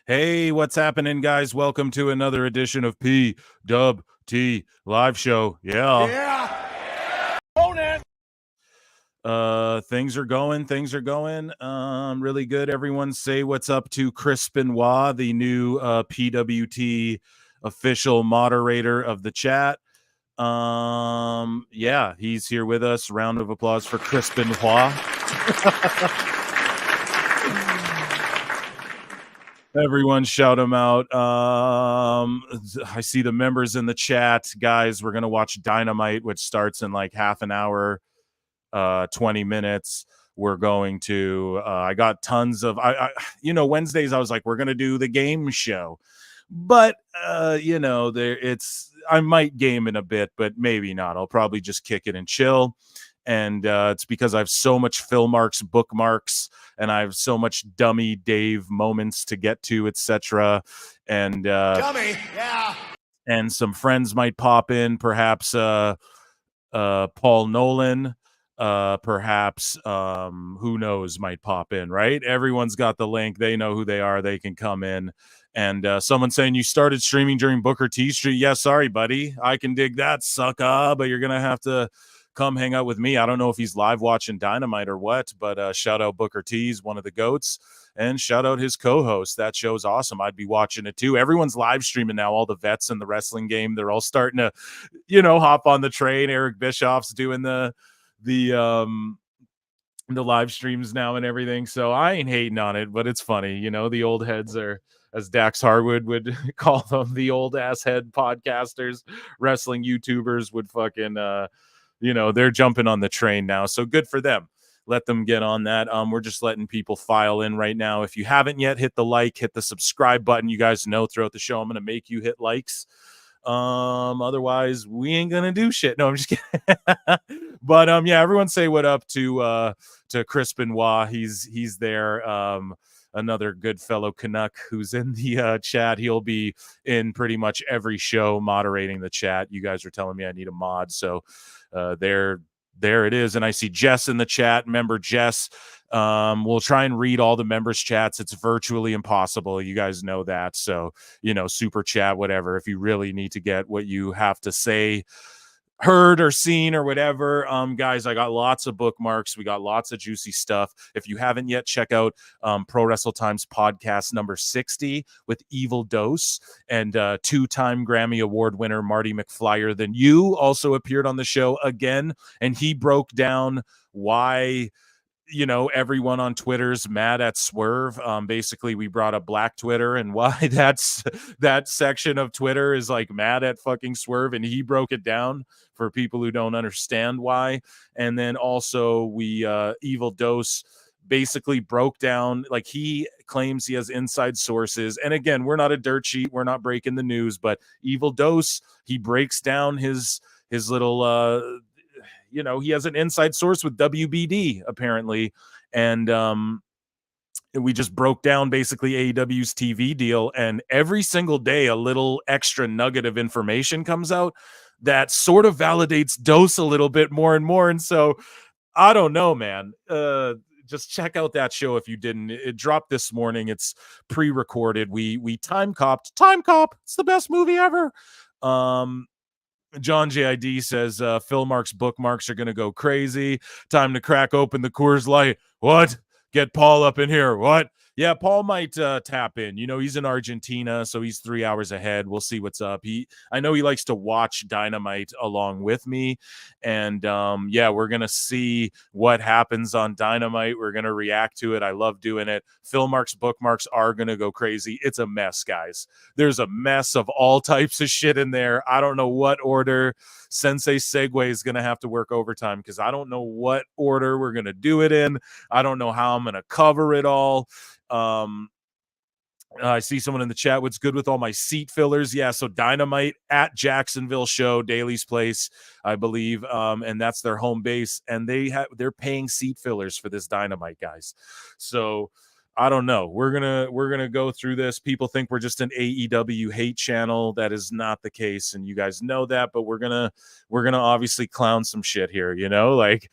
Hey, what's happening, guys? Welcome to another edition of PWT Live Show. Yeah. Things are going. Really good. Everyone say what's up to Chris Benoit, the new PWT official moderator of the chat. Yeah, he's here with us. Round of applause for Chris Benoit. Everyone shout him out. I see the members in the chat. Guys, we're going to watch Dynamite, which starts in like half an hour, 20 minutes. We're going to, I got tons of, Wednesdays I was like, we're going to do the game show. But, I might game in a bit, but maybe not. I'll probably just kick it and chill. And it's because I have so much Philmarks bookmarks and I have so much dummy Dave moments to get to, etc. And dummy, yeah. And some friends might pop in, perhaps Paul Nolan, perhaps who knows might pop in, right? Everyone's got the link. They know who they are. They can come in. And someone saying you started streaming during Booker T Street. Yeah, sorry, buddy. I can dig that, sucker, but you're going to have to come hang out with me. I don't know if he's live watching Dynamite or what, but shout out Booker T's, one of the GOATs, and shout out his co-host. That show's awesome. I'd be watching it too. Everyone's live streaming now. All the vets in the wrestling game, they're all starting to, hop on the train. Eric Bischoff's doing the live streams now and everything. So I ain't hating on it, but it's funny. The old heads are, as Dax Harwood would call them, the old ass head podcasters, wrestling YouTubers would fucking, they're jumping on the train now. So good for them. Let them get on that. We're just letting people file in right now. If you haven't yet, hit the like, hit the subscribe button. You guys know throughout the show, I'm going to make you hit likes. Otherwise we ain't gonna do shit. No, I'm just kidding. But everyone say what up to Chris Benoit. He's there. Another good fellow Canuck who's in the chat. He'll be in pretty much every show moderating the chat. You guys are telling me I need a mod, so there it is. And I see Jess in the chat. Member Jess. We'll try and read all the members' chats. It's virtually impossible. You guys know that. So, super chat, whatever. If you really need to get what you have to say heard or seen or whatever, guys, I got lots of bookmarks. We got lots of juicy stuff. If you haven't yet, check out Pro Wrestle Times podcast number 60 with Evil Dose and two-time Grammy Award winner Marty McFlyer. Then you also appeared on the show again, and he broke down why everyone on Twitter's mad at Swerve. Basically, we brought up Black Twitter and why that section of Twitter is like mad at fucking Swerve, and he broke it down for people who don't understand why. And then also we Evil Dose basically broke down, like, he claims he has inside sources. And again, we're not a dirt sheet, we're not breaking the news, but Evil Dose, he breaks down his little he has an inside source with WBD apparently. And we just broke down basically AEW's TV deal, and every single day a little extra nugget of information comes out that sort of validates Dose a little bit more and more. And so I don't know, man. Just check out that show if you didn't. It dropped this morning. It's pre-recorded. We time copped. It's the best movie ever. John JID says Philmarks bookmarks are going to go crazy. Time to crack open the Coors Light. What? Get Paul up in here. What? Yeah, Paul might tap in. He's in Argentina, so he's 3 hours ahead. We'll see what's up. I know he likes to watch Dynamite along with me. And we're going to see what happens on Dynamite. We're going to react to it. I love doing it. Philmarks bookmarks are going to go crazy. It's a mess, guys. There's a mess of all types of shit in there. I don't know what order. Sensei Segway is going to have to work overtime because I don't know what order we're going to do it in. I don't know how I'm going to cover it all. I see someone in the chat. What's good with all my seat fillers? Yeah, so Dynamite at Jacksonville show, Daly's Place, I believe, and that's their home base, and they're paying seat fillers for this Dynamite, guys. So I don't know. We're gonna go through this. People think we're just an AEW hate channel. That is not the case, and you guys know that. But we're gonna obviously clown some shit here. Like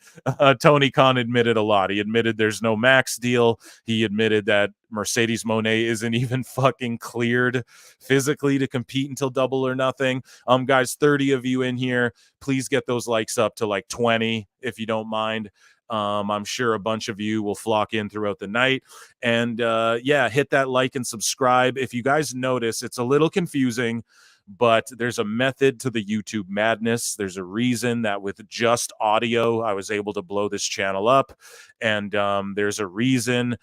Tony Khan admitted a lot. He admitted there's no max deal. He admitted that Mercedes Moné isn't even fucking cleared physically to compete until Double or Nothing. Guys, 30 of you in here. Please get those likes up to like 20 if you don't mind. I'm sure a bunch of you will flock in throughout the night. And hit that like and subscribe. If you guys notice, it's a little confusing, but there's a method to the YouTube madness. There's a reason that with just audio, I was able to blow this channel up. And there's a reason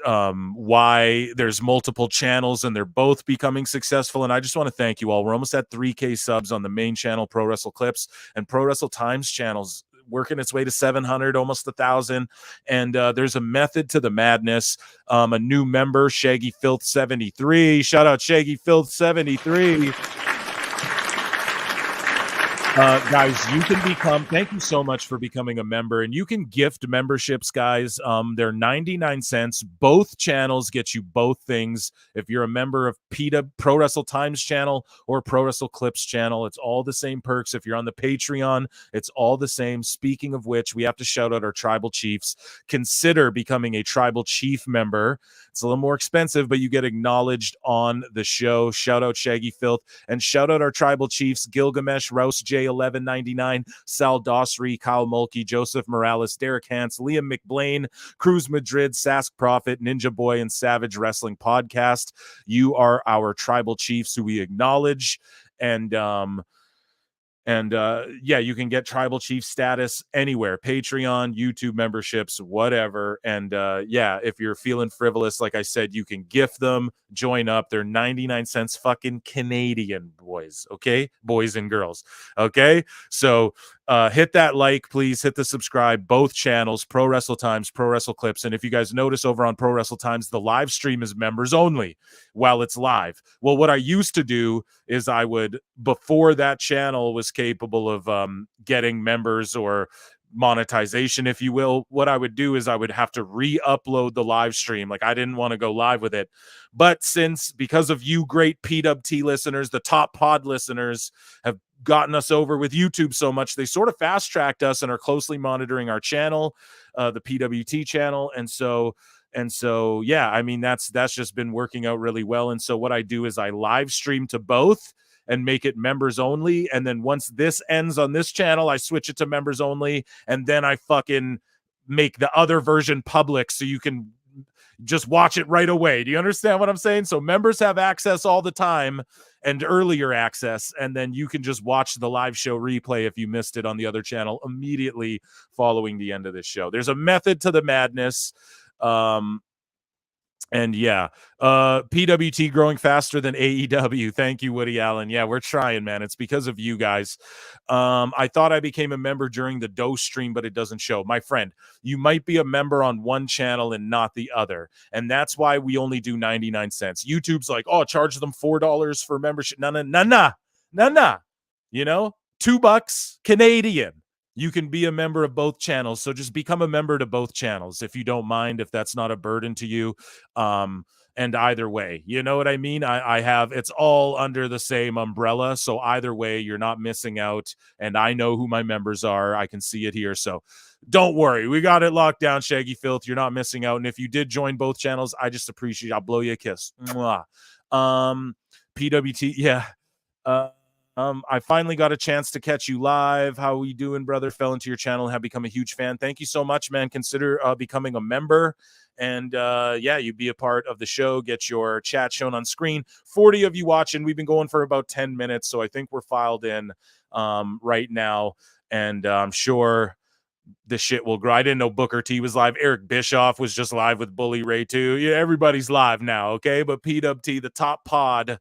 why there's multiple channels and they're both becoming successful. And I just want to thank you all. We're almost at 3K subs on the main channel, Pro Wrestle Clips, and Pro Wrestle Times channels working its way to 700, almost 1,000. And there's a method to the madness. A new member, Shaggy Filth 73. Shout out Shaggy Filth 73. Guys, you can thank you so much for becoming a member, and you can gift memberships, guys. They're 99 cents. Both channels get you both things. If you're a member of Pro Wrestle Times channel or Pro Wrestle Clips channel, it's all the same perks. If you're on the Patreon, it's all the same. Speaking of which, we have to shout out our tribal chiefs. Consider becoming a tribal chief member. It's a little more expensive, but you get acknowledged on the show. Shout out Shaggy Filth, and shout out our tribal chiefs, Gilgamesh, Rouse J 1199, Sal Dosri, Kyle Mulkey, Joseph Morales, Derek Hance, Liam McBlain, Cruz Madrid, Sask Prophet, Ninja Boy, and Savage Wrestling Podcast. You are our tribal chiefs who we acknowledge. And you can get tribal chief status anywhere, Patreon, YouTube memberships, whatever. And if you're feeling frivolous, like I said, you can gift them, join up. They're 99 cents fucking Canadian, boys. Okay, boys and girls. Okay, so hit that like, please hit the subscribe, both channels, Pro Wrestle Times, Pro Wrestle Clips. And if you guys notice over on Pro Wrestle Times, the live stream is members only while it's live. Well, what I used to do is I would, before that channel was capable of getting members or monetization, if you will, what I would do is I would have to re-upload the live stream. Like, I didn't want to go live with it. But because of you great PWT listeners, the top pod listeners have gotten us over with YouTube so much, they sort of fast-tracked us and are closely monitoring our channel, the PWT channel. And so, yeah, I mean, that's just been working out really well. And so what I do is I live stream to both and make it members only. And then once this ends on this channel, I switch it to members only. And then I fucking make the other version public so you can just watch it right away. Do you understand what I'm saying? So members have access all the time and earlier access. And then you can just watch the live show replay if you missed it on the other channel immediately following the end of this show. There's a method to the madness. PWT growing faster than AEW. Thank you, Woody Allen. Yeah, we're trying, man. It's because of you guys. I thought I became a member during the Dose stream, but it doesn't show. My friend, you might be a member on one channel and not the other. And that's why we only do 99 cents. YouTube's like, oh, charge them $4 for membership. Nah. $2 Canadian. You can be a member of both channels. So just become a member to both channels if you don't mind, if that's not a burden to you. And either way, you know what I mean? I have, it's all under the same umbrella. So either way, you're not missing out. And I know who my members are. I can see it here. So don't worry. We got it locked down, Shaggy Filth. You're not missing out. And if you did join both channels, I just appreciate it. I'll blow you a kiss. Mwah. PWT. Yeah. I finally got a chance to catch you live. How are you doing, brother? Fell into your channel and have become a huge fan. Thank you so much, man. Consider becoming a member. And you'd be a part of the show. Get your chat shown on screen. 40 of you watching. We've been going for about 10 minutes. So I think we're filed in right now. And I'm sure the shit will grow. I didn't know Booker T was live. Eric Bischoff was just live with Bully Ray too. Yeah, everybody's live now, okay? But PWT, the top pod,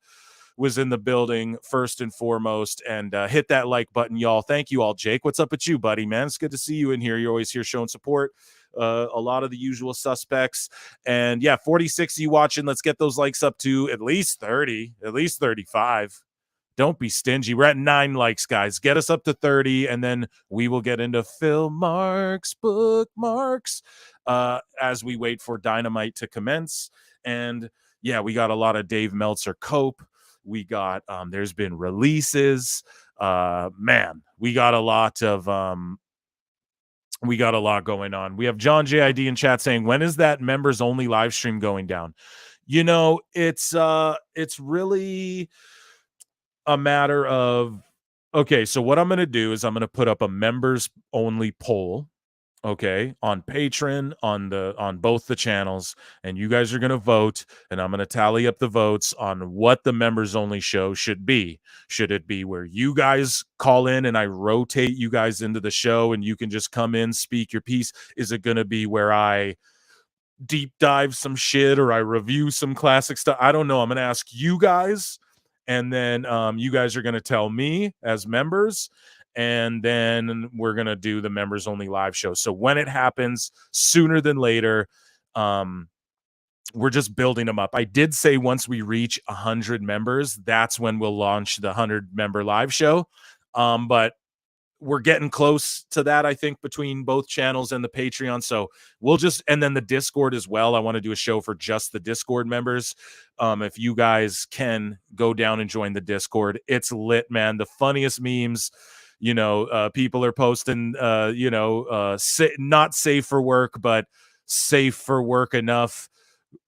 was in the building first and foremost. And hit that like button, y'all. Thank you all. Jake, what's up with you, buddy, man? It's good to see you in here. You're always here showing support. A lot of the usual suspects. And 46 of you watching. Let's get those likes up to at least 30, at least 35. Don't be stingy. We're at 9 likes, guys. Get us up to 30, and then we will get into Phil Marks bookmarks as we wait for Dynamite to commence. And yeah, we got a lot of Dave Meltzer cope. We got there's been releases. Man, we got a lot going on. We have John JID in chat saying, when is that members only live stream going down? It's really a matter of, okay, so what I'm going to do is I'm going to put up a members only poll, okay, on Patreon, on both the channels, and you guys are going to vote, and I'm going to tally up the votes on what the members only show should be. Should it be where you guys call in and I rotate you guys into the show and you can just come in, speak your piece? Is it going to be where I deep dive some shit or I review some classic stuff? I don't know. I'm going to ask you guys, and then you guys are going to tell me as members, and then we're going to do the members only live show. So when it happens, sooner than later, we're just building them up. I did say once we reach 100 members, that's when we'll launch the 100 member live show. But we're getting close to that, I think, between both channels and the Patreon. So we'll just, and then the Discord as well. I want to do a show for just the Discord members. If you guys can go down and join the Discord, it's lit, man. The funniest memes, people are posting, not safe for work, but safe for work enough.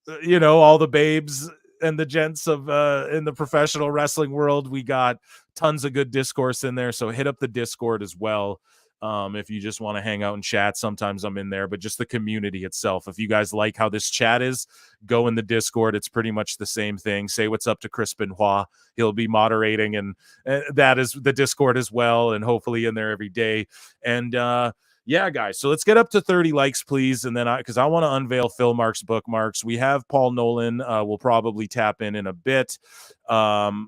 All the babes and the gents of in the professional wrestling world. We got tons of good discourse in there, so hit up the Discord as well. If you just want to hang out and chat, sometimes I'm in there, but just the community itself. If you guys like how this chat is, go in the Discord. It's pretty much the same thing. Say what's up to Chris Benoit. He'll be moderating, and that is the Discord as well, and hopefully in there every day. And yeah, guys, so let's get up to 30 likes, please. And then because I want to unveil Phil Marks bookmarks. We have Paul Nolan. We'll probably tap in a bit. All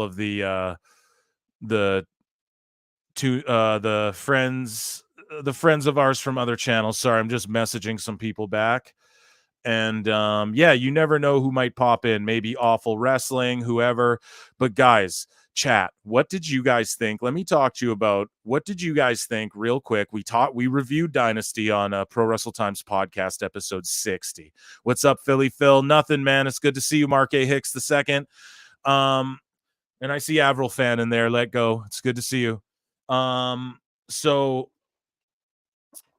of the friends of ours from other channels. Sorry, I'm just messaging some people back. And you never know who might pop in. Maybe Awful Wrestling, whoever. But guys, chat, what did you guys think? Let me talk to you about what did you guys think real quick. We reviewed Dynasty on Pro Wrestle Times podcast episode 60. What's up, Philly Phil? Nothing, man. It's good to see you, Mark A. Hicks II. And I see Avril fan in there. Let go. It's good to see you. So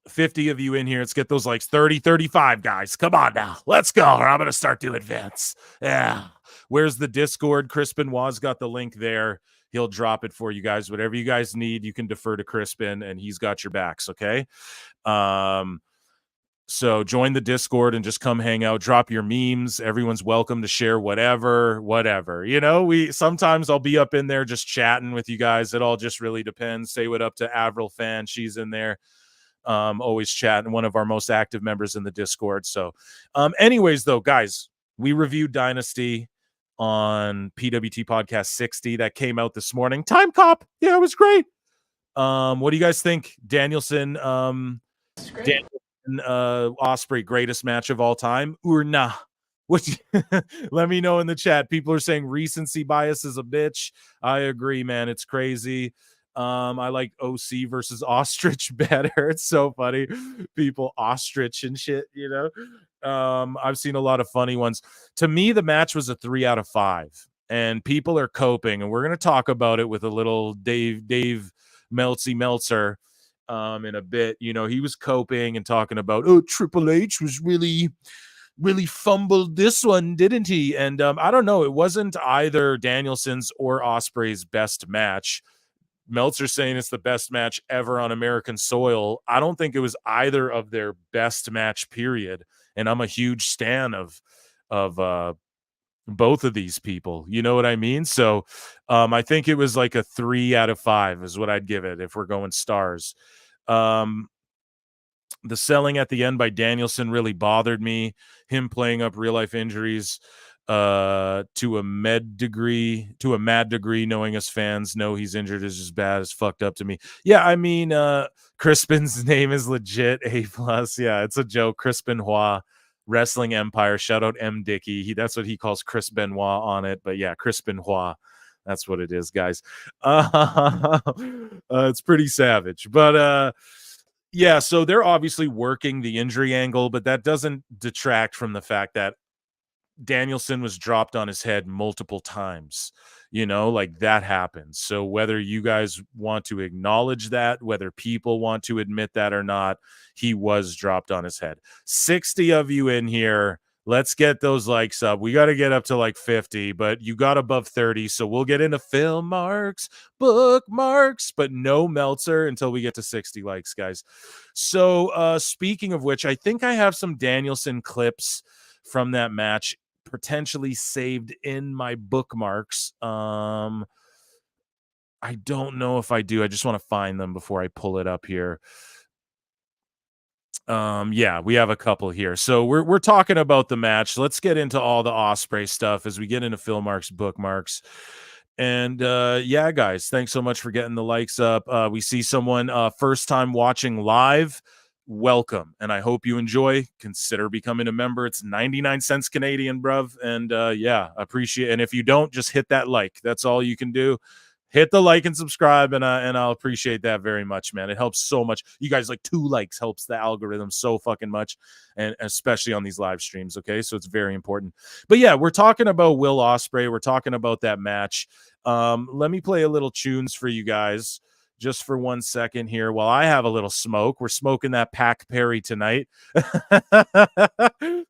50 of you in here. Let's get those likes. 30, 35 guys. Come on now. Let's go. Or I'm going to start doing Vince. Yeah. Where's the Discord? Crispin Waz got the link there. He'll drop it for you guys. Whatever you guys need, you can defer to Crispin, and he's got your backs, okay? So join the Discord and just come hang out. Drop your memes. Everyone's welcome to share whatever. Sometimes I'll be up in there just chatting with you guys. It all just really depends. Say what up to Avril fan. She's in there. Always chatting. One of our most active members in the Discord. So anyways, though, guys, we reviewed Dynasty on PWT podcast 60 that came out this morning. Time Cop. Yeah, it was great. What do you guys think? Danielson, Osprey, greatest match of all time, or nah? Let me know in the chat. People are saying recency bias is a bitch. I agree, man. It's crazy. I like OC versus Ostrich better. It's so funny. People ostrich and shit, I've seen a lot of funny ones. To me, the match was a 3 out of 5, and people are coping, and we're going to talk about it with a little Dave Meltzer in a bit. He was coping and talking about, Triple H was really fumbled this one, didn't he? And I don't know. It wasn't either Danielson's or Osprey's best match. Meltzer saying it's the best match ever on American soil. I don't think it was either of their best match, period. And I'm a huge stan of both of these people. You know what I mean? So I think it was like a 3 out of 5 is what I'd give it if we're going stars. The selling at the end by Danielson really bothered me. Him playing up real life injuries to a mad degree, knowing us fans know he's injured is as bad as fucked up to me. Yeah, I mean, Crispin's name is legit A+. Yeah, it's a joke. Crispin Hua. Wrestling Empire. Shout out M. Dickey. That's what he calls Chris Benoit on it. But yeah, Chris Benoit. That's what it is, guys. It's pretty savage. But yeah, so they're obviously working the injury angle, but that doesn't detract from the fact that Danielson was dropped on his head multiple times. Like that happens. So whether you guys want to acknowledge that, whether people want to admit that or not, he was dropped on his head. 60 of you in here. Let's get those likes up. We got to get up to like 50, but you got above 30. So we'll get into film marks, bookmarks, but no Meltzer until we get to 60 likes, guys. So speaking of which, I think I have some Danielson clips from that match potentially saved in my bookmarks. I don't know if I do. I just want to find them before I pull it up here. Yeah, we have a couple here. So we're talking about the match. Let's get into all the Ospreay stuff as we get into Phil Marks bookmarks. And yeah, guys, thanks so much for getting the likes up. We see someone first time watching live. Welcome, and I hope you enjoy. Consider becoming a member. It's 99 cents Canadian, bruv. And yeah, appreciate it. And if you don't, just hit that like. That's all you can do. Hit the like and subscribe, and I'll appreciate that very much, man. It helps so much. You guys, like 2 likes helps the algorithm so fucking much, and especially on these live streams, okay? So it's very important. But yeah, we're talking about Will Ospreay. We're talking about that match. Let me play a little tunes for you guys just for 1 second here while I have a little smoke. We're smoking that Pac Perry tonight.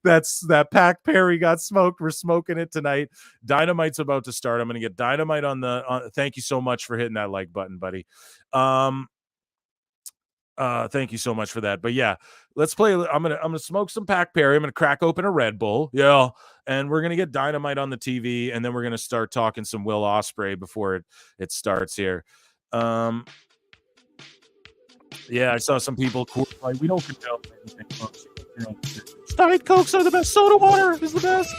That Pac Perry got smoked. We're smoking it tonight. Dynamite's about to start. I'm going to get Dynamite thank you so much for hitting that like button, buddy. Thank you so much for that. But yeah, let's play. I'm gonna smoke some Pac Perry. I'm gonna crack open a Red Bull. Yeah. And we're gonna get Dynamite on the TV, and then we're gonna start talking some Will Ospreay before it starts here. Yeah, I saw some people like, we don't condone anything, folks. Diet Cokes are the best. Soda water is the best.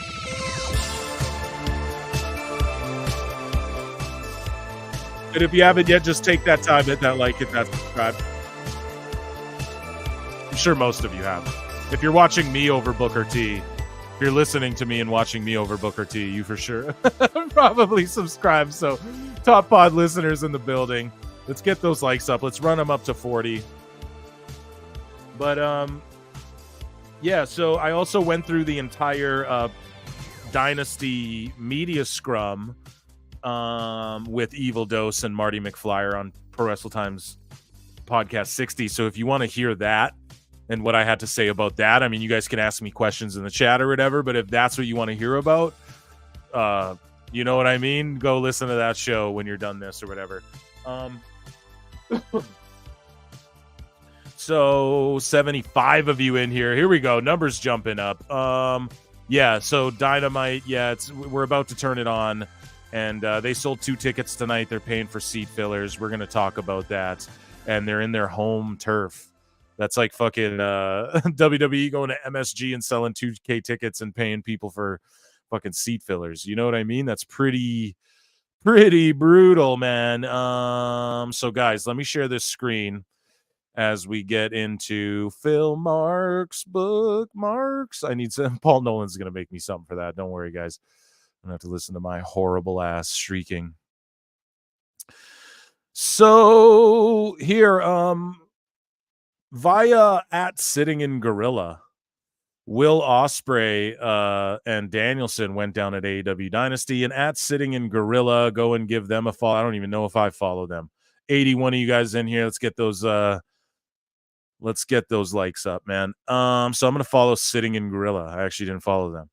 And if you haven't yet, just take that time, hit that like, hit that subscribe. I'm sure most of you have. If you're watching me over Booker T, if you're listening to me and watching me over Booker T, you for sure probably subscribe. So top pod listeners in the building. Let's get those likes up. Let's run them up to 40. But yeah, so I also went through the entire Dynasty media scrum with Evil Dose and Marty McFlyer on Pro Wrestle Times podcast 60. So if you want to hear that and what I had to say about that, I mean, you guys can ask me questions in the chat or whatever, but if that's what you want to hear about, you know what I mean? Go listen to that show when you're done this or whatever. So 75 of you in here. Here we go. Numbers jumping up. Yeah, so Dynamite, yeah, we're about to turn it on, and they sold 2 tickets tonight. They're paying for seat fillers. We're going to talk about that, and they're in their home turf. That's like fucking WWE going to MSG and selling 2K tickets and paying people for fucking seat fillers. You know what I mean? That's pretty brutal, man. So guys, let me share this screen as we get into Phil Marks bookmarks. I need some. Paul Nolan's gonna make me something for that. Don't worry, guys. I'm gonna have to listen to my horrible ass shrieking. So here, via at Sitting in Gorilla, Will Ospreay and Danielson went down at AEW Dynasty, and at Sitting in Gorilla, go and give them a follow. I don't even know if I follow them. 81 of you guys in here. Let's get those likes up, man. So I'm gonna follow Sitting in Gorilla. I actually didn't follow them.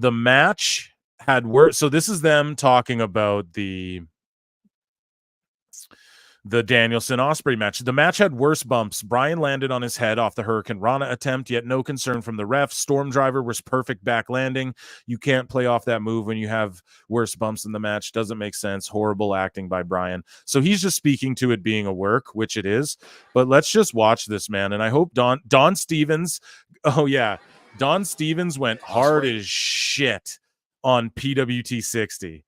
The match had worse. So this is them talking about the Danielson Ospreay match. The match had worse bumps. Bryan landed on his head off the Hurricane Rana attempt, yet no concern from the ref. Storm Driver was perfect back landing. You can't play off that move when you have worse bumps in the match. Doesn't make sense. Horrible acting by Bryan. So he's just speaking to it being a work, which it is. But let's just watch this, man. And I hope Don Stevens, oh yeah, Don Stevens went hard as shit on PWT 60.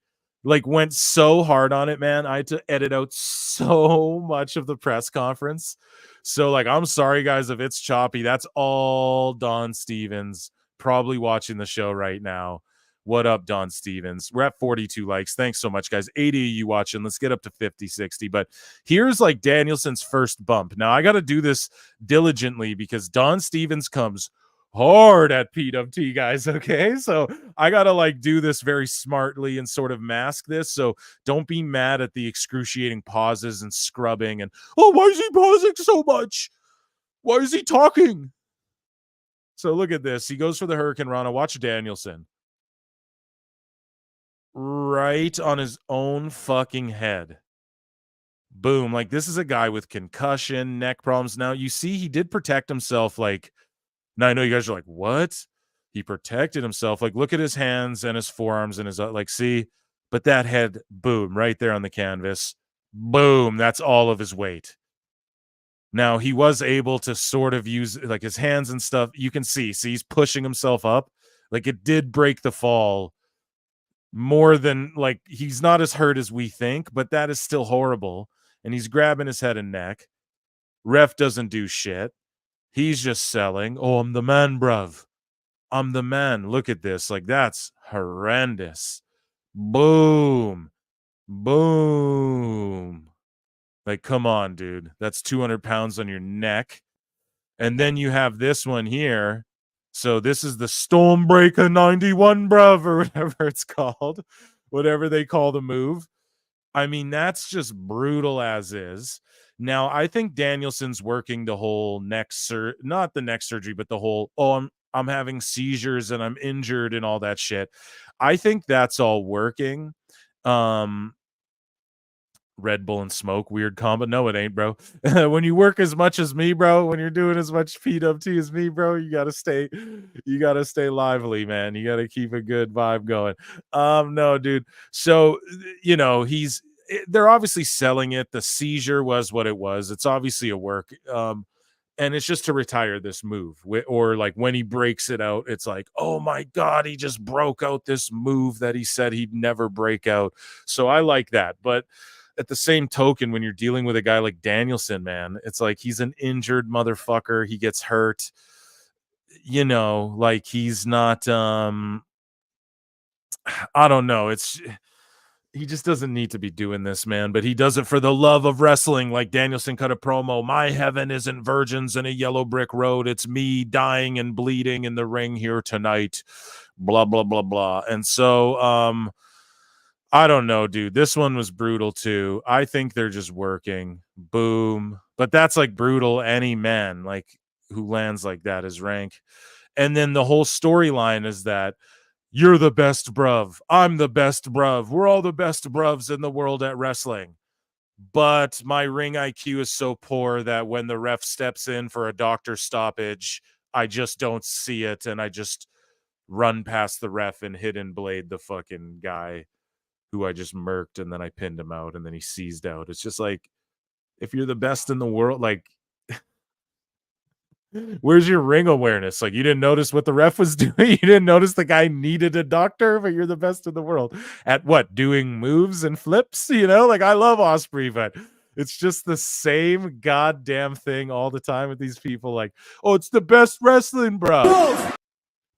like went so hard on it, man. I had to edit out so much of the press conference. So like, I'm sorry guys if it's choppy. That's all Don Stevens, probably watching the show right now. What up, Don Stevens? We're at 42 likes. Thanks so much, guys. 80 of you watching. Let's get up to 50, 60. But here's like Danielson's first bump. Now I got to do this diligently because Don Stevens comes hard at PWT, guys. Okay, so I gotta like do this very smartly and sort of mask this. So don't be mad at the excruciating pauses and scrubbing and, oh, why is he pausing so much? Why is he talking? So look at this. He goes for the Hurricane Rana. Watch Danielson. Right on his own fucking head. Boom. Like, this is a guy with concussion, neck problems. Now, you see, he did protect himself. Like, now I know you guys are like, what? He protected himself. Like, look at his hands and his forearms and his, like, see? But that head, boom, right there on the canvas. Boom. That's all of his weight. Now, he was able to sort of use, like, his hands and stuff. You can see he's pushing himself up. Like, it did break the fall more than, like, he's not as hurt as we think, but that is still horrible. And he's grabbing his head and neck. Ref doesn't do shit. He's just selling. Oh, I'm the man, bruv. I'm the man. Look at this. Like, that's horrendous. Boom. Boom. Like, come on, dude. That's 200 pounds on your neck. And then you have this one here. So this is the Stormbreaker 91, bruv, or whatever it's called. Whatever they call the move. I mean, that's just brutal as is. Now, I think Danielson's working the whole not the neck surgery, but the whole, oh, I'm having seizures and I'm injured and all that shit. I think that's all working. Red Bull and smoke, weird combo. No, it ain't, bro. When you work as much as me, bro, when you're doing as much PWT as me, bro, you gotta stay lively, man. You gotta keep a good vibe going. No, dude. So, you know, they're obviously selling it. The seizure was what it was. It's obviously a work. And it's just to retire this move, or like when he breaks it out, it's like, oh my God, he just broke out this move that he said he'd never break out. So I like that. But at the same token, when you're dealing with a guy like Danielson, man, it's like he's an injured motherfucker. He gets hurt, you know, like he's not, I don't know. He just doesn't need to be doing this, man, but he does it for the love of wrestling. Like Danielson cut a promo. My heaven isn't virgins and a yellow brick road. It's me dying and bleeding in the ring here tonight. Blah, blah, blah, blah. And so, I don't know, dude. This one was brutal too. I think they're just working. Boom. But that's like brutal. Any man like who lands like that is rank. And then the whole storyline is that you're the best bruv. I'm the best bruv. We're all the best bruvs in the world at wrestling. But my ring IQ is so poor that when the ref steps in for a doctor stoppage, I just don't see it. And I just run past the ref and hidden blade the fucking guy who I just murked, and then I pinned him out, and then he seized out. It's just like, if you're the best in the world, like, where's your ring awareness? Like, you didn't notice what the ref was doing. You didn't notice the guy needed a doctor, but you're the best in the world at what? Doing moves and flips, you know? Like, I love Osprey, but it's just the same goddamn thing all the time with these people. Like, oh, it's the best wrestling, bro.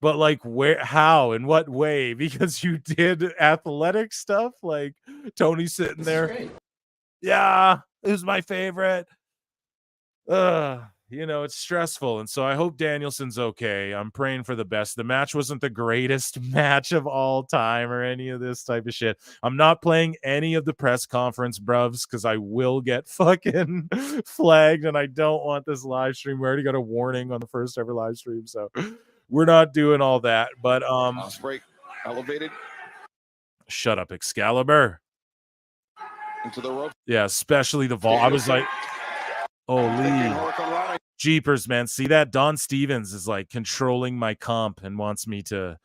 But like, where, how, in what way? Because you did athletic stuff. Like Tony sitting there. Yeah, it was my favorite. You know, it's stressful. And so I hope Danielson's okay. I'm praying for the best. The match wasn't the greatest match of all time or any of this type of shit. I'm not playing any of the press conference bruvs because I will get fucking flagged, and I don't want this live stream. We already got a warning on the first ever live stream, so we're not doing all that. But Osprey elevated. Shut up, Excalibur. Into the rope. Yeah, especially the vault. I was like, holy jeepers, man. See that? Don Stevens is like controlling my comp and wants me to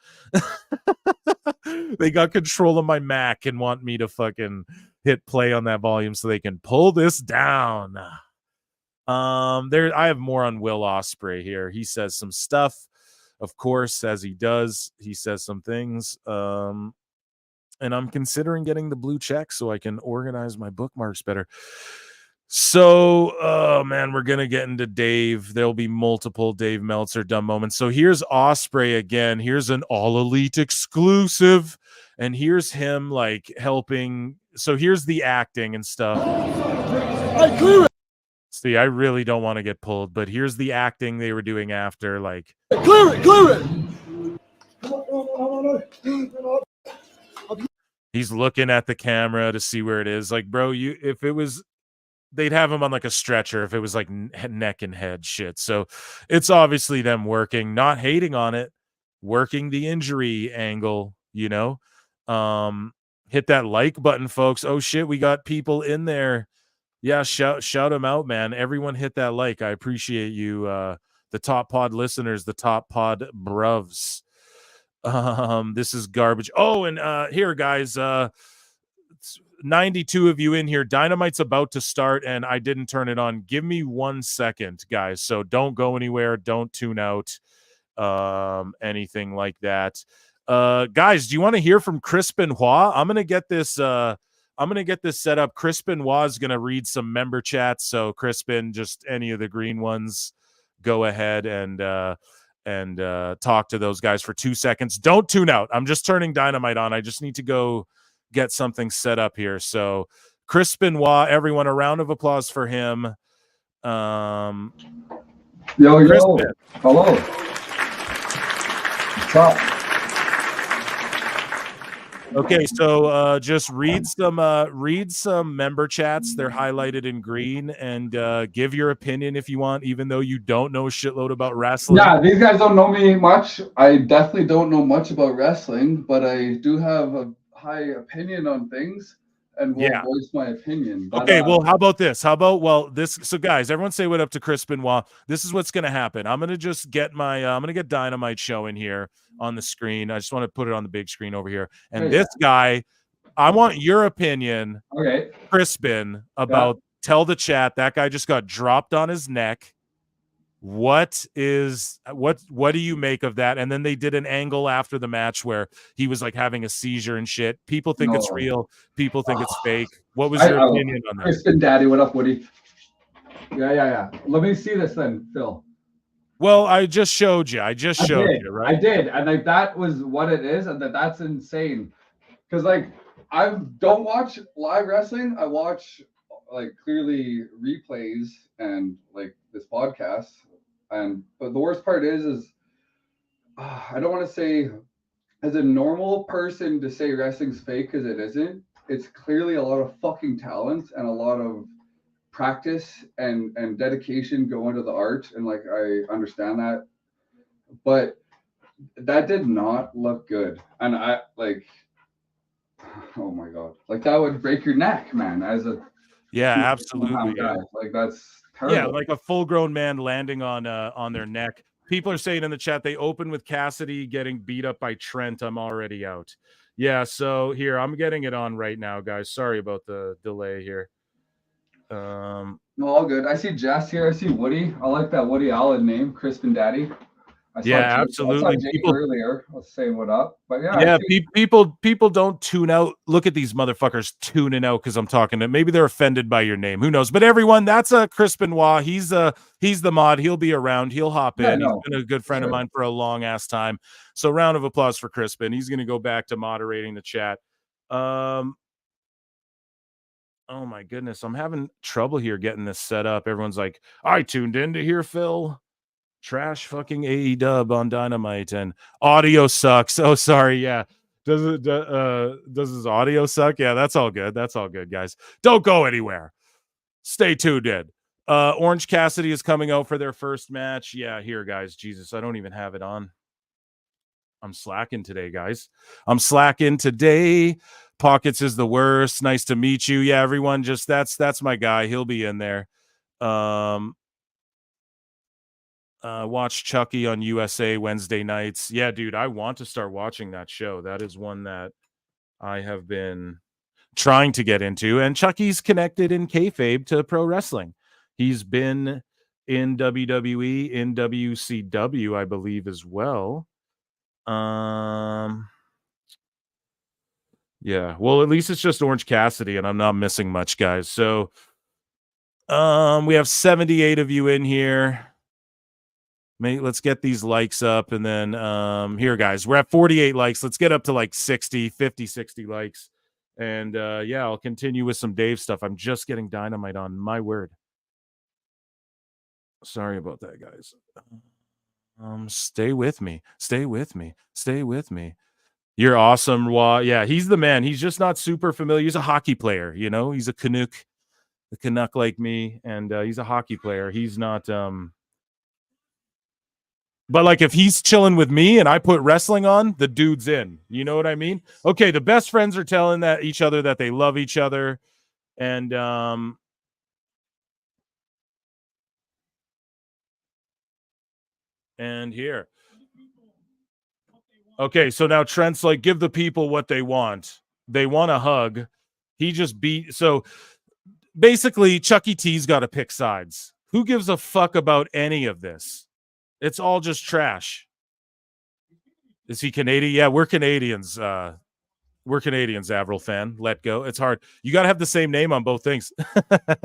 they got control of my Mac and want me to fucking hit play on that volume so they can pull this down. I have more on Will Ospreay here. He says some stuff, of course, as he does. He says some things. and I'm considering getting the blue check so I can organize my bookmarks better. So, oh man, we're gonna get into Dave. There'll be multiple Dave Meltzer dumb moments. So here's Osprey again. Here's an All Elite exclusive, and here's him like helping. So here's the acting and stuff. See, I really don't want to get pulled, but here's the acting they were doing after. Like, clear it. he's looking at the camera to see where it is. Like, bro, if it was, they'd have him on like a stretcher if it was like neck and head shit. So it's obviously them working, not hating on it, working the injury angle, you know. Hit that like button, folks. Oh shit, we got people in there. Yeah, shout them out, man. Everyone hit that like. I appreciate you. The top pod listeners, the top pod bruvs. This is garbage. Oh, and here, guys, 92 of you in here. Dynamite's about to start, and I didn't turn it on. Give me 1 second, guys. So don't go anywhere. Don't tune out. Anything like that. Guys, do you want to hear from Chris Benoit? I'm gonna get this set up. Chris Benoit is gonna read some member chats. So Crispin, just any of the green ones, go ahead and talk to those guys for 2 seconds. Don't tune out. I'm just turning Dynamite on. I just need to go get something set up here. So Chris Benoit, everyone, a round of applause for him. Yo, Crispin. hello. What's up? Okay, so just read some member chats. They're highlighted in green, and give your opinion if you want, even though you don't know a shitload about wrestling. Yeah, these guys don't know me much. I definitely don't know much about wrestling, but I do have a high opinion on things and will voice my opinion. But, okay, well, how about this? So guys, everyone say what up to Chris Benoit. This is what's going to happen. I'm going to just get I'm going to get Dynamite show in here on the screen. I just want to put it on the big screen over here. And this guy, I want your opinion, Crispin, about tell the chat. That guy just got dropped on his neck. What do you make of that? And then they did an angle after the match where he was like having a seizure and shit. People think it's real. People think it's fake. What was your opinion on that? Crispin Daddy, what up, Woody? Yeah. Let me see this then, Phil. Well, I just showed you. I showed you, right? I did, and like that was what it is, and that's insane. Because like I don't watch live wrestling. I watch like clearly replays and like this podcast. But the worst part is I don't want to say as a normal person to say wrestling's fake because it isn't. It's clearly a lot of fucking talent and a lot of practice and dedication go into the art, and like I understand that, but that did not look good. And I like, oh my god, like that would break your neck, man. As a absolutely guy. Like that's terrible. Yeah, like a full-grown man landing on their neck. People are saying in the chat they open with Cassidy getting beat up by Trent. I'm already out. Yeah, so here I'm getting it on right now, guys. Sorry about the delay here. No, all good. I see Jess here. I see Woody. I like that Woody Allen name, Crispin Daddy. Absolutely. I saw Jake earlier. I was saying what up, but people don't tune out. Look at these motherfuckers tuning out because I'm talking to. Maybe they're offended by your name. Who knows? But everyone, that's a Chris Benoit. He's the mod. He'll be around. He'll hop in. He's been a good friend of mine for a long ass time. So round of applause for Crispin. He's going to go back to moderating the chat. Oh my goodness, I'm having trouble here getting this set up. Everyone's like, I tuned in to hear Phil trash fucking AEW on Dynamite and audio sucks. Oh, sorry. Yeah. Does his audio suck? Yeah, that's all good. That's all good, guys. Don't go anywhere. Stay tuned in. Orange Cassidy is coming out for their first match. Yeah, here, guys. Jesus, I don't even have it on. I'm slacking today, guys. I'm slacking today. Pockets is the worst. Nice to meet you. Yeah, everyone, just that's my guy. He'll be in there. Watch Chucky on USA Wednesday nights. Yeah, dude, I want to start watching that show. That is one that I have been trying to get into. And Chucky's connected in kayfabe to pro wrestling. He's been in WWE, in WCW, I believe, as well. Yeah. Well, at least it's just Orange Cassidy, and I'm not missing much, guys. So we have 78 of you in here. Let's get these likes up, and then here, guys, we're at 48 likes. Let's get up to like 60 likes, and yeah, I'll continue with some Dave stuff. I'm just getting Dynamite on, my word. Sorry about that, guys. Stay with me. You're awesome, Wa. Yeah, he's the man. He's just not super familiar. He's a hockey player, you know. He's a Canuck like me, and he's a hockey player. He's not but like if he's chilling with me and I put wrestling on, the dude's in. You know what I mean? Okay, the best friends are telling that each other that they love each other, and here. Okay, so now Trent's like, give the people what they want. They want a hug. He just beat. So basically, Chucky T's got to pick sides. Who gives a fuck about any of this? It's all just trash. Is he Canadian? Yeah, we're Canadians. We're Canadians, Avril fan. Let go. It's hard. You got to have the same name on both things.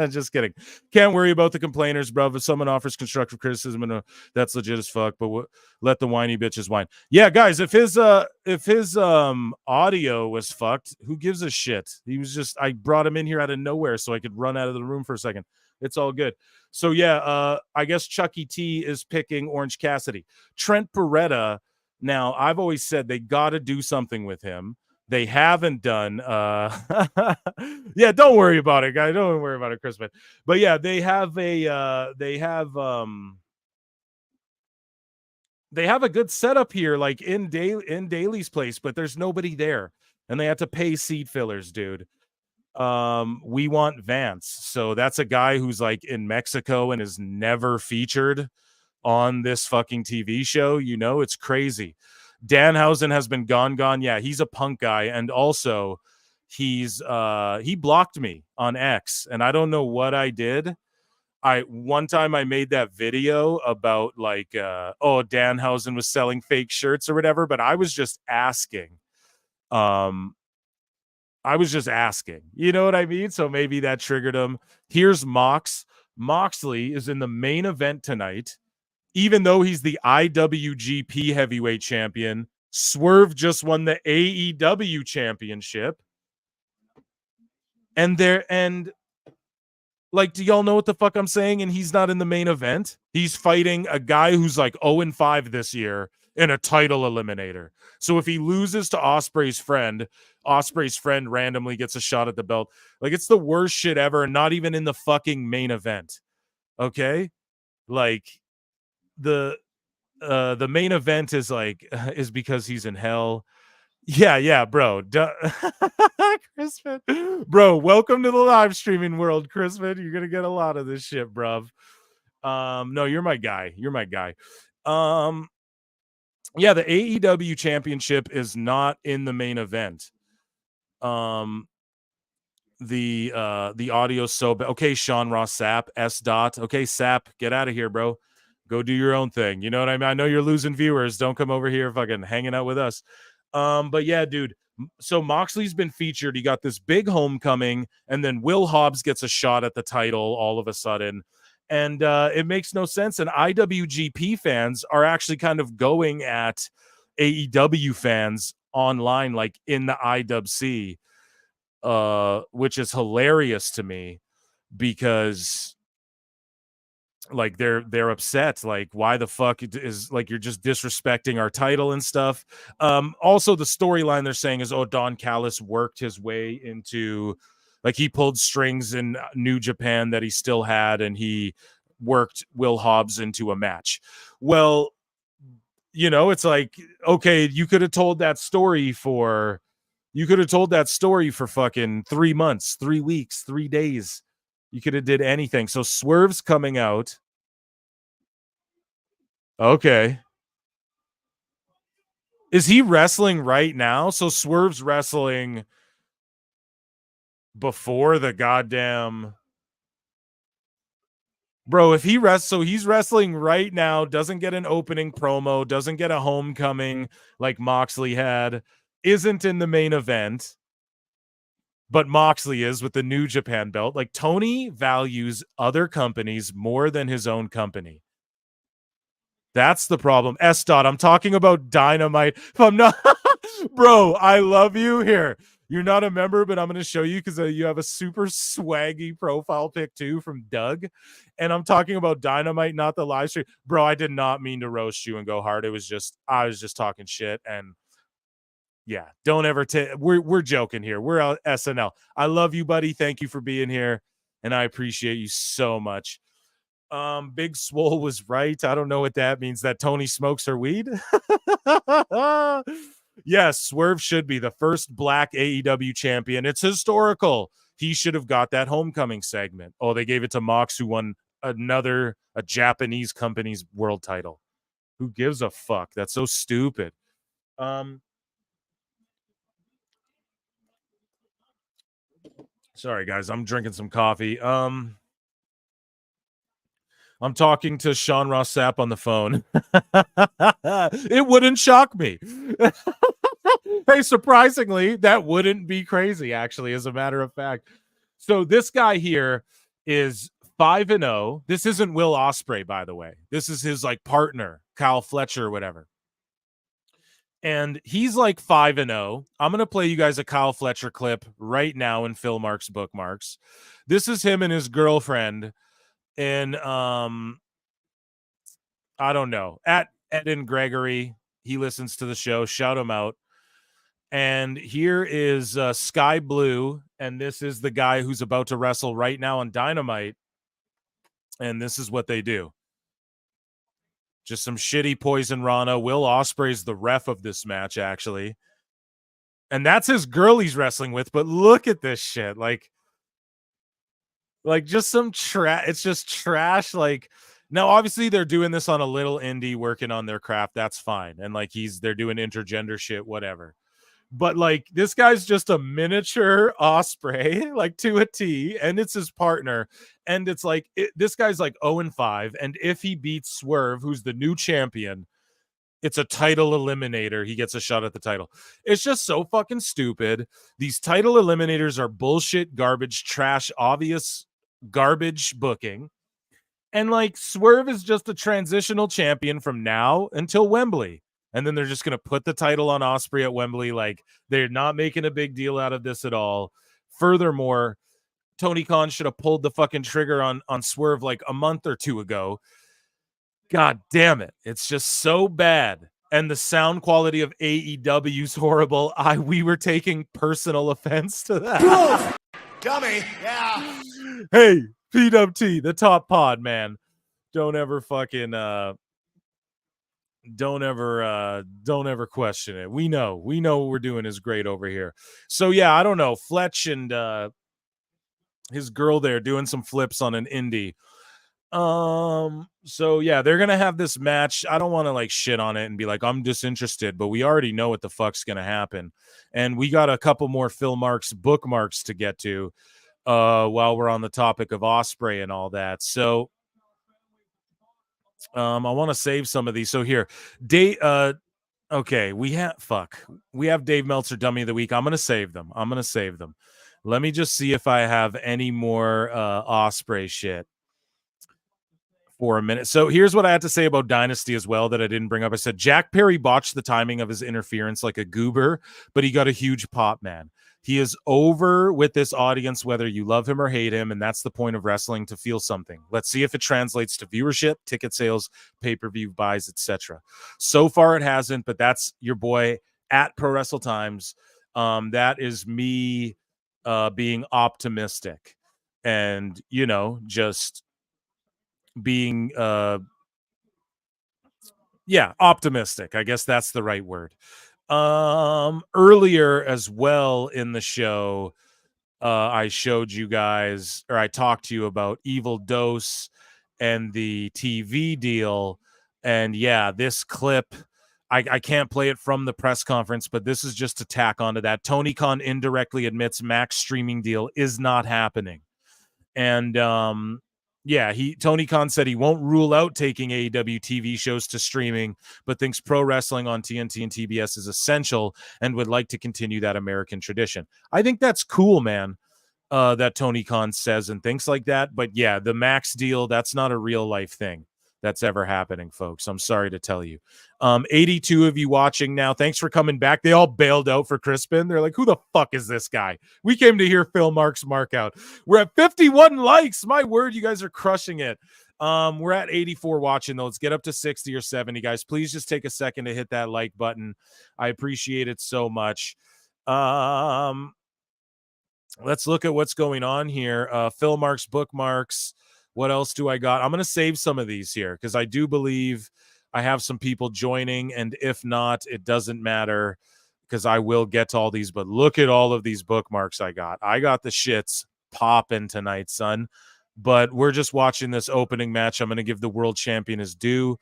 Just kidding. Can't worry about the complainers, bro. If someone offers constructive criticism, and that's legit as fuck, but let the whiny bitches whine. Yeah, guys, if his audio was fucked, who gives a shit? He was just, I brought him in here out of nowhere so I could run out of the room for a second. It's all good. So yeah, I guess Chucky T is picking Orange Cassidy. Trent Beretta. Now, I've always said they got to do something with him. They haven't done yeah, don't worry about it, guys. Don't worry about it, Crispin. But yeah, they have a good setup here, like in Daly's place, but there's nobody there. And they have to pay seat fillers, dude. We want Vance. So that's a guy who's like in Mexico and is never featured on this fucking TV show. You know, it's crazy. Danhausen has been gone. Yeah, he's a Punk guy, and also he's he blocked me on X, and I don't know what I did. One time I made that video about like Danhausen was selling fake shirts or whatever, but I was just asking. You know what I mean? So maybe that triggered him. Here's Mox. Moxley is in the main event tonight. Even though he's the IWGP heavyweight champion, Swerve just won the AEW championship. And like, do y'all know what the fuck I'm saying? And he's not in the main event. He's fighting a guy who's like 0-5 this year in a title eliminator. So if he loses to Ospreay's friend randomly gets a shot at the belt. Like, it's the worst shit ever, and not even in the fucking main event. Okay? Like, the main event is because he's in hell. Yeah, bro. Crispin. Bro, welcome to the live streaming world, Crispin. You're gonna get a lot of this shit, bruv. No, you're my guy. Yeah, the AEW championship is not in the main event. The audio's so bad. Okay, Sean Ross Sapp, S. Okay, Sapp, get out of here, bro. Go do your own thing. You know what I mean? I know you're losing viewers. Don't come over here fucking hanging out with us. But yeah, dude. So Moxley's been featured. He got this big homecoming, and then Will Hobbs gets a shot at the title all of a sudden. And it makes no sense. And IWGP fans are actually kind of going at AEW fans online, like in the IWC, which is hilarious to me because like they're upset. Like, why the fuck is, like, you're just disrespecting our title and stuff. Also the storyline they're saying is, Don Callis worked his way into, like, he pulled strings in New Japan that he still had, and he worked Will Hobbs into a match. Well, you know, it's like, okay, you could have told that story for fucking 3 months, 3 weeks, 3 days. You could have did anything. So Swerve's coming out. Okay. Is he wrestling right now? So Swerve's wrestling before the goddamn... Bro, if he's wrestling right now, doesn't get an opening promo, doesn't get a homecoming like Moxley had, isn't in the main event. but Moxley is with the New Japan belt. Like, Tony values other companies more than his own company. That's the problem. S. I'm talking about Dynamite. If I'm not, bro, I love you. Here, you're not a member, but I'm going to show you because you have a super swaggy profile pic too from Doug. And I'm talking about Dynamite, not the live stream. Bro, I did not mean to roast you and go hard. I was just talking shit. And yeah, don't ever we're joking here. We're out SNL. I love you, buddy. Thank you for being here. And I appreciate you so much. Big Swole was right. I don't know what that means. That Tony smokes her weed. Yes, Swerve should be the first black AEW champion. It's historical. He should have got that homecoming segment. Oh, they gave it to Mox, who won a Japanese company's world title. Who gives a fuck? That's so stupid. Sorry guys, I'm drinking some coffee. I'm talking to Sean Ross Sapp on the phone. It wouldn't shock me. Hey, surprisingly, that wouldn't be crazy, actually, as a matter of fact. So this guy here is 5-0. This isn't Will Ospreay, by the way. This is his like partner, Kyle Fletcher or whatever. And he's like 5-0. I'm going to play you guys a Kyle Fletcher clip right now in Phil Mark's bookmarks. This is him and his girlfriend in I don't know, at Eden Gregory. He listens to the show. Shout him out. And here is Sky Blue, and this is the guy who's about to wrestle right now on Dynamite. And this is what they do. Just some shitty Poison Rana. Will Ospreay's the ref of this match, actually. And that's his girl he's wrestling with, but look at this shit. Like just some trash. It's just trash. Like, now obviously they're doing this on a little indie, working on their craft. That's fine. And like they're doing intergender shit, whatever. But like, this guy's just a miniature Ospreay, like to a T, and it's his partner. And it's like, this guy's like 0-5. And if he beats Swerve, who's the new champion, it's a title eliminator. He gets a shot at the title. It's just so fucking stupid. These title eliminators are bullshit, garbage, trash, obvious garbage booking. And like, Swerve is just a transitional champion from now until Wembley. And then they're just going to put the title on Ospreay at Wembley. Like, they're not making a big deal out of this at all. Furthermore, Tony Khan should have pulled the fucking trigger on Swerve like a month or two ago. God damn it. It's just so bad. And the sound quality of AEW is horrible. We were taking personal offense to that. Dummy. Yeah. Hey, PWT, the top pod, man. Don't ever fucking don't ever question it. We know what we're doing is great over here. So yeah, I don't know. Fletch and his girl there doing some flips on an indie. So yeah, they're gonna have this match. I don't want to like shit on it and be like, I'm disinterested, but we already know what the fuck's gonna happen. And we got a couple more Phil Marks bookmarks to get to while we're on the topic of Ospreay and all that. So I want to save some of these. So here, okay, we have Dave Meltzer Dummy of the Week. I'm gonna save them. Let me just see if I have any more Ospreay shit for a minute. So here's what I had to say about Dynasty as well that I didn't bring up. I said Jack Perry botched the timing of his interference like a goober, but he got a huge pop, man. He is over with this audience, whether you love him or hate him, and that's the point of wrestling, to feel something. Let's see if it translates to viewership, ticket sales, pay-per-view buys, etc. So far it hasn't, but that's your boy at Pro Wrestle Times. That is me being optimistic and, just being optimistic. I guess that's the right word. Earlier as well in the show, I showed you guys, or I talked to you about Evil Dose and the TV deal. And yeah, this clip, I can't play it from the press conference, but this is just to tack onto that. Tony Khan indirectly admits Max streaming deal is not happening. And Yeah, Tony Khan said he won't rule out taking AEW TV shows to streaming, but thinks pro wrestling on TNT and TBS is essential and would like to continue that American tradition. I think that's cool, man. That Tony Khan says and thinks like that. But yeah, the Max deal, that's not a real life thing that's ever happening, folks. I'm sorry to tell you. 82 of you watching now. Thanks for coming back. They all bailed out for Crispin. They're like, who the fuck is this guy? We came to hear Phil Marks mark out. We're at 51 likes. My word, you guys are crushing it. We're at 84 watching, though. Let's get up to 60 or 70, guys. Please just take a second to hit that like button. I appreciate it so much. Let's look at what's going on here. Phil Marks, bookmarks. What else do I got? I'm going to save some of these here because I do believe I have some people joining. And if not, it doesn't matter because I will get to all these. But look at all of these bookmarks I got. I got the shits popping tonight, son. But we're just watching this opening match. I'm going to give the world champion his due.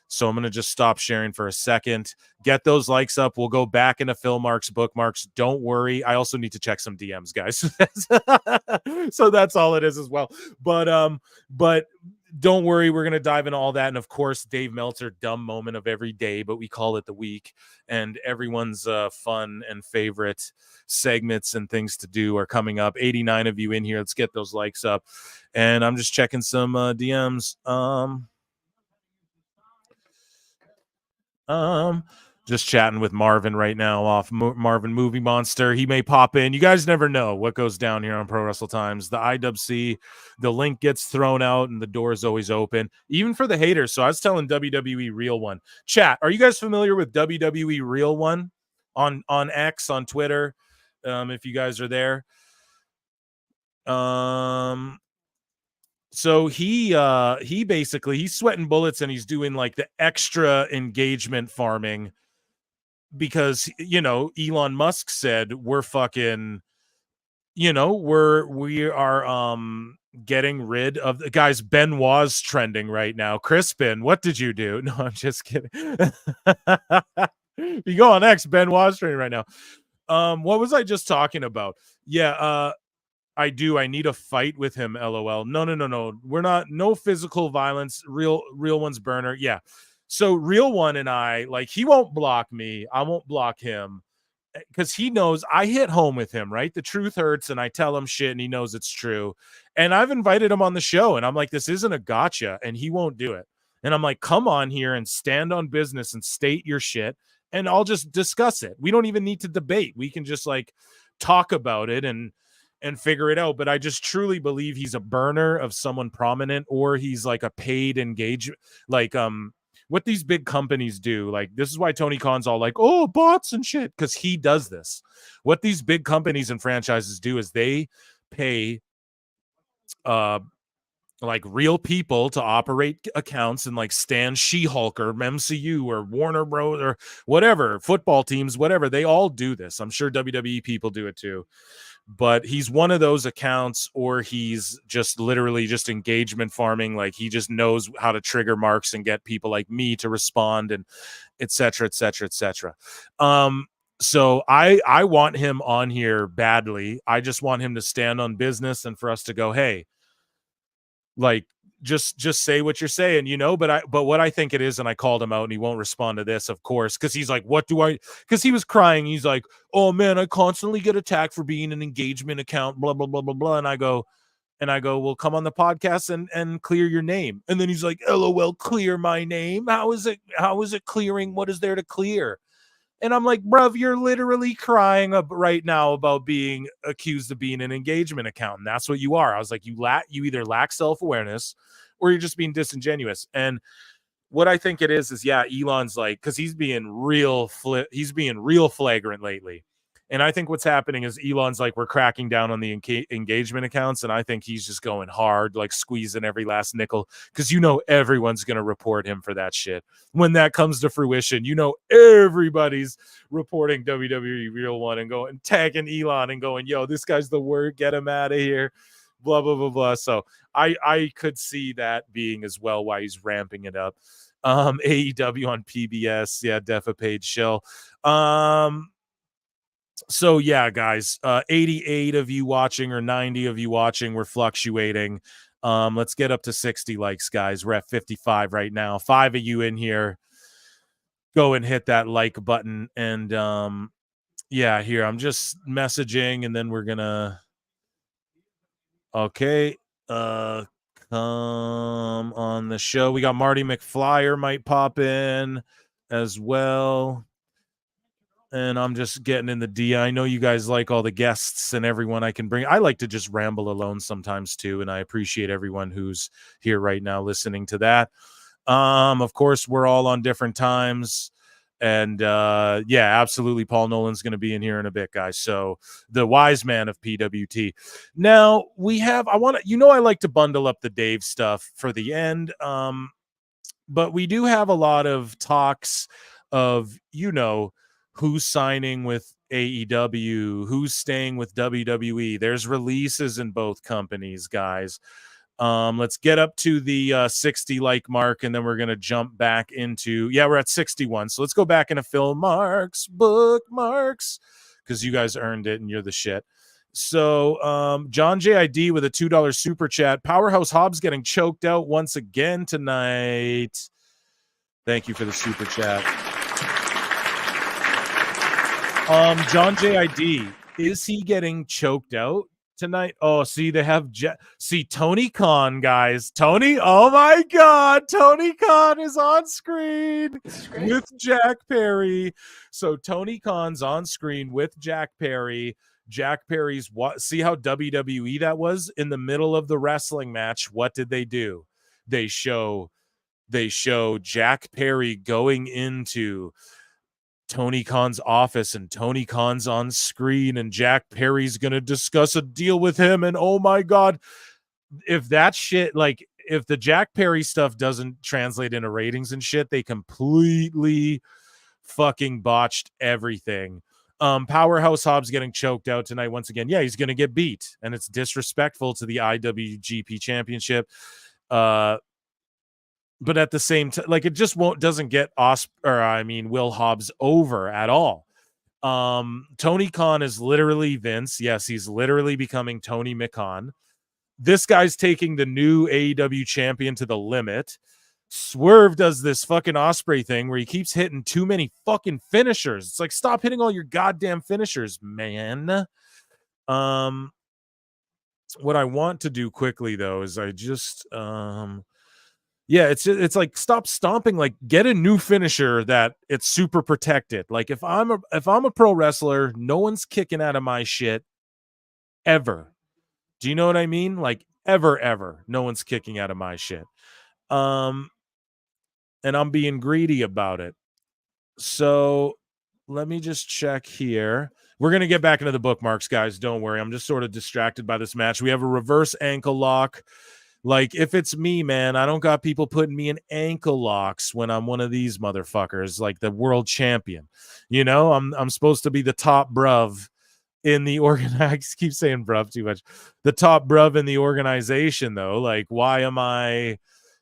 So I'm going to just stop sharing for a second. Get those likes up. We'll go back into Phil Marks bookmarks. Don't worry. I also need to check some DMs, guys. So that's all it is as well. But don't worry. We're going to dive into all that. And of course, Dave Meltzer, dumb moment of every day, but we call it the week. And everyone's fun and favorite segments and things to do are coming up. 89 of you in here. Let's get those likes up. And I'm just checking some DMs. Just chatting with Marvin right now off Marvin Movie Monster. He may pop in. You guys never know what goes down here on Pro Wrestle Times. The IWC, the link gets thrown out and the door is always open, even for the haters. So I was telling WWE Real One. Chat, are you guys familiar with WWE Real One on X, on Twitter? If you guys are there. So he basically, he's sweating bullets and he's doing like the extra engagement farming because, you know, Elon Musk said we're fucking, you know, we are getting rid of the guys. Benoit's trending right now. Crispin, what did you do? No, I'm just kidding. You go on X, Benoit's trending right now. What was I just talking about? Yeah, I do. I need a fight with him. LOL. No. We're not. No physical violence. Real One's burner. Yeah. So Real One and I, like, he won't block me. I won't block him because he knows I hit home with him, right? The truth hurts, and I tell him shit, and he knows it's true. And I've invited him on the show, and I'm like, this isn't a gotcha, and he won't do it. And I'm like, come on here and stand on business and state your shit, and I'll just discuss it. We don't even need to debate. We can just like talk about it and figure it out. But I just truly believe he's a burner of someone prominent, or he's like a paid engagement, like what these big companies do. Like, this is why Tony Khan's all like, oh, bots and shit, because he does this. What these big companies and franchises do is they pay like real people to operate accounts, and like Stan She-Hulk or MCU or Warner Bros. Or whatever, football teams, whatever, they all do this. I'm sure WWE people do it too. But he's one of those accounts, or he's just literally just engagement farming. Like, he just knows how to trigger marks and get people like me to respond, and et cetera, et cetera, et cetera. So I want him on here badly. I just want him to stand on business and for us to go, hey, like, just say what you're saying, you know. But what I think it is, and I called him out, and he won't respond to this, of course, because he's like, what do I, because he was crying. He's like, oh man, I constantly get attacked for being an engagement account, blah blah blah blah blah. And I go, well, come on the podcast and clear your name. And then he's like, LOL, clear my name? How is it clearing? What is there to clear? And I'm like, bruv, you're literally crying up right now about being accused of being an engagement account. And that's what you are. I was like, you either lack self-awareness or you're just being disingenuous. And what I think it is, yeah, Elon's like, because he's being real flagrant lately. And I think what's happening is Elon's like, we're cracking down on the engagement accounts. And I think he's just going hard, like squeezing every last nickel, because, you know, everyone's going to report him for that shit. When that comes to fruition, you know, everybody's reporting WWE Real One and going, tagging Elon and going, yo, this guy's the word, get him out of here, blah, blah, blah, blah. So I could see that being as well why he's ramping it up. AEW on PBS. Yeah, Defa Page Shell. So yeah, guys, 88 of you watching or 90 of you watching, we're fluctuating. Let's get up to 60 likes, guys. We're at 55 right now. 5 of you in here. Go and hit that like button. And yeah, here I'm just messaging, and then we're gonna come on the show. We got Marty McFlyer might pop in as well. And I'm just getting in the D. I know you guys like all the guests and everyone I can bring. I like to just ramble alone sometimes too, and I appreciate everyone who's here right now listening to that. Of course, we're all on different times. And yeah, absolutely, Paul Nolan's going to be in here in a bit, guys. So the wise man of PWT. Now we have, I like to bundle up the Dave stuff for the end. But we do have a lot of talks of, who's signing with AEW, who's staying with WWE. There's releases in both companies, guys. Let's get up to the 60 like mark, and then we're going to jump back into, we're at 61. So let's go back into Phil Marks, bookmarks, because you guys earned it and you're the shit. So John JID with a $2 super chat. Powerhouse Hobbs getting choked out once again tonight. Thank you for the super chat. John JID, is he getting choked out tonight? Oh, see, they have Tony Khan, guys. Tony, oh my God, Tony Khan is on screen with Jack Perry. So Tony Khan's on screen with Jack Perry. Jack Perry's see how WWE that was in the middle of the wrestling match. What did they do? They show Jack Perry going into Tony Khan's office, and Tony Khan's on screen, and Jack Perry's gonna discuss a deal with him. And oh my God, if that shit, like if the Jack Perry stuff doesn't translate into ratings and shit, they completely fucking botched everything. Powerhouse Hobbs getting choked out tonight once again. Yeah, he's gonna get beat, and it's disrespectful to the IWGP Championship. But at the same time, like, it just doesn't get Will Hobbs over at all. Tony Khan is literally Vince. Yes, he's literally becoming Tony McKhan. This guy's taking the new AEW champion to the limit. Swerve does this fucking Osprey thing where he keeps hitting too many fucking finishers. It's like, stop hitting all your goddamn finishers, man. What I want to do quickly though is I just it's like, stop stomping, like, get a new finisher that it's super protected. Like, if I'm a pro wrestler, no one's kicking out of my shit ever. Do you know what I mean? Like, ever, no one's kicking out of my shit. And I'm being greedy about it. So let me just check here. We're going to get back into the bookmarks, guys. Don't worry. I'm just sort of distracted by this match. We have a reverse ankle lock. Like, if it's me, man, I don't got people putting me in ankle locks when I'm one of these motherfuckers, like the world champion. I'm supposed to be the top bruv in the I keep saying bruv too much. The top bruv in the organization, though. Like, why am I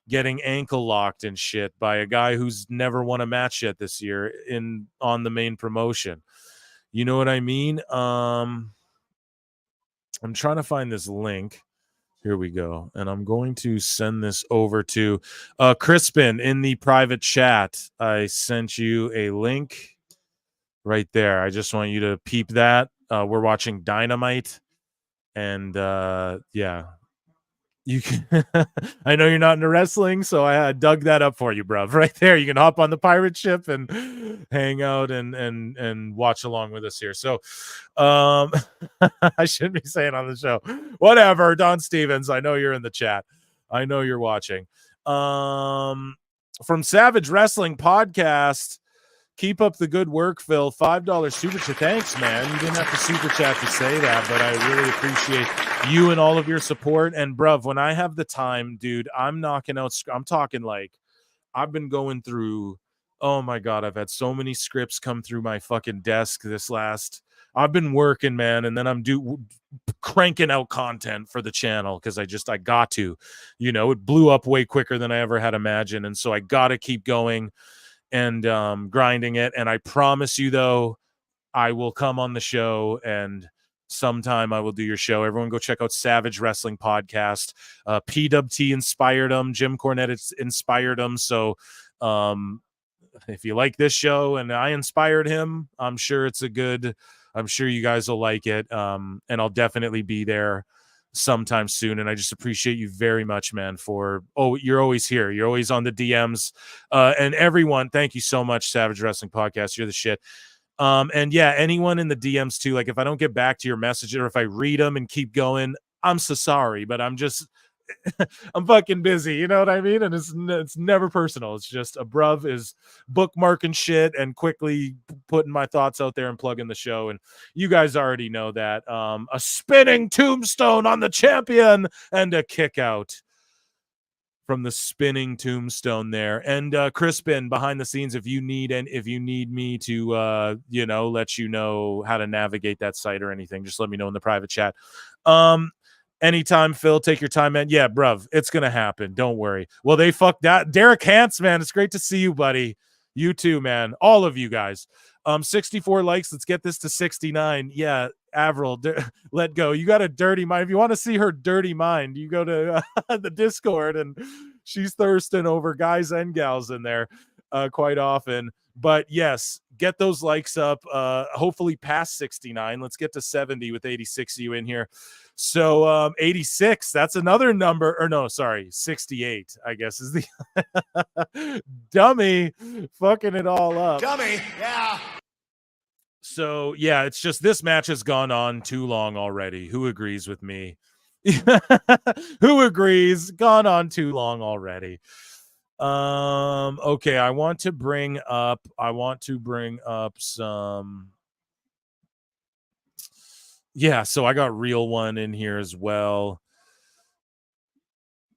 getting ankle locked and shit by a guy who's never won a match yet this year on the main promotion? You know what I mean? I'm trying to find this link. Here we go. And I'm going to send this over to Crispin in the private chat. I sent you a link right there. I just want you to peep that. We're watching Dynamite. And you can I know you're not into wrestling, so I dug that up for you, bruv. Right there. You can hop on the pirate ship and hang out and watch along with us here. So I shouldn't be saying on the show. Whatever, Don Stevens. I know you're in the chat. I know you're watching. From Savage Wrestling Podcast. Keep up the good work, Phil. $5 super chat. Thanks, man. You didn't have to super chat to say that, but I really appreciate you and all of your support. And bruv, when I have the time, dude, I'm knocking out. I'm talking like, I've been going through. Oh my God, I've had so many scripts come through my fucking desk I've been working, man, and then I'm cranking out content for the channel because I got to. It blew up way quicker than I ever had imagined, and so I got to keep going and grinding it. And I promise you, though, I will come on the show and sometime I will do your show. Everyone go check out Savage Wrestling Podcast. PWT inspired them. Jim Cornette inspired them. So if you like this show and I inspired him, I'm sure you guys will like it. And I'll definitely be there sometime soon. And I just appreciate you very much, man, you're always here. You're always on the DMs. And everyone, thank you so much, Savage Wrestling Podcast. You're the shit. And yeah, anyone in the DMs too, like if I don't get back to your message or if I read them and keep going, I'm so sorry, but I'm fucking busy, you know what I mean? And it's never personal. It's just bruv is bookmarking shit and quickly putting my thoughts out there and plugging the show. And you guys already know that. A spinning tombstone on the champion and a kick out from the spinning tombstone there. And Crispin behind the scenes, if you need me to let you know how to navigate that site or anything, just let me know in the private chat. Anytime, Phil, take your time, man. Yeah, bruv, it's gonna happen. Don't worry. Well, they fucked that. Derek Hantz, man, it's great to see you, buddy. You too, man. All of you guys. 64 likes. Let's get this to 69. Yeah, Avril, let go. You got a dirty mind. If you want to see her dirty mind, you go to the Discord, and she's thirsting over guys and gals in there quite often. But yes, get those likes up. Hopefully past 69. Let's get to 70 with 86 of you in here. So 86, that's another number, or no, sorry, 68, I guess is the dummy fucking it all up. Dummy, yeah. So yeah, it's just this match has gone on too long already. Who agrees with me? Who agrees? Gone on too long already. Okay, I want to bring up some. Yeah, so I got Real One in here as well.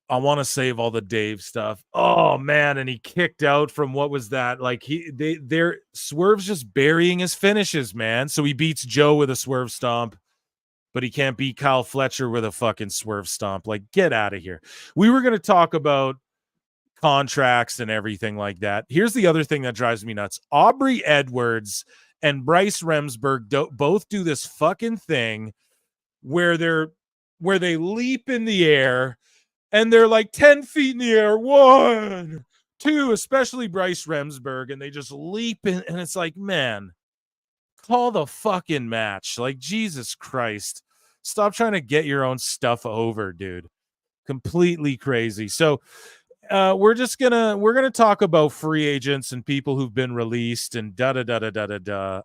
I want to save all the Dave stuff. Oh man, and he kicked out from what was that? Like they're Swerve's just burying his finishes, man. So he beats Joe with a swerve stomp, but he can't beat Kyle Fletcher with a fucking swerve stomp. Like, get out of here. We were gonna talk about contracts and everything like that. Here's the other thing that drives me nuts. Aubrey Edwards and Bryce Remsburg both do this fucking thing where they leap in the air and they're like 10 feet in the air. 1, 2, especially Bryce Remsburg, and they just leap in, and it's like, man, call the fucking match. Like, Jesus Christ. Stop trying to get your own stuff over, dude. Completely crazy. So we're gonna talk about free agents and people who've been released and da da da da da da da.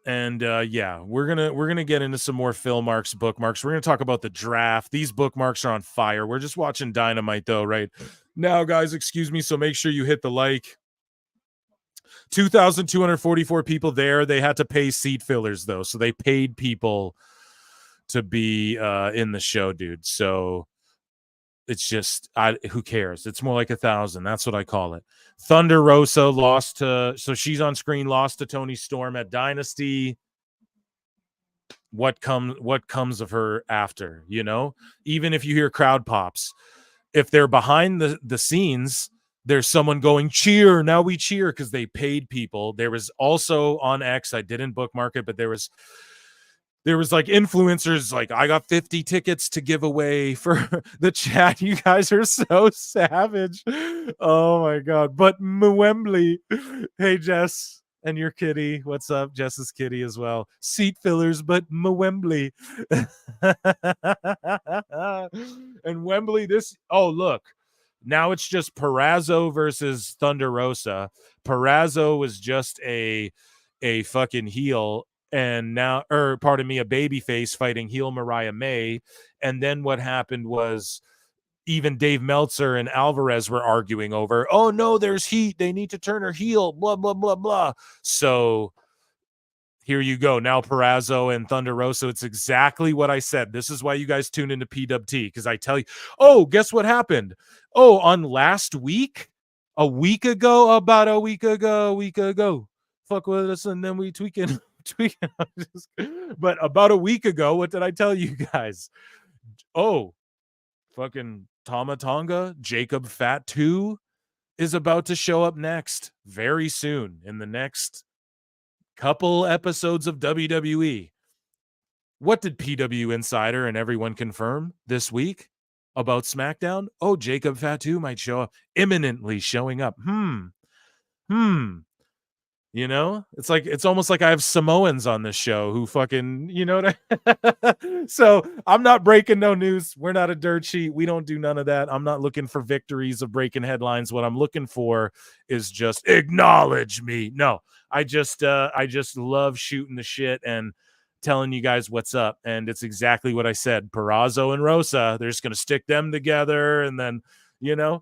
Yeah, we're gonna get into some more Phil Marks bookmarks. We're gonna talk about the draft. These bookmarks are on fire. We're just watching Dynamite though right now, guys. Excuse me. So make sure you hit the like. 2,244 people there. They had to pay seat fillers though, so they paid people to be in the show, dude. So it's just, who cares? It's more like 1,000. That's what I call it. Thunder Rosa so she's on screen, lost to Toni Storm at Dynasty. What comes of her after, you know? Even if you hear crowd pops, if they're behind the scenes, there's someone going, cheer, now we cheer, because they paid people. There was also on X, I didn't bookmark it, but there was like influencers like, I got 50 tickets to give away for the chat. You guys are so savage. Oh my God. But Wembley. Hey, Jess and your kitty. What's up? Jess's kitty as well. Seat fillers, but Wembley. And Wembley, look. Now it's just Purrazzo versus Thunder Rosa. Purrazzo was just a fucking heel, and now, a baby face fighting heel Mariah May. And then what happened was even Dave Meltzer and Alvarez were arguing over, oh no, there's heat. They need to turn her heel, blah, blah, blah, blah. So here you go. Now Purrazzo and Thunder Rosa. It's exactly what I said. This is why you guys tune into PWT, because I tell you, oh, guess what happened? Oh, on last week, about a week ago, fuck with us, and then we tweaking. But about a week ago, what did I tell you guys? Oh, fucking Tama Tonga, Jacob Fat 2 is about to show up next very soon in the next couple episodes of WWE. What did PW Insider and everyone confirm this week about SmackDown? Oh, Jacob Fatu might show up, imminently showing up. You know, it's almost like I have Samoans on this show who fucking, you know what So I'm not breaking no news. We're not a dirt sheet. We don't do none of that. I'm not looking for victories of breaking headlines. What I'm looking for is just acknowledge me. No, I just love shooting the shit and telling you guys what's up. And it's exactly what I said. Perazo and Rosa, they're just gonna stick them together, and then, you know,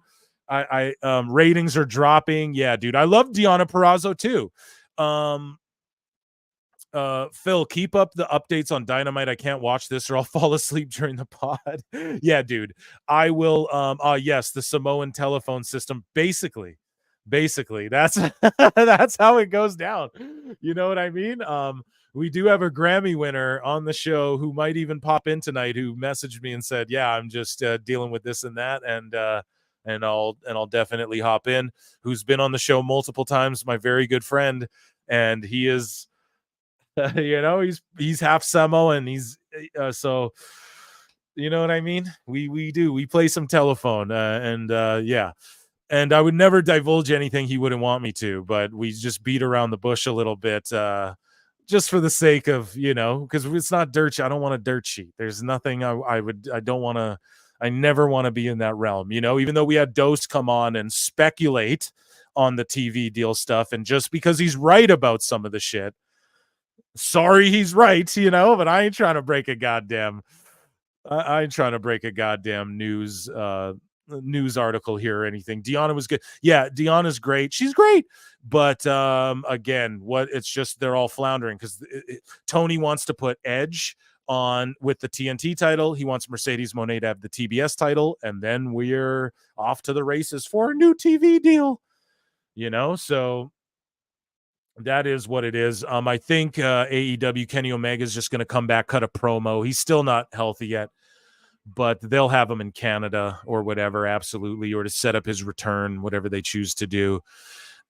ratings are dropping. Yeah, dude. I love Deonna Purrazzo too. Phil, keep up the updates on Dynamite. I can't watch this or I'll fall asleep during the pod. Yeah, dude. I will. Yes, the Samoan telephone system. Basically, that's that's how it goes down. You know what I mean? We do have a Grammy winner on the show who might even pop in tonight, who messaged me and said, yeah, I'm just dealing with this and that, and I'll definitely hop in, who's been on the show multiple times, my very good friend, and he is you know, he's half Samoan, he's so, you know what I mean? We play some telephone, yeah. And I would never divulge anything he wouldn't want me to, but we just beat around the bush a little bit, just for the sake of, you know, because it's not dirt. I don't want a dirt sheet. There's nothing I never want to be in that realm, you know, even though we had Dose come on and speculate on the TV deal stuff. And just because he's right about some of the shit, sorry, he's right, you know, but I ain't trying to break a goddamn, I ain't trying to break a goddamn news article here or anything. Deonna was good. Yeah, Deonna's great. She's great. But again, it's just they're all floundering because Tony wants to put Edge on with the TNT title. He wants Mercedes Moné to have the TBS title, and then we're off to the races for a new TV deal. You know, so that is what it is. I think AEW Kenny Omega is just going to come back, cut a promo. He's still not healthy yet, but they'll have him in Canada or whatever, absolutely, or to set up his return, whatever they choose to do.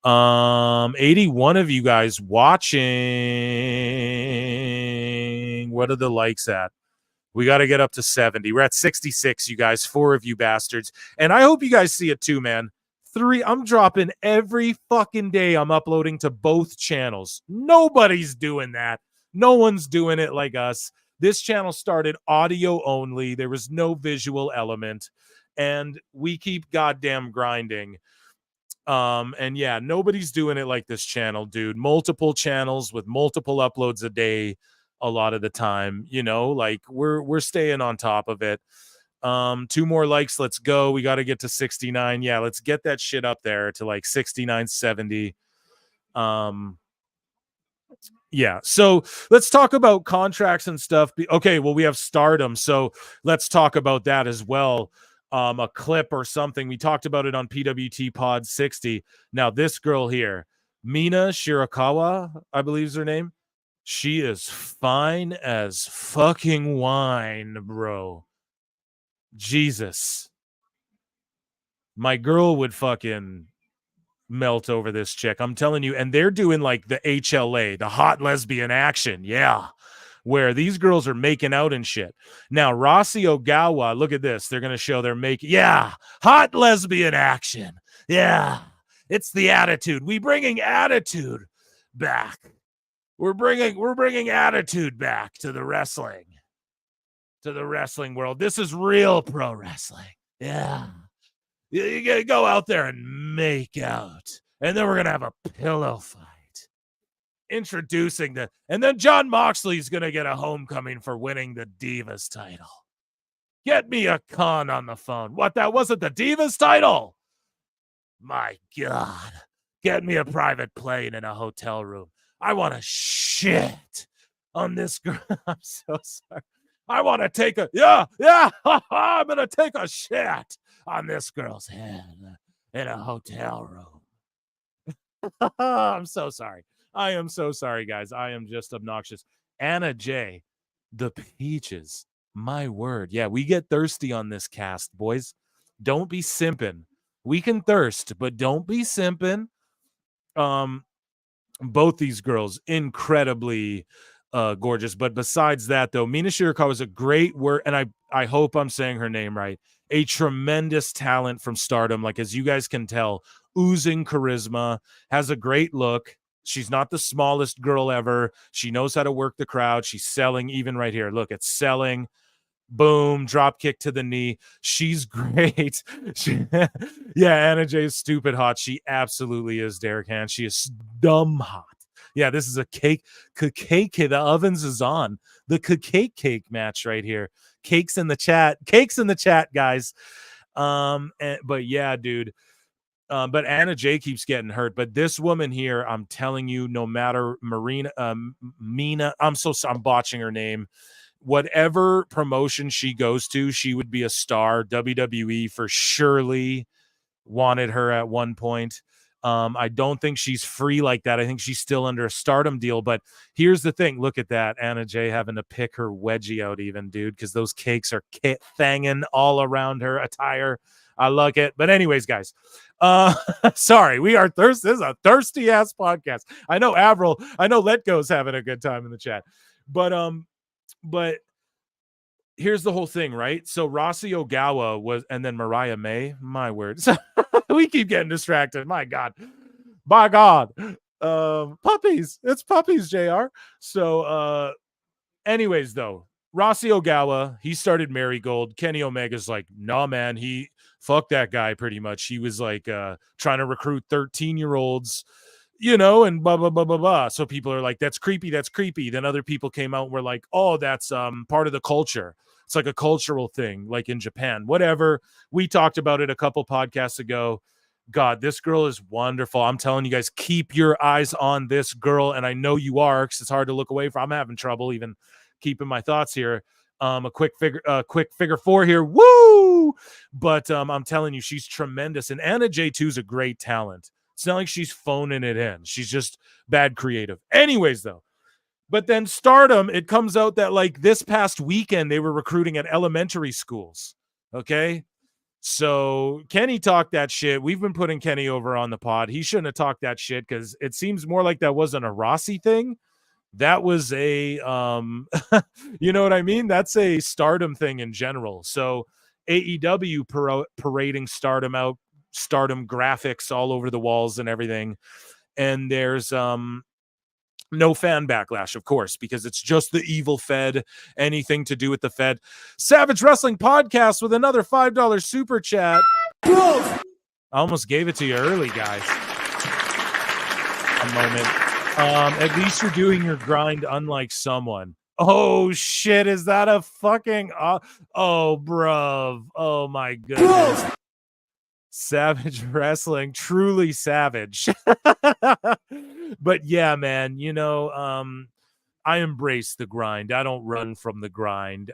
81 of you guys watching. What are the likes at? We got to get up to 70. We're at 66, you guys, 4 of you bastards. And I hope you guys see it too, man. 3, I'm dropping every fucking day. I'm uploading to both channels. Nobody's doing that. No one's doing it like us. This channel started audio only. There was no visual element, and we keep goddamn grinding. And yeah, nobody's doing it like this channel, dude. Multiple channels with multiple uploads a day a lot of the time, you know, like we're staying on top of it. 2 more likes, let's go. We got to get to 69. Yeah, let's get that shit up there to like 69, 70. Yeah, so let's talk about contracts and stuff. Okay, well, we have Stardom, so let's talk about that as well. A clip or something. We talked about it on PWT Pod 60. Now, this girl here, Mina Shirakawa, I believe is her name. She is fine as fucking wine, bro. Jesus. My girl would fucking melt over this chick. I'm telling you. And they're doing like the HLA, the hot lesbian action. Yeah. Where these girls are making out and shit. Now, Rossi Ogawa, look at this. They're going to show they're making, yeah, hot lesbian action. Yeah. It's the attitude. We bringing attitude back. We're bringing attitude back to the wrestling world. This is real pro wrestling. Yeah. You gotta go out there and make out. And then we're going to have a pillow fight. Introducing and then John Moxley's going to get a homecoming for winning the Divas title. Get me a con on the phone. What, that wasn't the Divas title? My God. Get me a private plane in a hotel room. I want to shit on this girl. I'm so sorry. I want to take I'm going to take a shit on this girl's head in a hotel room. I'm so sorry. I am so sorry, guys. I am just obnoxious. Anna J, the peaches. My word. Yeah, we get thirsty on this cast, boys. Don't be simping. We can thirst, but don't be simping. both these girls incredibly gorgeous. But besides that, though, Mina Shirakawa is a great word, and I hope I'm saying her name right. A tremendous talent from Stardom, like as you guys can tell, oozing charisma, has a great look. She's not the smallest girl ever. She knows how to work the crowd. She's selling, even right here. Look, it's selling. Boom, drop kick to the knee. She's great. Yeah, Anna Jay is stupid hot. She absolutely is, Derek Hand. She is dumb hot. Yeah, this is a cake. The ovens is on. The cake match right here. Cakes in the chat. Cakes in the chat, guys. But yeah, dude. But Anna Jay keeps getting hurt. But this woman here, I'm telling you, no matter Mina, I'm botching her name. Whatever promotion she goes to, she would be a star. WWE for surely wanted her at one point. I don't think she's free like that. I think she's still under a Stardom deal. But here's the thing. Look at that. Anna Jay having to pick her wedgie out even, dude, because those cakes are thanging all around her attire. I like it. But anyways, guys, sorry, we are thirsty. This is a thirsty ass podcast. I know Avril, I know Let Go's having a good time in the chat. But here's the whole thing, right? So Rossi Ogawa was, and then Mariah May, my word. We keep getting distracted. My God. Puppies. It's puppies, JR. So anyways, though, Rossi Ogawa, he started Marigold. Kenny Omega's like, nah, man, fuck that guy pretty much. He was like trying to recruit 13-year-olds, and blah, blah, blah, blah, blah. So people are like, that's creepy. That's creepy. Then other people came out and were like, oh, that's part of the culture. It's like a cultural thing, like in Japan, whatever. We talked about it a couple podcasts ago. God, this girl is wonderful. I'm telling you guys, keep your eyes on this girl. And I know you are, because it's hard to look away from. I'm having trouble even keeping my thoughts here. A quick figure four here. Woo! But I'm telling you, she's tremendous. And Anna J2 is a great talent. It's not like she's phoning it in. She's just bad creative. Anyways, though. But then Stardom, it comes out that like this past weekend, they were recruiting at elementary schools. Okay. So Kenny talked that shit. We've been putting Kenny over on the pod. He shouldn't have talked that shit because it seems more like that wasn't a Rossi thing. That was a, you know what I mean? That's a Stardom thing in general. So AEW parading Stardom out, Stardom graphics all over the walls and everything. And there's no fan backlash, of course, because it's just the evil Fed, anything to do with the Fed. Savage Wrestling Podcast with another $5 super chat. I almost gave it to you early, guys. A moment. At least you're doing your grind unlike someone. Oh, shit. Is that a fucking... oh, bruv. Oh, my goodness. Savage Wrestling, truly savage. But yeah, man, I embrace the grind. I don't run from the grind.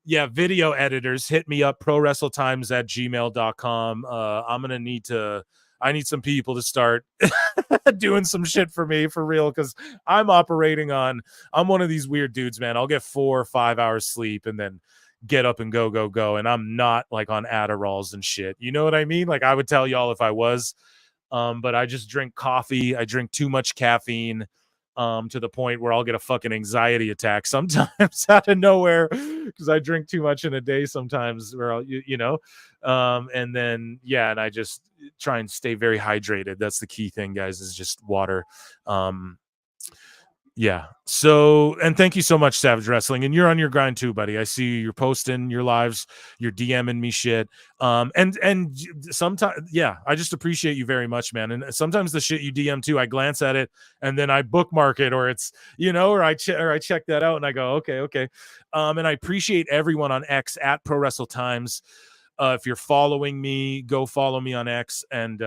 Yeah, video editors, hit me up, prowrestletimes@gmail.com. I need some people to start doing some shit for me for real, because I'm one of these weird dudes, man. I'll get 4 or 5 hours sleep and then get up and go. And I'm not like on Adderalls and shit. You know what I mean? Like I would tell y'all if I was, but I just drink coffee. I drink too much caffeine, to the point where I'll get a fucking anxiety attack sometimes out of nowhere because I drink too much in a day sometimes, where I'll, and then, yeah, and I just try and stay very hydrated. That's the key thing, guys, is just water. Yeah. So, and thank you so much, Savage Wrestling. And you're on your grind too, buddy. I see you're posting your lives, you're DMing me shit. And sometimes, yeah, I just appreciate you very much, man. And sometimes the shit you DM too, I glance at it and then I bookmark it, or it's, or I check that out and I go, okay. And I appreciate everyone on X at Pro Wrestle Times. If you're following me, go follow me on X. And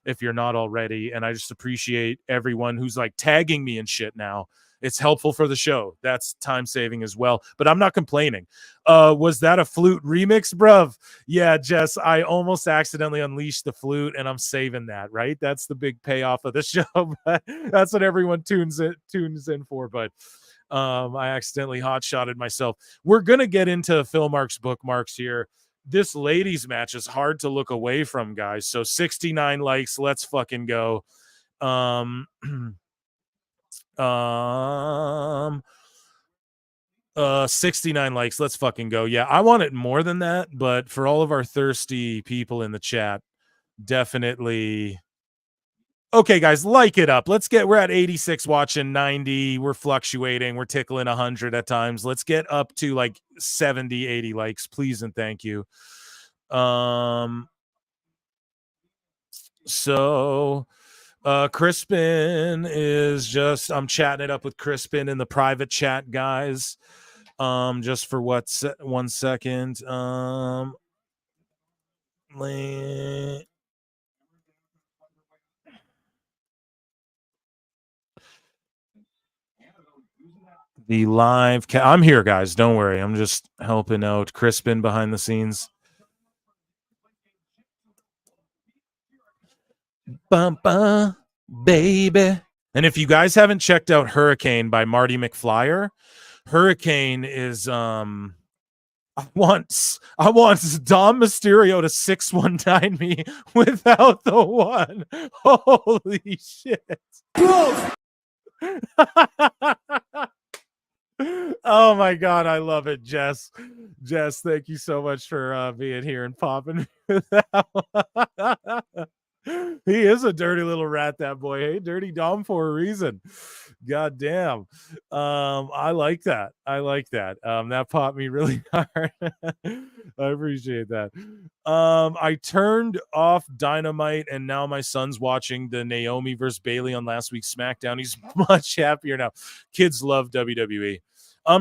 if you're not already, and I just appreciate everyone who's like tagging me and shit now. It's helpful for the show. That's time saving as well. But I'm not complaining. Was that a flute remix, bruv? Yeah, Jess, I almost accidentally unleashed the flute, and I'm saving that, right? That's the big payoff of the show. That's what everyone tunes in for. But I accidentally hot-shotted myself. We're going to get into Phil Mark's bookmarks here. This ladies match is hard to look away from, guys. So 69 likes. Let's fucking go. um 69 likes. Let's fucking go. Yeah, I want it more than that, but for all of our thirsty people in the chat, definitely. Okay, guys, like it up. We're at 86 watching, 90. We're fluctuating. We're tickling 100 at times. Let's get up to like 70, 80 likes, please and thank you. So Crispin is just, I'm chatting it up with Crispin in the private chat, guys. Just for 1 second. The live I'm here, guys, don't worry. I'm just helping out Crispin behind the scenes. Bum, baby. And if you guys haven't checked out Hurricane by Marty McFlyer, Hurricane is I want Dom Mysterio to 619 me without the one. Holy shit. Oh my god, I love it, Jess. Jess, thank you so much for being here and popping that. He is a dirty little rat, that boy. Hey, Dirty Dom for a reason. God damn. I like that. That popped me really hard. I appreciate that. I turned off Dynamite and now my son's watching the Naomi versus Bailey on last week's SmackDown. He's much happier now. Kids love WWE.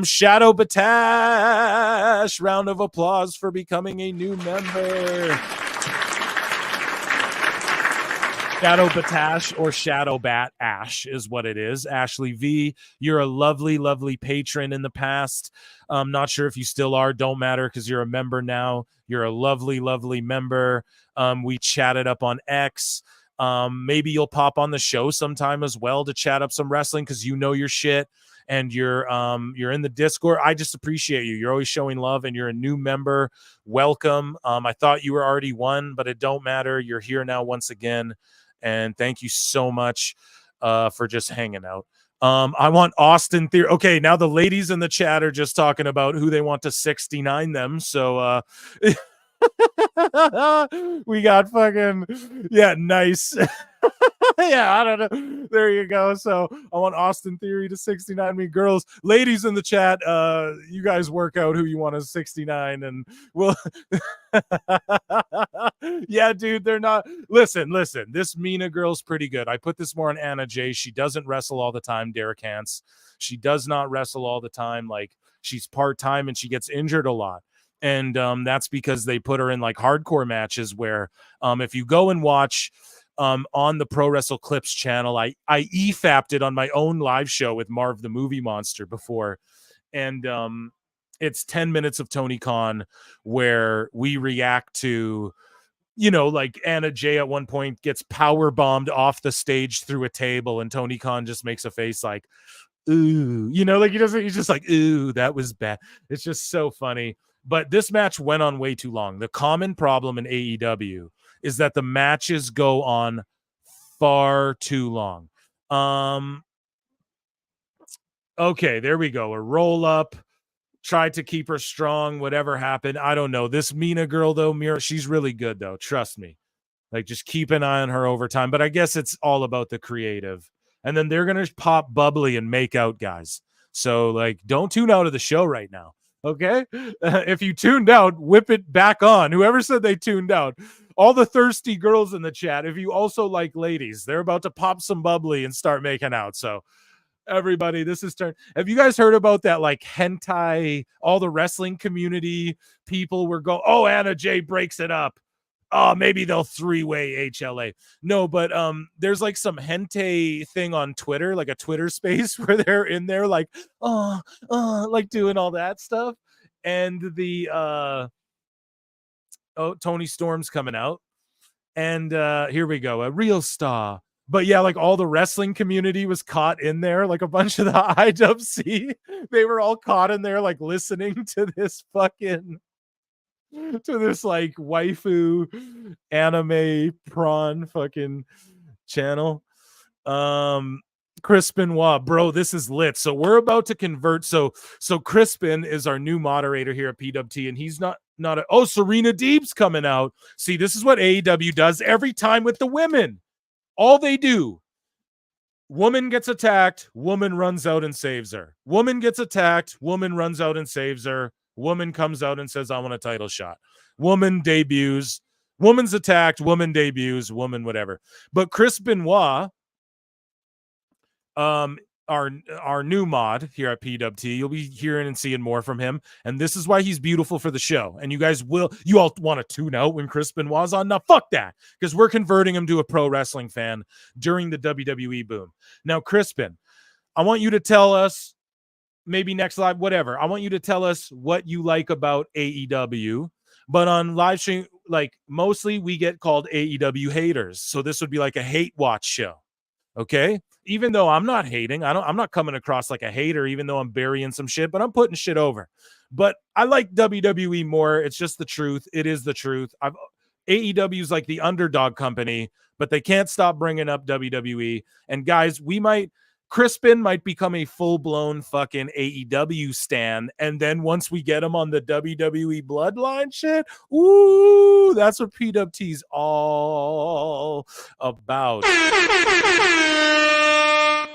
Shadow Batash, round of applause for becoming a new member. Shadow Batash or Shadow Bat Ash is what it is. Ashley V, you're a lovely, lovely patron in the past. I'm not sure if you still are. Don't matter because you're a member now. You're a lovely, lovely member. We chatted up on X. Maybe you'll pop on the show sometime as well to chat up some wrestling because you know your shit and you're in the Discord. I just appreciate you. You're always showing love and you're a new member. Welcome. I thought you were already one, but it don't matter. You're here now once again. And thank you so much for just hanging out. I want Austin Theory. Okay, now the ladies in the chat are just talking about who they want to 69 them. So we got fucking, yeah, nice. Yeah, I don't know. There you go. So I want Austin Theory to 69 me. Girls, ladies in the chat, you guys work out who you want to 69 and we'll yeah, dude, they're not. Listen, this Mina girl's pretty good. I put this more on Anna J. She doesn't wrestle all the time, Derek Hance. She does not wrestle all the time. Like, she's part-time and she gets injured a lot. And that's because they put her in like hardcore matches where if you go and watch on the Pro Wrestle Clips channel, I EFAP'd it on my own live show with Marv the Movie Monster before. And it's 10 minutes of Tony Khan where we react to, you know, like Anna J at one point gets power bombed off the stage through a table and Tony Khan just makes a face like, ooh, you know, like he's just like, ooh, that was bad. It's just so funny. But this match went on way too long. The common problem in AEW is that the matches go on far too long. Okay, there we go. A roll up. Tried to keep her strong. Whatever happened, I don't know. This Mina girl, though, Mira, she's really good, though. Trust me. Like, just keep an eye on her over time. But I guess it's all about the creative. And then they're going to pop bubbly and make out, guys. So, like, don't tune out of the show right now. Okay? If you tuned out, whip it back on. Whoever said they tuned out. All the thirsty girls in the chat, if you also like ladies, they're about to pop some bubbly and start making out. So, everybody, this is turn. Have you guys heard about that, like, hentai? All the wrestling community people were going, oh, Anna J breaks it up. Oh, maybe they'll three-way HLA. No, but there's like some hentai thing on Twitter, like a Twitter space where they're in there like, like doing all that stuff. And the Tony Storm's coming out. And here we go, a real star. But yeah, like all the wrestling community was caught in there, like a bunch of the IWC. They were all caught in there, like listening to this fucking, to this like waifu anime prawn fucking channel. Chris Benoit, bro, this is lit. So we're about to convert. So Crispin is our new moderator here at PWT, and he's not Serena Deeb's coming out. See, this is what AEW does every time with the women. All they do. Woman gets attacked, woman runs out and saves her. Woman gets attacked, woman runs out and saves her. Woman comes out and says, I want a title shot. Woman debuts. Woman's attacked, woman debuts, woman whatever. But Chris Benoit, our new mod here at PWT, you'll be hearing and seeing more from him, and this is why he's beautiful for the show. And you all want to tune out when Chris Benoit's on? Now fuck that, because we're converting him to a pro wrestling fan during the WWE boom. Now, Crispin, I want you to tell us, maybe next live, whatever, I want you to tell us what you like about AEW. But on live stream, like, mostly we get called AEW haters, so this would be like a hate watch show. Okay, even though I'm not hating, I'm not coming across like a hater, even though I'm burying some shit, but I'm putting shit over. But I like WWE more. It's just the truth. It is the truth. AEW is like the underdog company, but they can't stop bringing up WWE. And guys, Crispin might become a full-blown fucking AEW stan, and then once we get him on the WWE bloodline shit, ooh, that's what PWT's all about.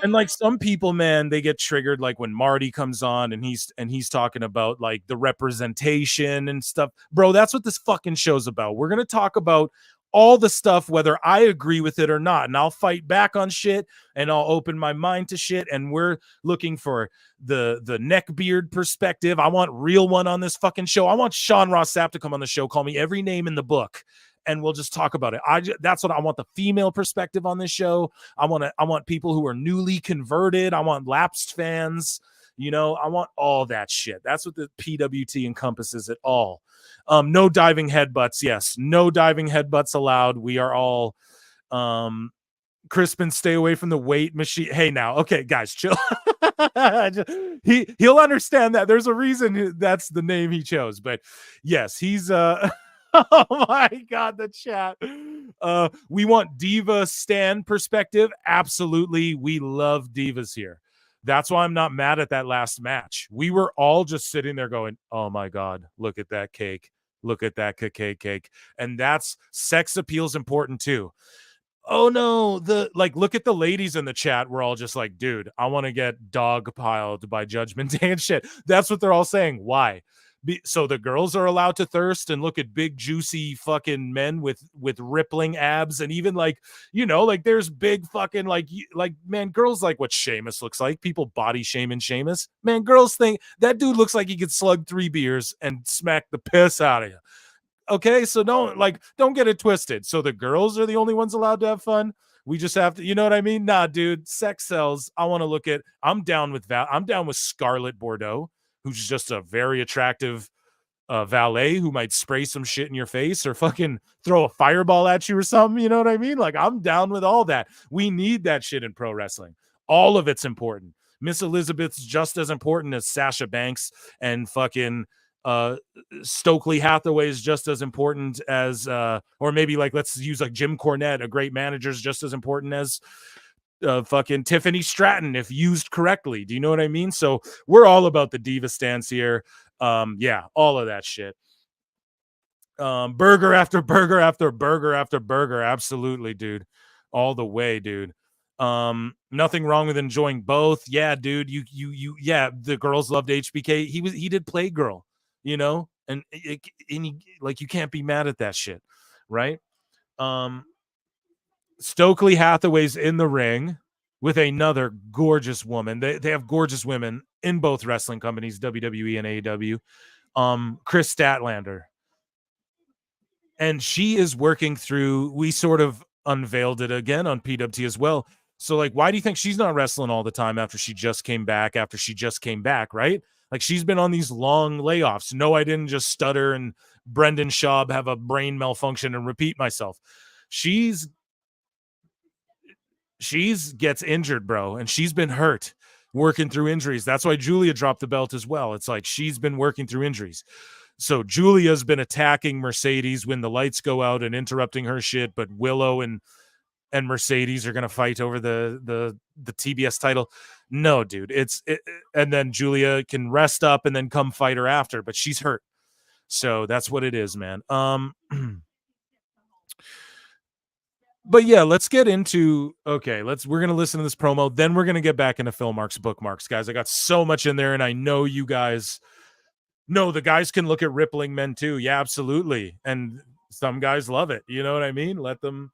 And like some people, man, they get triggered like when Marty comes on and he's talking about like the representation and stuff. Bro, that's what this fucking show's about. We're going to talk about all the stuff, whether I agree with it or not. And I'll fight back on shit, and I'll open my mind to shit. And we're looking for the neckbeard perspective. I want real one on this fucking show. I want Sean Ross Sapp to come on the show, call me every name in the book, and we'll just talk about it. That's what I want, the female perspective on this show. I want people who are newly converted. I want lapsed fans. You know, I want all that shit. That's what the PWT encompasses it all. No diving headbutts. Yes, no diving headbutts allowed. We are all Crispin, stay away from the weight machine. Hey, now, okay, guys, chill. He'll understand that. There's a reason that's the name he chose. But yes, he's oh my God, the chat. We want Diva Stan perspective. Absolutely. We love divas here. That's why I'm not mad at that last match. We were all just sitting there going, oh my God, look at that cake. Look at that cake. And that's sex appeal is important too. Oh no, look at the ladies in the chat. We're all just like, dude, I want to get dog piled by Judgment Day and shit. That's what they're all saying. Why? So the girls are allowed to thirst and look at big juicy fucking men with rippling abs, and even like, you know, like there's big fucking like man, girls like what Sheamus looks like. People body shaming Sheamus. Man, girls think that dude looks like he could slug 3 beers and smack the piss out of you. Okay, so don't get it twisted. So the girls are the only ones allowed to have fun. We just have to, you know what I mean? Nah, dude, sex sells. I'm down with Scarlett Bordeaux, who's just a very attractive valet who might spray some shit in your face or fucking throw a fireball at you or something. You know what I mean? Like, I'm down with all that. We need that shit in pro wrestling. All of it's important. Miss Elizabeth's just as important as Sasha Banks, and fucking Stokely Hathaway is just as important as, or maybe like, let's use like Jim Cornette, a great manager, is just as important as fucking Tiffany Stratton if used correctly. Do you know what I mean? So we're all about the diva stance here. Yeah, all of that shit. Burger after burger after burger after burger. Absolutely, dude. All the way, dude. Nothing wrong with enjoying both. Yeah, dude. Yeah, the girls loved HBK. He did Playgirl, you know, and you can't be mad at that shit, right? Stokely Hathaway's in the ring with another gorgeous woman. They have gorgeous women in both wrestling companies, WWE and AEW. Chris Statlander. And she is working through, we sort of unveiled it again on PWT as well. So like, why do you think she's not wrestling all the time after she just came back, right? Like, she's been on these long layoffs. No, I didn't just stutter and Brendan Schaub have a brain malfunction and repeat myself. She's gets injured, bro, and she's been hurt working through injuries. That's why Julia dropped the belt as well. It's like she's been working through injuries. So Julia's been attacking Mercedes when the lights go out and interrupting her shit, but Willow and and Mercedes are going to fight over the TBS title. No, dude, and then Julia can rest up and then come fight her after, but she's hurt. So that's what it is, man. But yeah, let's get into we're gonna listen to this promo, then we're gonna get back into Philmark's bookmarks, guys. I got so much in there, and I know you guys know the guys can look at rippling men too. Yeah, absolutely. And some guys love it. You know what I mean? Let them.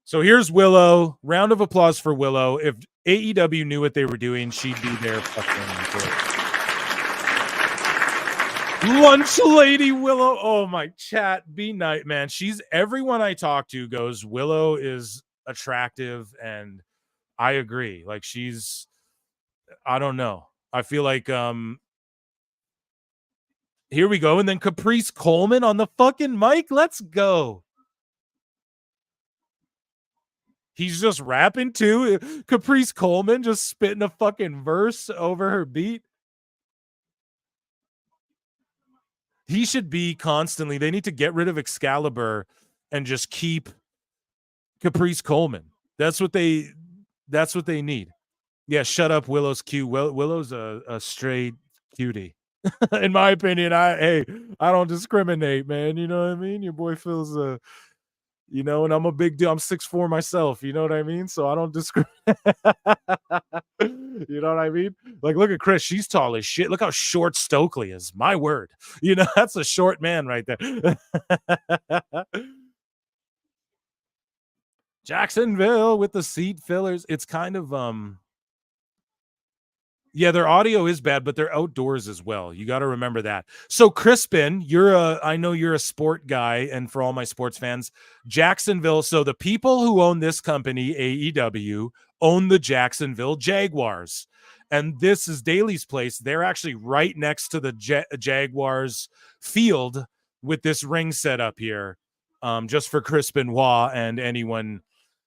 So here's Willow. Round of applause for Willow. If AEW knew what they were doing, she'd be there fucking lunch lady Willow. Oh my chat, be night, man. She's everyone I talk to goes, Willow is attractive, and I agree. Like she's, I don't know. I feel like here we go. And then Caprice Coleman on the fucking mic. Let's go. He's just rapping too. Caprice Coleman just spitting a fucking verse over her beat. He should be constantly. They need to get rid of Excalibur and just keep Caprice Coleman. That's what they need. Yeah, shut up, Willow's cute. Willow's a straight cutie. In my opinion, I don't discriminate, man. You know what I mean? Your boy feels and I'm a big deal. I'm 6'4" myself, you know what I mean? So I don't discriminate. You know what I mean? Like, look at Chris. She's tall as shit. Look how short Stokely is. My word. That's a short man right there. Jacksonville with the seat fillers. It's kind of yeah, their audio is bad, but they're outdoors as well. You got to remember that. So Crispin, I know you're a sport guy, and for all my sports fans, Jacksonville. So the people who own this company, AEW, own the Jacksonville Jaguars. And this is Daly's place. They're actually right next to the Jaguars field with this ring set up here, just for Crispin Waugh and anyone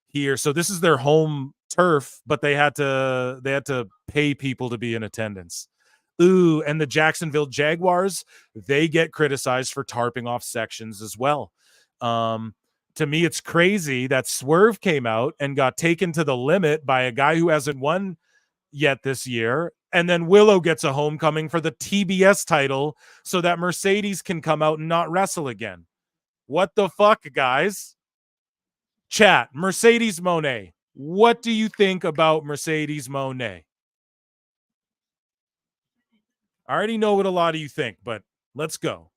here. So this is their home turf, but they had to pay people to be in attendance. Ooh, and the Jacksonville Jaguars, they get criticized for tarping off sections as well. To me, it's crazy that Swerve came out and got taken to the limit by a guy who hasn't won yet this year, and then Willow gets a homecoming for the TBS title so that Mercedes can come out and not wrestle again. What the fuck, guys? Chat, Mercedes Moné. What do you think about Mercedes Moné? I already know what a lot of you think, but let's go.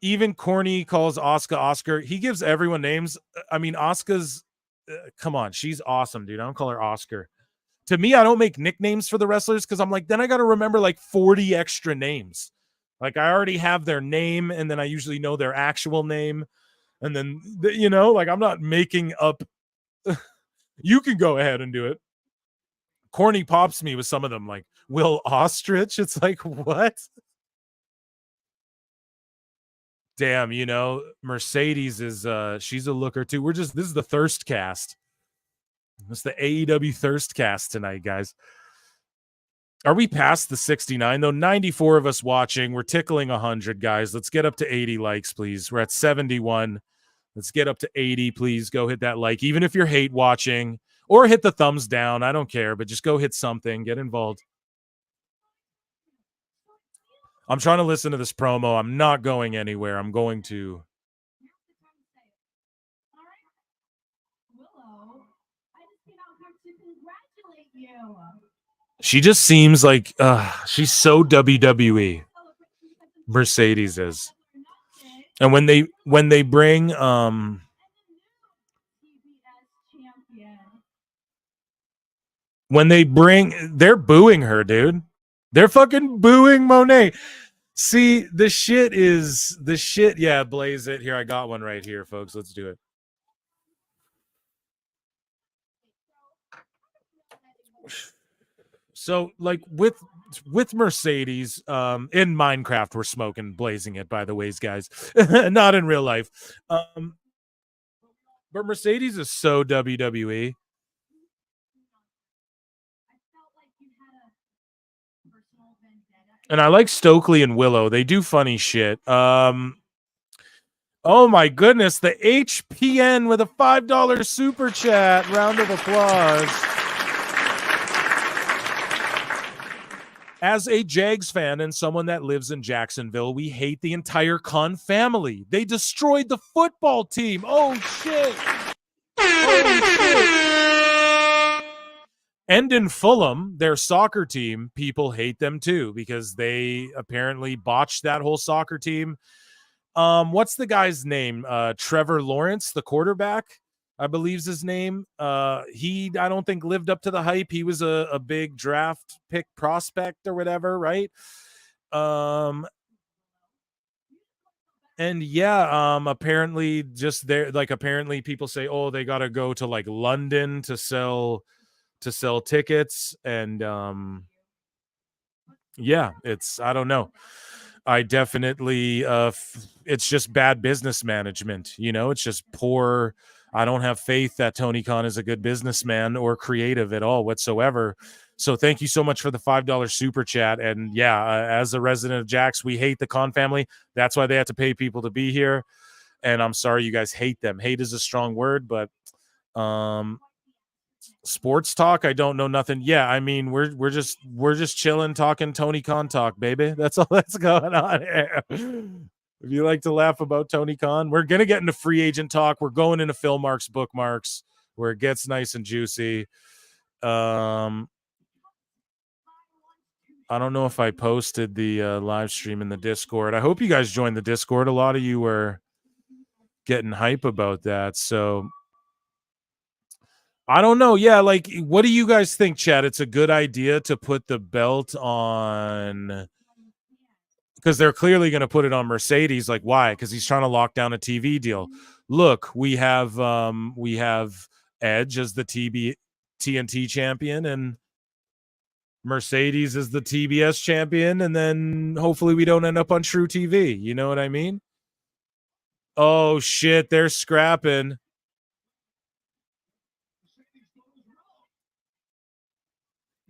Even Corny calls Asuka Oscar. He gives everyone names. I mean, Asuka's, come on, she's awesome, dude. I don't call her Oscar. To me, I don't make nicknames for the wrestlers because I'm like, then I got to remember like 40 extra names. Like I already have their name, and then I usually know their actual name. And then, like I'm not making up. You can go ahead and do it. Corny pops me with some of them, like Will Ostrich. It's like, what? Damn, Mercedes is she's a looker too. This is the Thirst Cast. It's the AEW Thirst Cast tonight, guys. Are we past the 69 though? 94 of us watching. We're tickling 100, guys. Let's get up to 80 likes, please. We're at 71. Let's get up to 80, please. Go hit that like, even if you're hate watching, or hit the thumbs down. I don't care, but just go hit something. Get involved. I'm trying to listen to this promo. I'm not going anywhere. I'm going to. She just seems like she's so WWE. Mercedes is. And when they bring they're booing her, dude. They're fucking booing Monet. See, the shit. Yeah, blaze it. Here, I got one right here, folks. Let's do it. So, like with Mercedes, in Minecraft, we're smoking, blazing it, by the ways, guys. Not in real life. But Mercedes is so WWE. And I like Stokely and Willow. They do funny shit. Oh my goodness, the HPN with a $5 super chat. Round of applause. As a Jags fan and someone that lives in Jacksonville, we hate the entire Khan family. They destroyed the football team. Oh shit. Oh shit. And in Fulham, their soccer team, people hate them too because they apparently botched that whole soccer team. What's the guy's name? Trevor Lawrence, the quarterback, I believe's his name. I don't think lived up to the hype. He was a big draft pick prospect or whatever, right? And yeah, apparently just there, like apparently people say, oh, they gotta go to like London to sell tickets, and yeah, it's, I don't know. I definitely it's just bad business management, you know. It's just poor. I don't have faith that Tony Khan is a good businessman or creative at all whatsoever. So thank you so much for the $5 super chat. And yeah, as a resident of Jax, we hate the Khan family. That's why they have to pay people to be here. And I'm sorry you guys hate them. Hate is a strong word, but sports talk, I don't know nothing. Yeah, I mean, we're just chilling, talking Tony Khan talk, baby. That's all that's going on here. If you like to laugh about Tony Khan, we're gonna get into free agent talk. We're going into Phil Marks bookmarks where it gets nice and juicy. I don't know if I posted the live stream in the Discord. I hope you guys joined the Discord. A lot of you were getting hype about that, so I don't know. Yeah, like, what do you guys think, Chad? It's a good idea to put the belt on, because they're clearly going to put it on Mercedes. Like, why? Because he's trying to lock down a TV deal. Look, we have Edge as the TNT champion, and Mercedes is the TBS champion, and then hopefully we don't end up on True TV. You know what I mean? Oh shit, they're scrapping.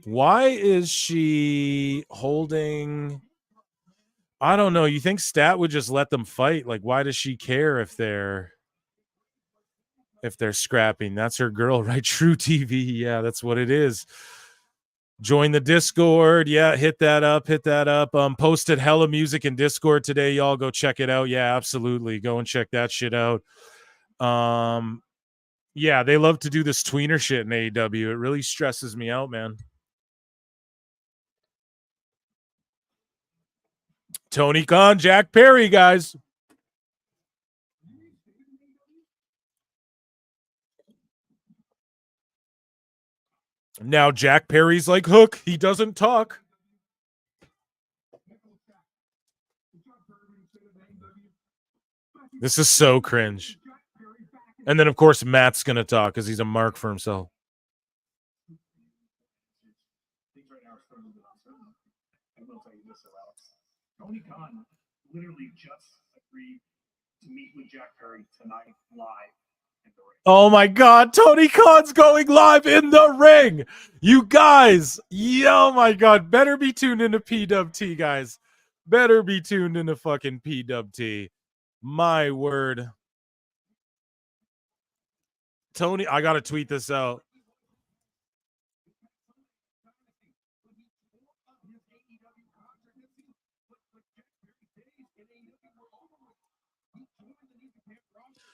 Why is she holding? I don't know. You think Stat would just let them fight? Like, why does she care if they're scrapping? That's her girl, right? True TV. Yeah, that's what it is. Join the Discord. Yeah, hit that up. Posted hella music in Discord today. Y'all go check it out. Yeah, absolutely. Go and check that shit out. Yeah, they love to do this tweener shit in AEW. It really stresses me out, man. Tony Khan, Jack Perry, guys. Now Jack Perry's like Hook. He doesn't talk. This is so cringe. And then, of course, Matt's going to talk because he's a mark for himself. Tony Khan literally just agreed to meet with Jack Perry tonight live in the ring. Oh my God, Tony Khan's going live in the ring. You guys, oh my God, better be tuned into PWT, guys. Better be tuned into fucking PWT. My word. Tony, I got to tweet this out.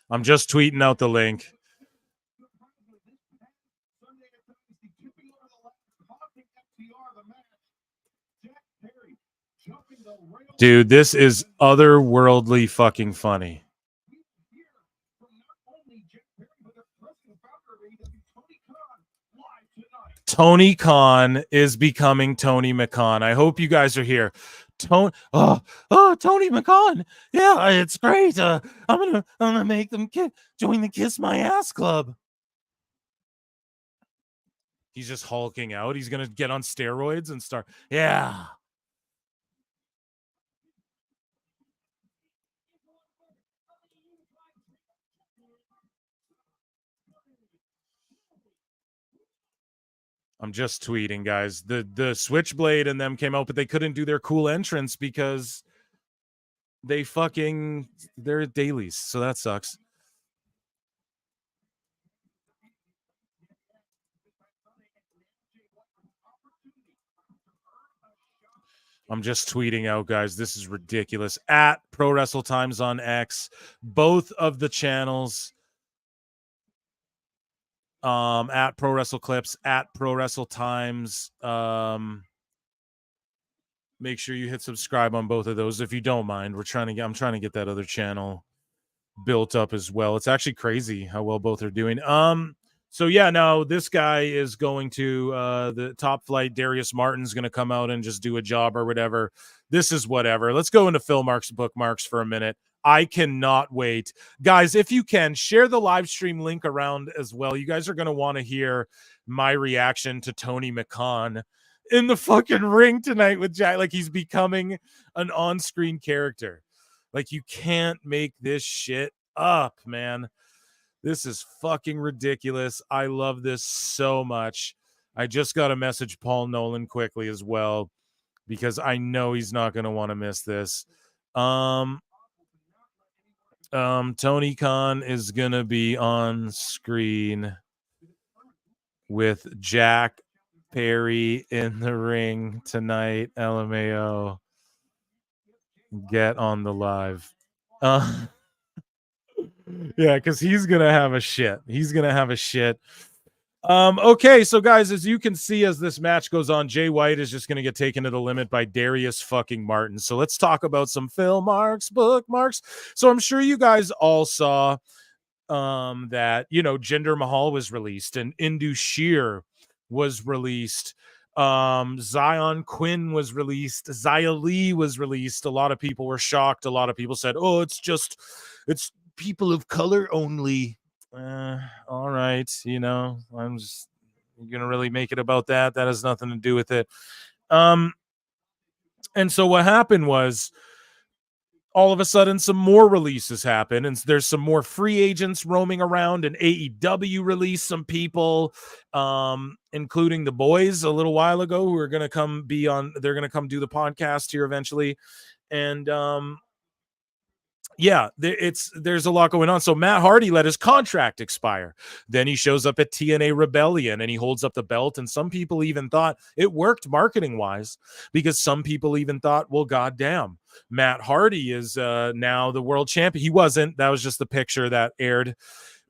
I'm just tweeting out the link. Dude, this is otherworldly fucking funny. Tony Khan is becoming Tony McCon. I hope you guys are here. Tony McCon. Yeah, it's great. I'm gonna make them join the Kiss My Ass Club. He's just hulking out. He's gonna get on steroids and start. Yeah. I'm just tweeting, guys. The Switchblade and them came out, but they couldn't do their cool entrance because they're dailies, so that sucks. I'm just tweeting out, guys. This is ridiculous. At Pro Wrestle Times on X, both of the channels. At Pro Wrestle Clips, at Pro Wrestle Times. Make sure you hit subscribe on both of those if you don't mind. I'm trying to get that other channel built up as well. It's actually crazy how well both are doing. So yeah, now this guy is going to the Top Flight. Darius Martin's going to come out and just do a job or whatever. This is whatever. Let's go into Phil Marks bookmarks for a minute. I cannot wait. Guys, if you can, share the live stream link around as well. You guys are going to want to hear my reaction to Tony McCann in the fucking ring tonight with Jack. Like, he's becoming an on-screen character. Like, you can't make this shit up, man. This is fucking ridiculous. I love this so much. I just got to message Paul Nolan quickly as well, because I know he's not going to want to miss this. Tony Khan is going to be on screen with Jack Perry in the ring tonight. LMAO. Get on the live. Yeah, because he's gonna have a shit. Okay, so guys, as you can see, as this match goes on, Jay White is just gonna get taken to the limit by Darius fucking Martin. So let's talk about some Phil Marks bookmarks. So I'm sure you guys all saw that, you know, Jinder Mahal was released and Indu Sheer was released. Zion Quinn was released. Xia Li was released. A lot of people were shocked. A lot of people said, oh, it's people of color only. All right, you know, I'm just gonna really make it about that. That has nothing to do with it. And so what happened was, all of a sudden some more releases happen, and there's some more free agents roaming around, and AEW released some people, including the boys a little while ago, who are going to come they're going to come do the podcast here eventually. And yeah, there's a lot going on. So Matt Hardy let his contract expire. Then he shows up at TNA Rebellion and he holds up the belt. And some people even thought it worked marketing wise, because some people even thought, well, goddamn, Matt Hardy is now the world champion. He wasn't. That was just the picture that aired.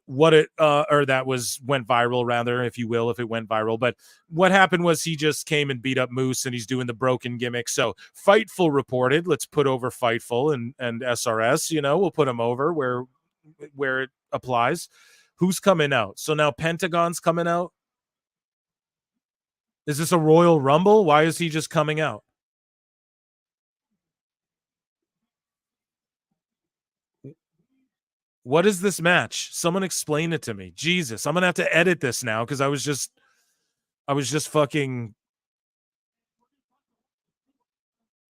Went viral, rather, if you will, if it went viral. But what happened was he just came and beat up Moose, and he's doing the broken gimmick. So Fightful reported, let's put over Fightful and SRS, you know, we'll put them over where it applies. Who's coming out? So now Pentagon's coming out. Is this a Royal Rumble? Why is he just coming out? What is this match? Someone explain it to me. Jesus, I'm gonna have to edit this now, because I was just fucking.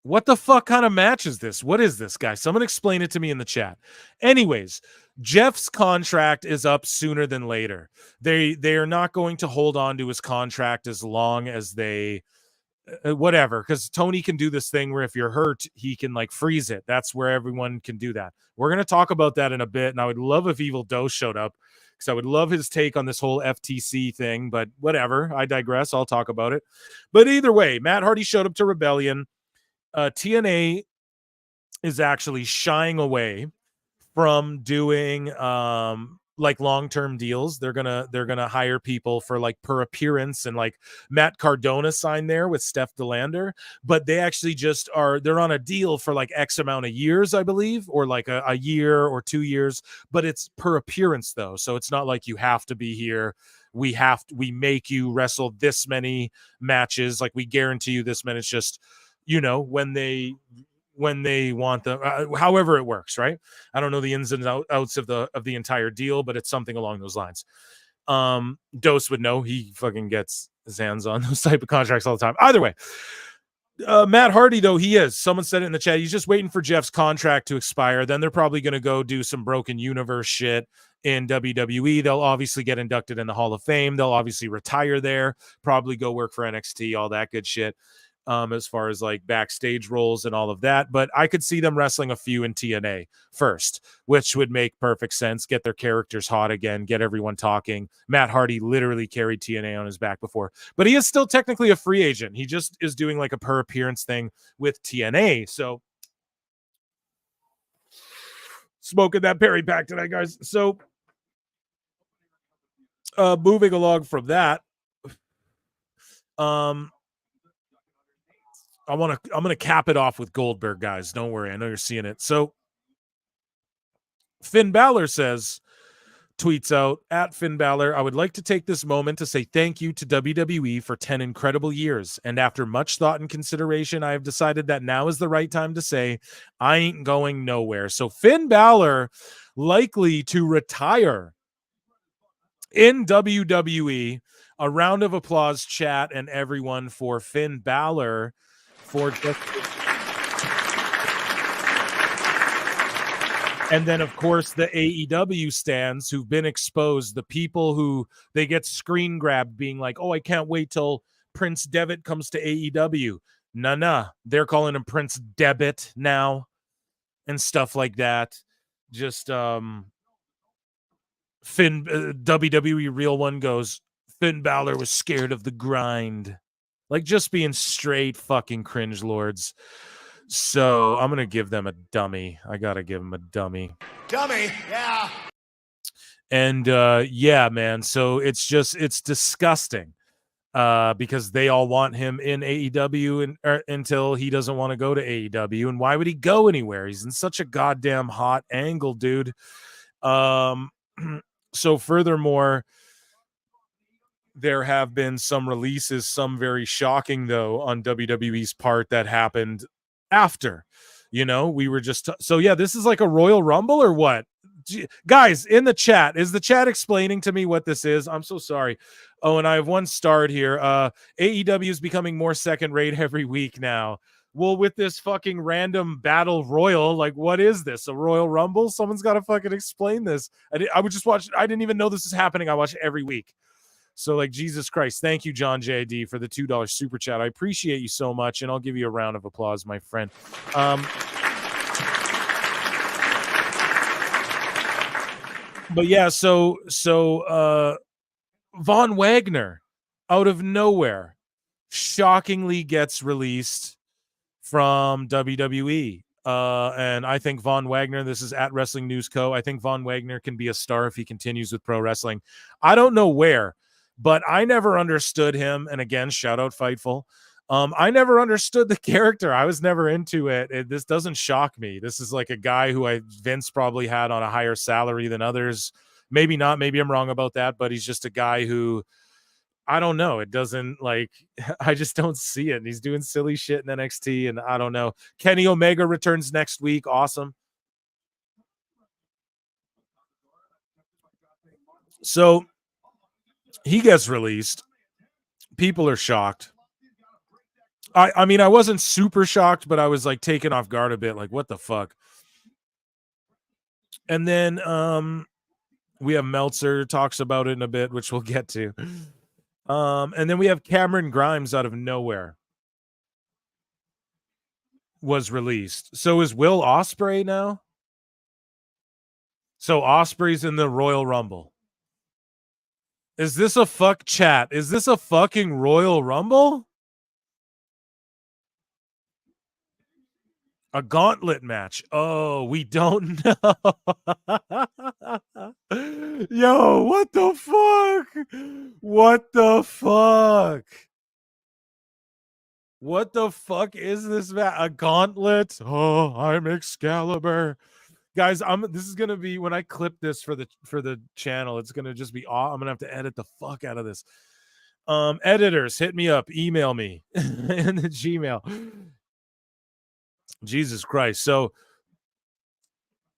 What the fuck kind of match is this? What is this, guy? Someone explain it to me in the chat. Anyways, Jeff's contract is up sooner than later. They are not going to hold on to his contract as long as they whatever, because Tony can do this thing where if you're hurt, he can like freeze it. That's where everyone can do that. We're going to talk about that in a bit, and I would love if Evil Dose showed up, because I would love his take on this whole FTC thing, but whatever. I digress. I'll talk about it. But either way, Matt Hardy showed up to Rebellion. TNA is actually shying away from doing like long-term deals. They're gonna hire people for like per appearance, and like Matt Cardona signed there with Steph DeLander, but they actually they're on a deal for like X amount of years, I believe, or like a year or 2 years, but it's per appearance though. So it's not like you have to be here. We make you wrestle this many matches. Like, we guarantee you this many. It's just, you know, when they want them, however it works, right? I don't know the ins and outs of the entire deal, but it's something along those lines. Dose would know. He fucking gets his hands on those type of contracts all the time. Either way, Matt Hardy, though, someone said it in the chat, he's just waiting for Jeff's contract to expire. Then they're probably going to go do some Broken Universe shit in WWE. They'll obviously get inducted in the Hall of Fame. They'll obviously retire there, probably go work for NXT, all that good shit. as far as like backstage roles and all of that. But I could see them wrestling a few in TNA first, which would make perfect sense. Get their characters hot again, get everyone talking. Matt Hardy literally carried TNA on his back before, but he is still technically a free agent. He just is doing like a per appearance thing with TNA. So smoking that Perry pack tonight, guys. So moving along from that, I'm gonna cap it off with Goldberg, guys. Don't worry, I know you're seeing it. So Finn Balor tweets out at Finn Balor, I would like to take this moment to say thank you to WWE for 10 incredible years. And after much thought and consideration, I have decided that now is the right time to say I ain't going nowhere. So Finn Balor likely to retire in WWE. A round of applause, chat, and everyone for Finn Balor for just. And then, of course, the AEW stands who've been exposed, the people who they get screen grabbed being like, oh, I can't wait till Prince Devitt comes to AEW. Nah. They're calling him Prince Devitt now and stuff like that. Just WWE Real One goes, Finn Balor was scared of the grind. Like just being straight fucking cringe lords. So I'm going to give them a dummy. I got to give them a dummy. Dummy, yeah. And yeah, man. So it's disgusting because they all want him in AEW until he doesn't want to go to AEW. And why would he go anywhere? He's in such a goddamn hot angle, dude. So furthermore, there have been some releases, some very shocking though, on WWE's part that happened after, we were just so yeah, this is like a Royal Rumble or what? Guys in the chat, is the chat explaining to me what this is? I'm so sorry. Oh, and I have one starred here. AEW is becoming more second rate every week now. Well, with this fucking random battle royal, like what is this? A Royal Rumble? Someone's got to fucking explain this. I would just watch. I didn't even know this is happening. I watch it every week. So like, Jesus Christ, thank you, John JD, for the $2 super chat. I appreciate you so much, and I'll give you a round of applause, my friend. But yeah, so Von Wagner, out of nowhere, shockingly gets released from WWE. And I think Von Wagner, this is at Wrestling News Co. I think Von Wagner can be a star if he continues with pro wrestling. I don't know where, but I never understood him. And again, shout out Fightful. I never understood the character. I was never into it. This doesn't shock me. This is like a guy who Vince probably had on a higher salary than others. Maybe not. Maybe I'm wrong about that, but he's just a guy who, I don't know. It doesn't like, I just don't see it. And he's doing silly shit in NXT, and I don't know. Kenny Omega returns next week. Awesome. So he gets released. People are shocked. I mean, I wasn't super shocked, but I was like taken off guard a bit. Like, what the fuck? And then we have Meltzer talks about it in a bit, which we'll get to. And then we have Cameron Grimes out of nowhere was released. So is Will Ospreay now? So Ospreay's in the Royal Rumble. Is this a fuck chat? Is this a fucking Royal Rumble? A gauntlet match. Oh, we don't know. Yo, what the fuck? What the fuck? What the fuck is this match? A gauntlet? Oh, I'm Excalibur. Guys, this is gonna be when I clip this for the channel, it's gonna just be I'm gonna have to edit the fuck out of this. Editors, hit me up, email me in the Gmail. Jesus Christ. So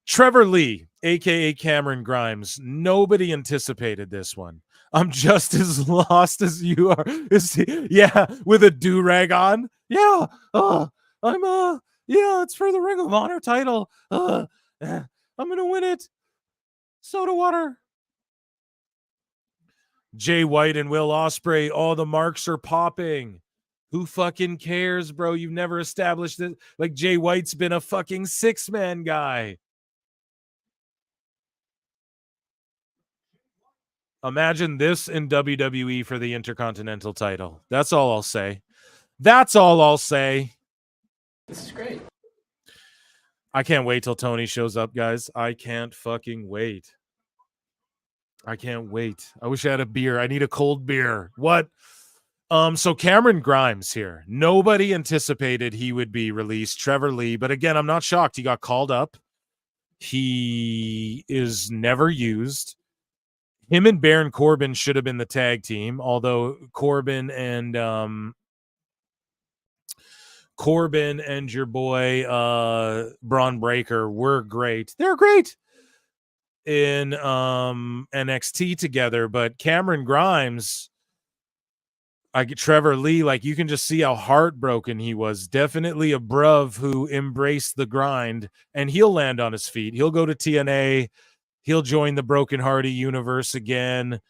Trevor Lee, aka Cameron Grimes, nobody anticipated this one. I'm just as lost as you are. Yeah, with a do-rag on. Yeah. Yeah, it's for the Ring of Honor title. I'm gonna win it. Soda water. Jay White and Will Ospreay. All the marks are popping. Who fucking cares, bro? You've never established it. Like Jay White's been a fucking 6-man guy. Imagine this in WWE for the Intercontinental title. That's all I'll say. That's all I'll say. This is great. I can't wait till Tony shows up, guys. I can't fucking wait. I can't wait. I wish I had a beer. I need a cold beer. What? So Cameron Grimes here. Nobody anticipated he would be released. Trevor Lee, but again, I'm not shocked. He got called up. He is never used. Him and Baron Corbin should have been the tag team, although Corbin and your boy Braun Breaker were great. They're great in NXT together, but Cameron Grimes, Trevor Lee, like you can just see how heartbroken he was. Definitely a bruv who embraced the grind, and he'll land on his feet. He'll go to TNA. He'll join the Broken Hardy universe again.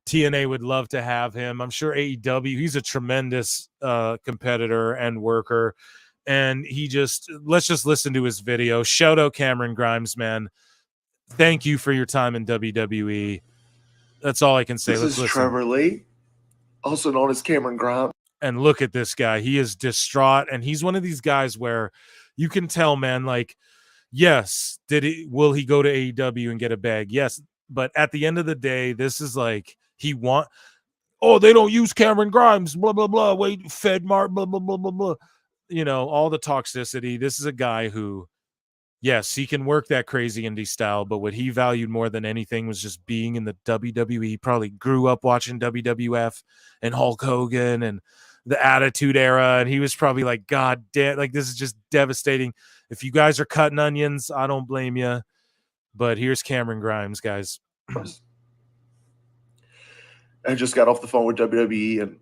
TNA would love to have him. I'm sure AEW, he's a tremendous competitor and worker. And let's just listen to his video. Shout out Cameron Grimes, man. Thank you for your time in WWE. That's all I can say. This is Trevor Lee, also known as Cameron Grimes. And look at this guy. He is distraught. And he's one of these guys where you can tell, man, like, yes, will he go to AEW and get a bag? Yes. But at the end of the day, this is like they don't use Cameron Grimes, blah, blah, blah. Wait, Fedmart, blah, blah, blah, blah, blah. You know, all the toxicity. This is a guy who, yes, he can work that crazy indie style, but what he valued more than anything was just being in the WWE. Probably grew up watching WWF and Hulk Hogan and the Attitude Era, and he was probably like, God damn, like this is just devastating. If you guys are cutting onions, I don't blame you. But here's Cameron Grimes, guys. I just got off the phone with WWE, and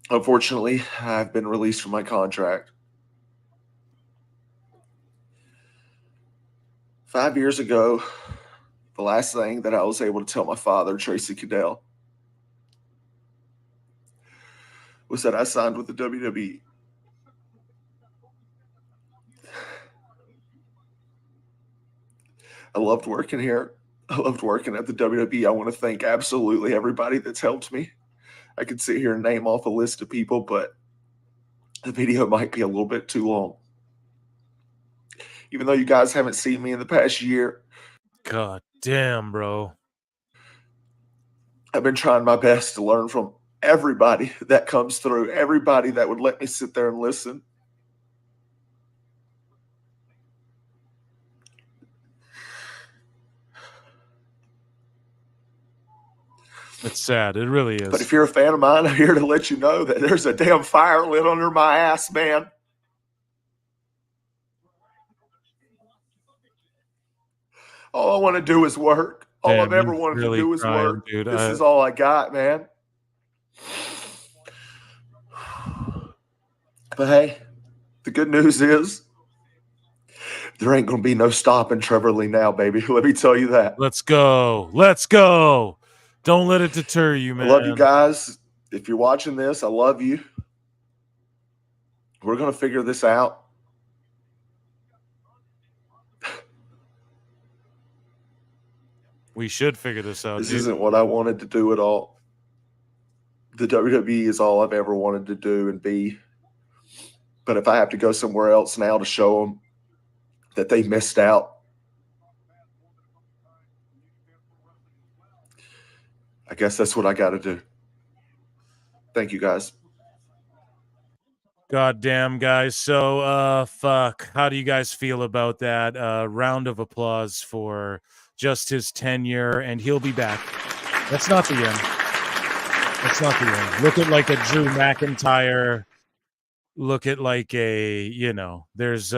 unfortunately, I've been released from my contract. 5 years ago, the last thing that I was able to tell my father, Tracy Cadell, was that I signed with the WWE. I loved working here. I loved working at the WWE. I want to thank absolutely everybody that's helped me. I could sit here and name off a list of people, but the video might be a little bit too long. Even though you guys haven't seen me in the past year. God damn, bro. I've been trying my best to learn from everybody that comes through, everybody that would let me sit there and listen. It's sad. It really is. But if you're a fan of mine, I'm here to let you know that there's a damn fire lit under my ass, man. All I want to do is work. All I've ever wanted to do is work. Dude. This is all I got, man. But hey, the good news is there ain't going to be no stopping Trevor Lee now, baby. Let me tell you that. Let's go. Let's go. Don't let it deter you, man. I love you guys. If you're watching this, I love you. We're going to figure this out. We should figure this out. This dude. isn't what I wanted to do at all. The WWE is all I've ever wanted to do and be. But if I have to go somewhere else now to show them that they missed out, I guess that's what I got to do. Thank you, guys. God damn, guys. So, fuck. How do you guys feel about that? Round of applause for just his tenure, and he'll be back. That's not the end. That's not the end. Look at like a Drew McIntyre. Look at like there's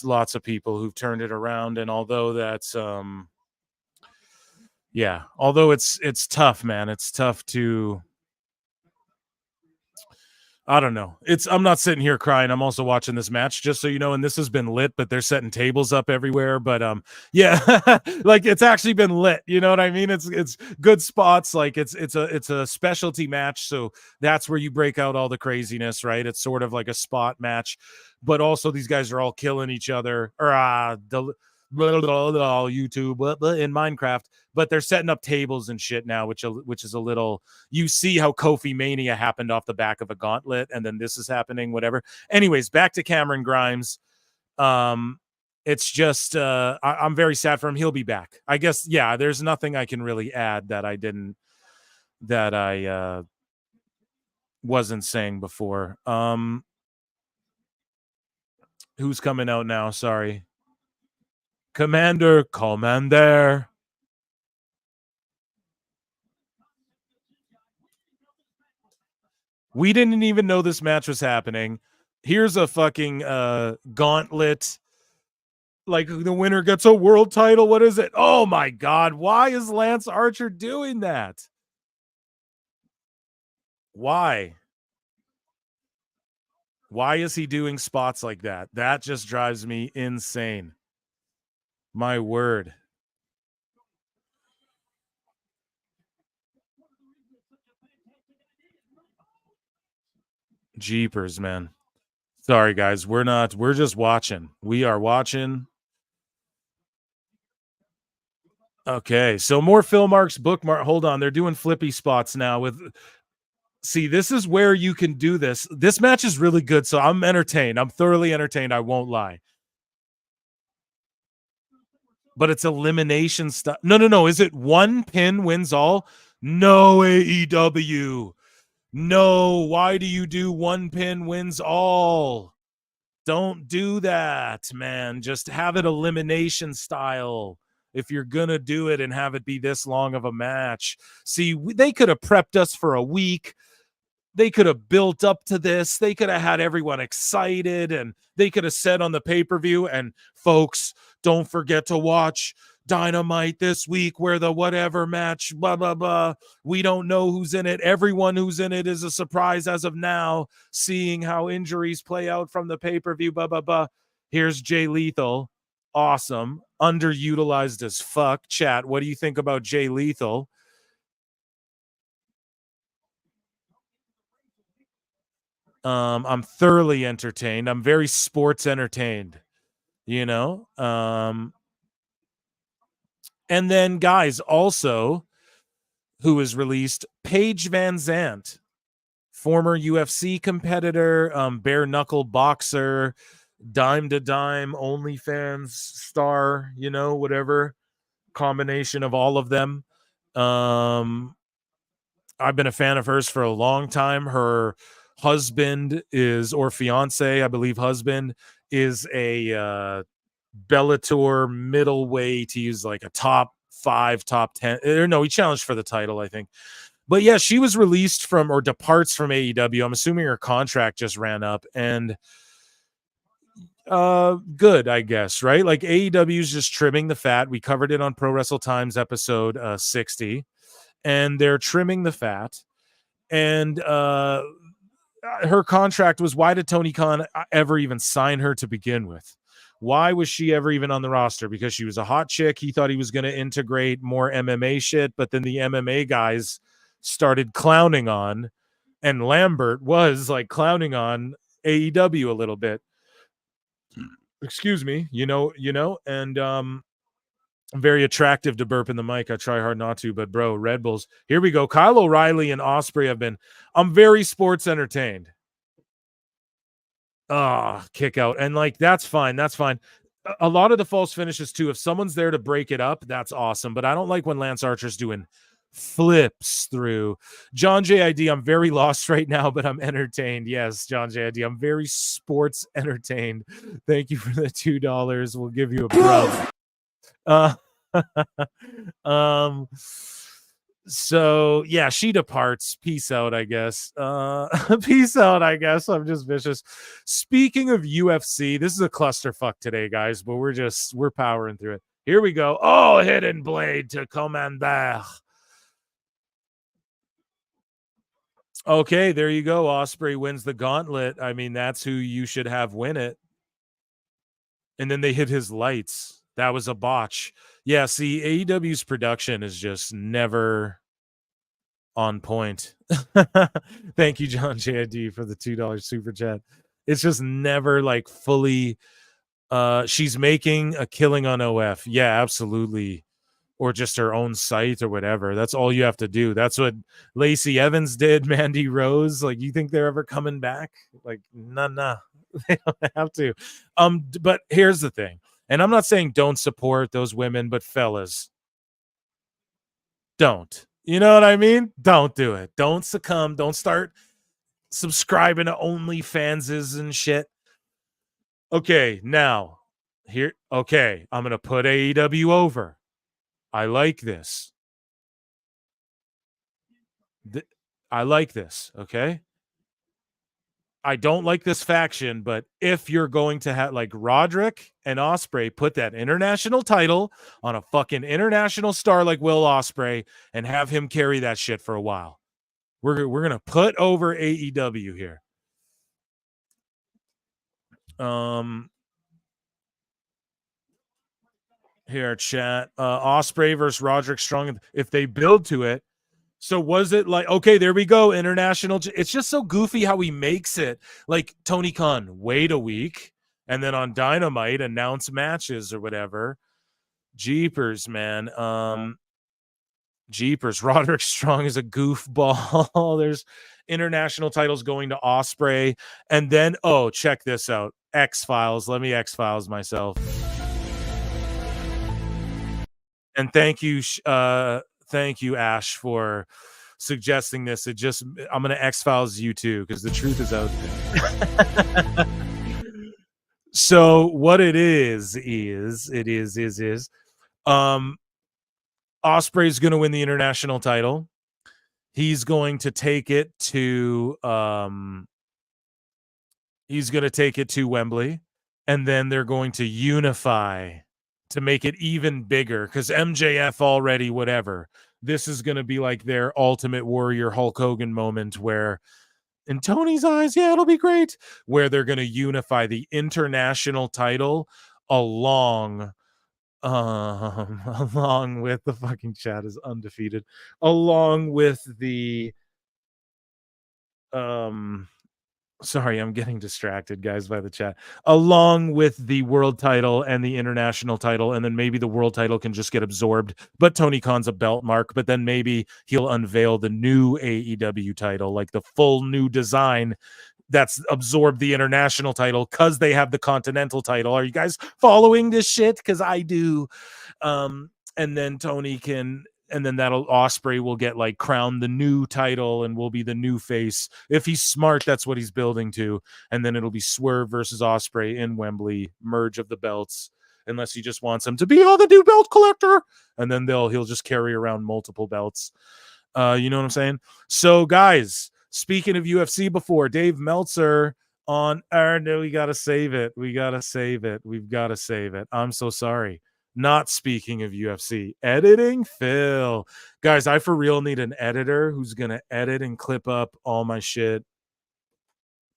lots of people who've turned it around, and although that's although it's tough, man. It's tough to I don't know. I'm not sitting here crying. I'm also watching this match, just so you know, and this has been lit, but they're setting tables up everywhere. But yeah, like it's actually been lit. You know what I mean? It's good spots. Like it's a specialty match, so that's where you break out all the craziness, right? It's sort of like a spot match, but also these guys are all killing each other, or YouTube in Minecraft, but they're setting up tables and shit now, which is a little. You see how Kofi Mania happened off the back of a gauntlet, and then this is happening, whatever. Anyways, back to Cameron Grimes. It's just I'm very sad for him. He'll be back. I guess, yeah, there's nothing I can really add that I wasn't saying before. Who's coming out now? Sorry. Commander. We didn't even know this match was happening. Here's a fucking gauntlet. Like the winner gets a world title. What is it? Oh my God. Why is Lance Archer doing that? Why? Why is he doing spots like that? That just drives me insane. My word. Jeepers, man. Sorry, guys. We're just watching. We are watching. Okay, so more Phil Marks bookmark. Hold on. They're doing flippy spots now with. See, this is where you can do this. This match is really good, so I'm entertained. I'm thoroughly entertained. I won't lie. But it's elimination stuff. No. Is it one pin wins all? No, AEW. No, why do you do one pin wins all? Don't do that, man. Just have it elimination style if you're going to do it and have it be this long of a match. See, they could have prepped us for a week. They could have built up to this. They could have had everyone excited, and they could have said on the pay-per-view, and folks, don't forget to watch Dynamite this week where the whatever match, blah, blah, blah. We don't know who's in it. Everyone who's in it is a surprise as of now, seeing how injuries play out from the pay-per-view, blah, blah, blah. Here's Jay Lethal. Awesome. Underutilized as fuck. Chat, what do you think about Jay Lethal? I'm thoroughly entertained. I'm very sports entertained, you know? And then, guys, also, who is released, Paige Van Zandt, former UFC competitor, bare knuckle boxer, dime to dime, OnlyFans star, you know, whatever, combination of all of them. I've been a fan of hers for a long time. Her husband is, or fiance, I believe husband, is a Bellator middleweight. He's like a top 5, top 10. Or no, he challenged for the title, I think. But yeah, she was released from, or departs from AEW. I'm assuming her contract just ran up, and good, I guess, right? Like AEW is just trimming the fat. We covered it on Pro Wrestle Times episode 60, and they're trimming the fat. And her contract was, why did Tony Khan ever even sign her to begin with? Why was she ever even on the roster? Because she was a hot chick. He thought he was going to integrate more MMA shit, but then the MMA guys started clowning on, and Lambert was like clowning on AEW a little bit. Excuse me, you know, and very attractive to burp in the mic. I try hard not to, but bro, Red Bulls. Here we go. Kyle O'Reilly and Ospreay have been. I'm very sports entertained. Kick out. And like, that's fine. That's fine. A lot of the false finishes too. If someone's there to break it up, that's awesome. But I don't like when Lance Archer's doing flips through. John JID, I'm very lost right now, but I'm entertained. Yes, John JID, I'm very sports entertained. Thank you for the $2. We'll give you a brub. So yeah, she departs. Peace out, I guess. Peace out, I guess. I'm just vicious. Speaking of UFC, this is a clusterfuck today, guys, but we're powering through it. Here we go. Oh, hidden blade to Commander. Okay, there you go. Osprey wins the gauntlet. I mean, that's who you should have win it. And then they hit his lights. That was a botch. Yeah, see, AEW's production is just never on point. Thank you, John JID, for the $2 super chat. It's just never like fully she's making a killing on OF. Yeah, absolutely. Or just her own site or whatever. That's all you have to do. That's what Lacey Evans did, Mandy Rose. Like, you think they're ever coming back? Like, nah. They don't have to. But here's the thing. And I'm not saying don't support those women, but fellas, don't. You know what I mean? Don't do it. Don't succumb. Don't start subscribing to OnlyFanses and shit. Okay, now here. Okay, I'm gonna put AEW over. I like this. I like this. Okay. I don't like this faction, but if you're going to have like Roderick and Osprey put that international title on a fucking international star like Will Osprey and have him carry that shit for a while. We're gonna put over AEW here. Here, chat. Osprey versus Roderick Strong. If they build to it. So was it like, okay, there we go, international. It's just so goofy how he makes it. Like Tony Khan, wait a week, and then on Dynamite announce matches or whatever. Jeepers, man. Jeepers. Roderick Strong is a goofball. There's international titles going to Osprey. And then, oh, check this out. X-Files. Let me X-Files myself. And thank you, Ash, for suggesting this. I'm gonna X-Files you too, because the truth is out there. So what it is Osprey's gonna win the international title. He's going to take it to Wembley, and then they're going to unify to make it even bigger, because MJF already whatever. This is going to be like their Ultimate Warrior Hulk Hogan moment where, in Tony's eyes, yeah, it'll be great, where they're going to unify the international title along with the fucking chat is undefeated, along with the sorry, I'm getting distracted, guys, by the chat. Along with the world title and the international title, and then maybe the world title can just get absorbed. But Tony Khan's a belt mark, but then maybe he'll unveil the new AEW title, like the full new design that's absorbed the international title because they have the continental title. Are you guys following this shit? Because I do. And then Tony can... And then Osprey will get like crowned the new title and will be the new face. If he's smart, that's what he's building to. And then it'll be Swerve versus Osprey in Wembley, merge of the belts, unless he just wants him to be the new belt collector. And then he'll just carry around multiple belts. You know what I'm saying? So guys, speaking of UFC before, Dave Meltzer on no, we gotta save it. We've got to save it. I'm so sorry. Not speaking of UFC, editing Phil. Guys, I for real need an editor who's going to edit and clip up all my shit.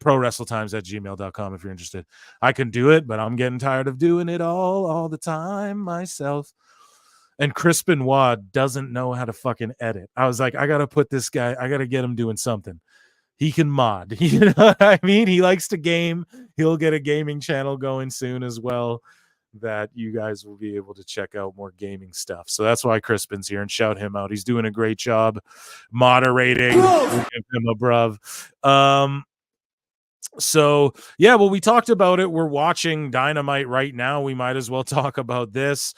prowrestletimes@gmail.com if you're interested. I can do it, but I'm getting tired of doing it all the time myself. And Crispin Wad doesn't know how to fucking edit. I was like, I got to put this guy, I got to get him doing something. He can mod. You know what I mean? He likes to game. He'll get a gaming channel going soon as well, that you guys will be able to check out more gaming stuff. So that's why Crispin's here, and shout him out. He's doing a great job moderating. We'll give him a bruv. So yeah, well, we talked about it. We're watching Dynamite right now. We might as well talk about this.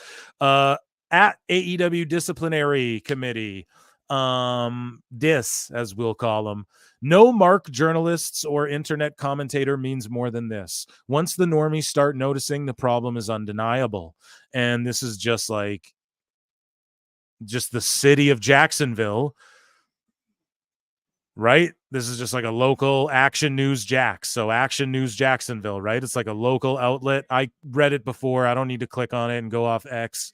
At AEW Disciplinary Committee, DIS, as we'll call them. No mark journalists or internet commentator means more than this. Once the normies start noticing, the problem is undeniable. And this is just the city of Jacksonville, right? This is just like a local Action News Jax. So Action News Jacksonville, right? It's like a local outlet. I read it before. I don't need to click on it and go off X.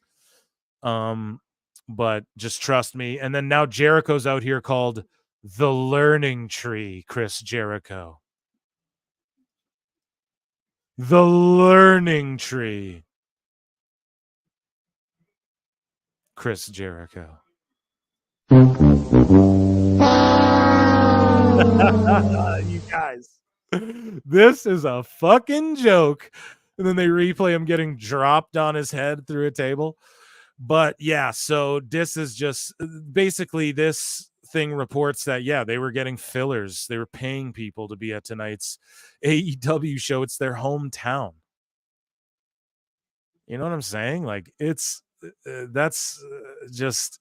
But just trust me. And then now Jericho's out here called The learning tree, Chris Jericho. The learning tree, Chris Jericho. You guys, this is a fucking joke. And then they replay him getting dropped on his head through a table. But yeah, so this is just basically this thing reports that, yeah, they were getting fillers. They were paying people to be at tonight's AEW show. It's their hometown. You know what I'm saying? Like, it's that's just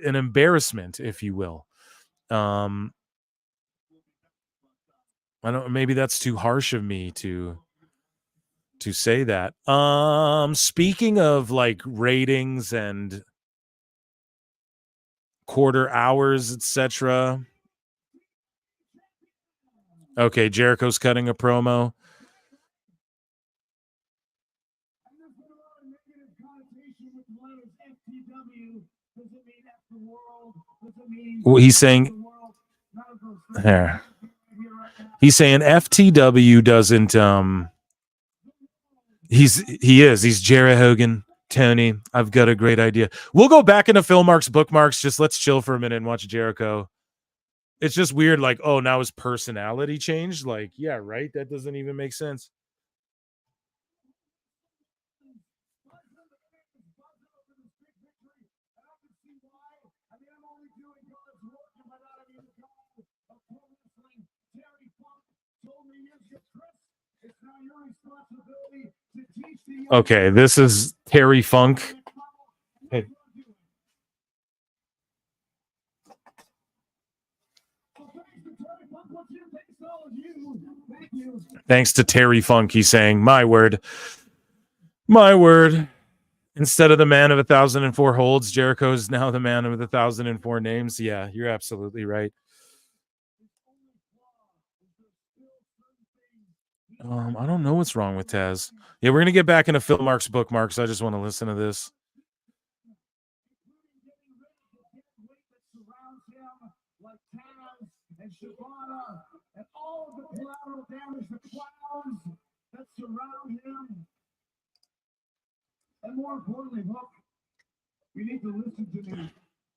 an embarrassment, if you will. I don't, maybe that's too harsh of me to say that. Speaking of like ratings and quarter hours, etc. Okay, Jericho's cutting a promo. Well, he's saying there. He's saying FTW doesn't he's Jerry Hogan. Tony, I've got a great idea. We'll go back into Philmark's bookmarks. Just let's chill for a minute and watch Jericho. It's just weird, like, oh, now his personality changed. Like, yeah, right. That doesn't even make sense. Okay, this is Terry Funk. Hey. Thanks to Terry Funk, he's saying, my word. My word. Instead of the man of 1,004 holds, Jericho is now the man of 1,004 names. Yeah, you're absolutely right. I don't know what's wrong with Taz. Yeah, we're gonna get back into Phil Mark's bookmarks. I just want to listen to this. And Shibata and all of the collateral damage, the clowns that surround him. And more importantly, look, you need to listen to me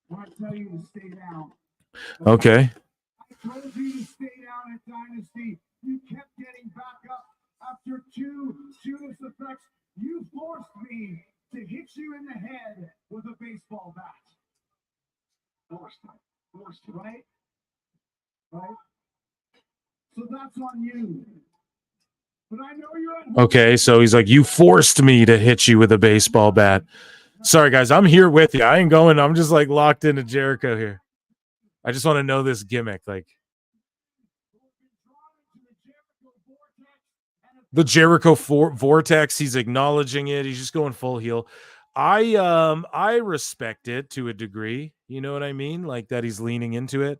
when I tell you to stay down. Okay. I told you to stay down at Dynasty. You kept getting back up after 2 Judas effects. You forced me to hit you in the head with a baseball bat. Forced, right? Right? So that's on you. But I know you're okay, so he's like, you forced me to hit you with a baseball bat. Sorry, guys, I'm here with you. I ain't going. I'm just like locked into Jericho here. I just want to know this gimmick. Like the Jericho vortex, he's acknowledging it. He's just going full heel. I respect it to a degree. You know what I mean? Like that he's leaning into it.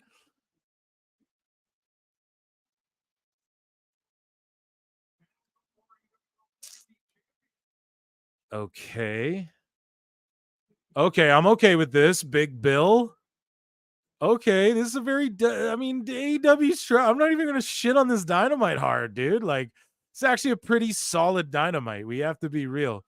Okay. Okay, I'm okay with this, Big Bill. Okay, this is a very, I mean, AEW's try. I'm not even going to shit on this Dynamite hard, dude. Like, it's actually a pretty solid Dynamite. We have to be real.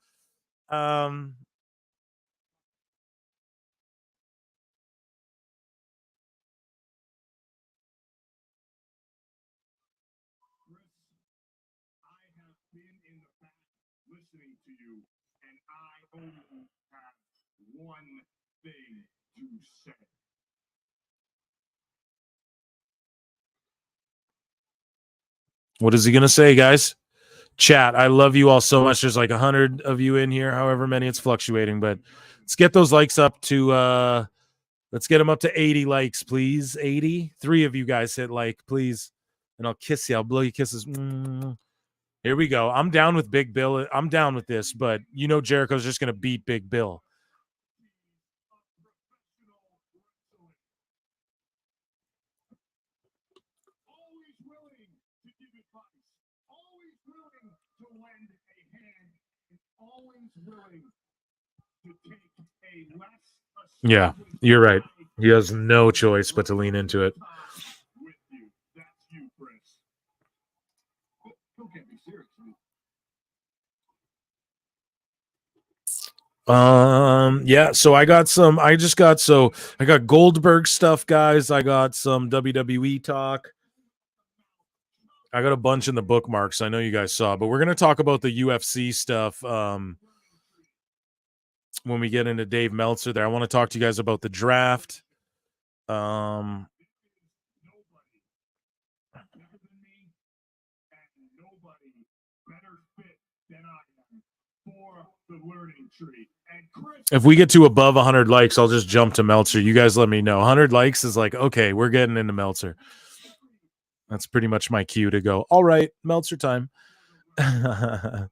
One thing to say. What is he going to say, guys? Chat, I love you all so much. There's like 100 of you in here, however many, it's fluctuating, but let's get those likes up to, let's get them up to 80 likes, please. 80. 3 of you guys hit like, please. And I'll kiss you. I'll blow you kisses. Here we go. I'm down with Big Bill. I'm down with this, but you know Jericho's just going to beat Big Bill. Yeah, you're right. He has no choice but to lean into it. Yeah, so I got Goldberg stuff, guys. I got some WWE talk. I got a bunch in the bookmarks. I know you guys saw, but we're going to talk about the UFC stuff when we get into Dave Meltzer there. I want to talk to you guys about the draft. If we get to above 100 likes, I'll just jump to Meltzer. You guys let me know. 100 likes is like, okay, we're getting into Meltzer. That's pretty much my cue to go, all right, Meltzer time. I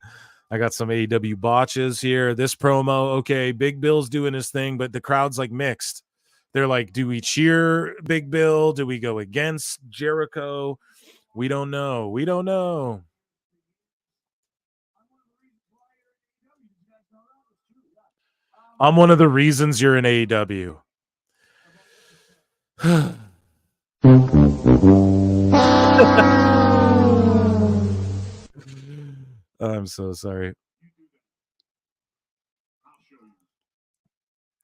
got some AEW botches here. This promo, okay, Big Bill's doing his thing, but the crowd's like mixed. They're like, do we cheer Big Bill? Do we go against Jericho? We don't know. We don't know. I'm one of the reasons you're in AEW. I'm so sorry.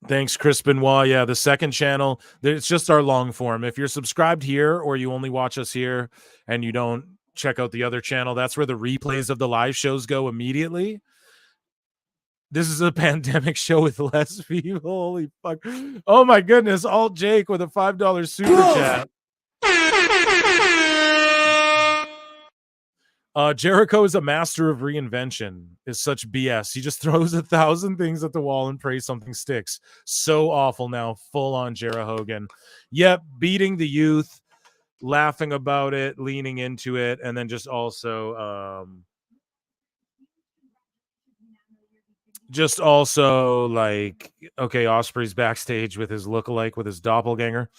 Thanks, Chris Benoit. Yeah, the second channel, it's just our long form. If you're subscribed here or you only watch us here and you don't check out the other channel, that's where the replays of the live shows go immediately. This is a pandemic show with less people. Holy fuck. Oh my goodness. Alt Jake with a $5 super chat. Jericho is a master of reinvention. Is such BS. He just throws 1,000 things at the wall and prays something sticks. So awful now. Full on Jera Hogan. Yep, beating the youth, laughing about it, leaning into it, and then just also like, okay, Osprey's backstage with his lookalike, with his doppelganger.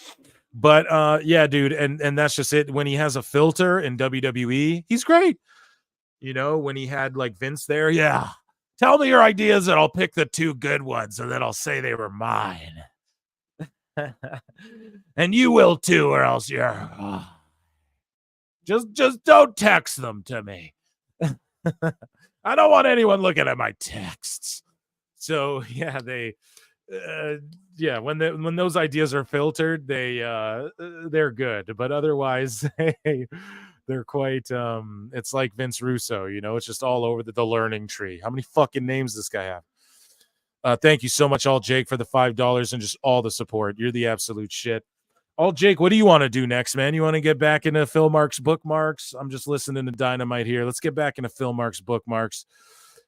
But yeah, dude, and that's just it. When he has a filter in WWE, he's great. You know, when he had like Vince there, yeah. Tell me your ideas and I'll pick the 2 good ones and then I'll say they were mine. And you will too, or else you're just don't text them to me. I don't want anyone looking at my texts. So yeah, when those ideas are filtered, they're good, but otherwise they're quite it's like Vince Russo, you know, it's just all over the learning tree. How many fucking names does this guy have? Thank you so much, All Jake, for the $5 and just all the support. You're the absolute shit. All Jake, what do you want to do next, man? You want to get back into Phil Marks bookmarks? I'm just listening to Dynamite here. Let's get back into Phil Marks bookmarks.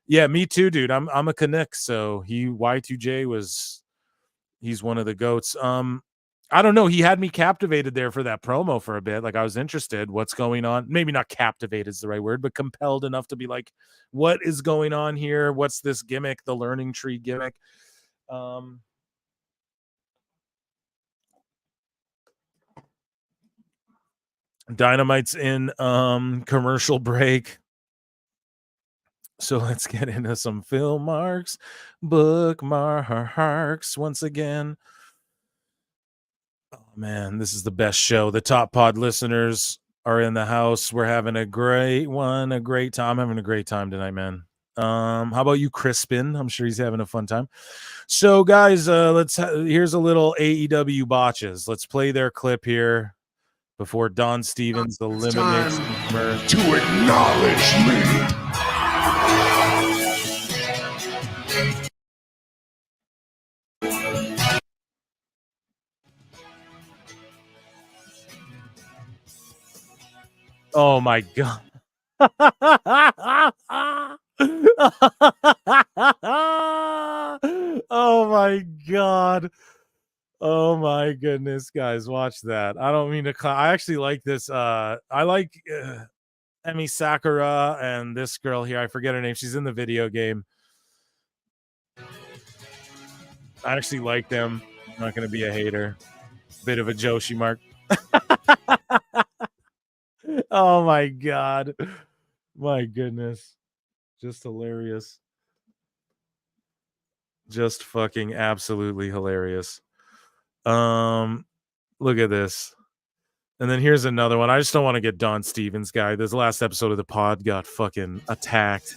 Yeah, me too, dude. I'm a Canuck, so Y2J he's one of the goats. I don't know. He had me captivated there for that promo for a bit. Like, I was interested. What's going on? Maybe not captivated is the right word, but compelled enough to be like, what is going on here? What's this gimmick? The learning tree gimmick. Dynamite's in commercial break. So let's get into some Phil Marks bookmarks once again. Oh man, this is the best show. The Top Pod listeners are in the house. We're having a great one, a great time. I'm having a great time tonight, man. How about you, Crispin? I'm sure he's having a fun time. So guys, here's a little AEW botches. Let's play their clip here before Don Stevens eliminates to acknowledge me. Oh my god. Oh my god. Oh my goodness, guys, watch that. I don't mean to I actually like this. I like Emi Sakura and this girl here. I forget her name. She's in the video game. I actually like them. I'm not going to be a hater. Bit of a Joshi mark. Oh my god. My goodness. Just hilarious. Just fucking absolutely hilarious. Look at this. And then here's another one. I just don't want to get Don Stevens guy. This last episode of the pod got fucking attacked.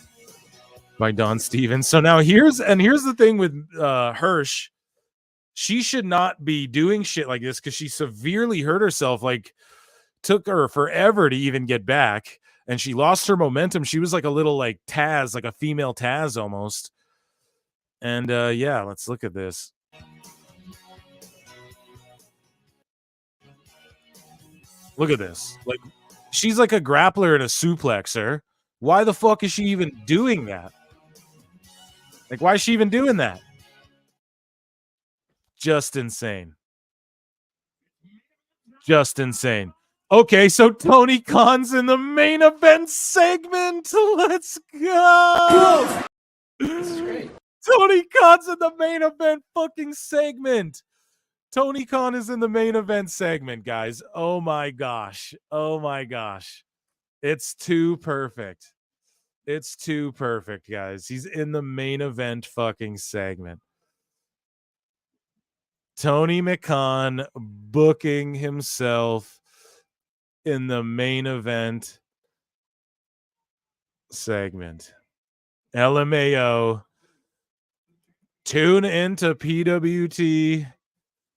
by Don Stevens. So now here's the thing with Hirsch. She should not be doing shit like this because she severely hurt herself. Like, took her forever to even get back, and she lost her momentum. She was like a little like Taz, like a female Taz almost. And yeah, let's look at this. Look at this. Like, she's like a grappler and a suplexer. Why the fuck is she even doing that? Like, why is she even doing that? Just insane. Just insane. Okay, so Tony Khan's in the main event segment. Let's go. This is great. Tony Khan's in the main event fucking segment. Tony Khan is in the main event segment, guys. Oh my gosh. Oh my gosh. It's too perfect. It's too perfect, guys. He's in the main event fucking segment. Tony McKhan booking himself in the main event segment. LMAO. Tune into PWT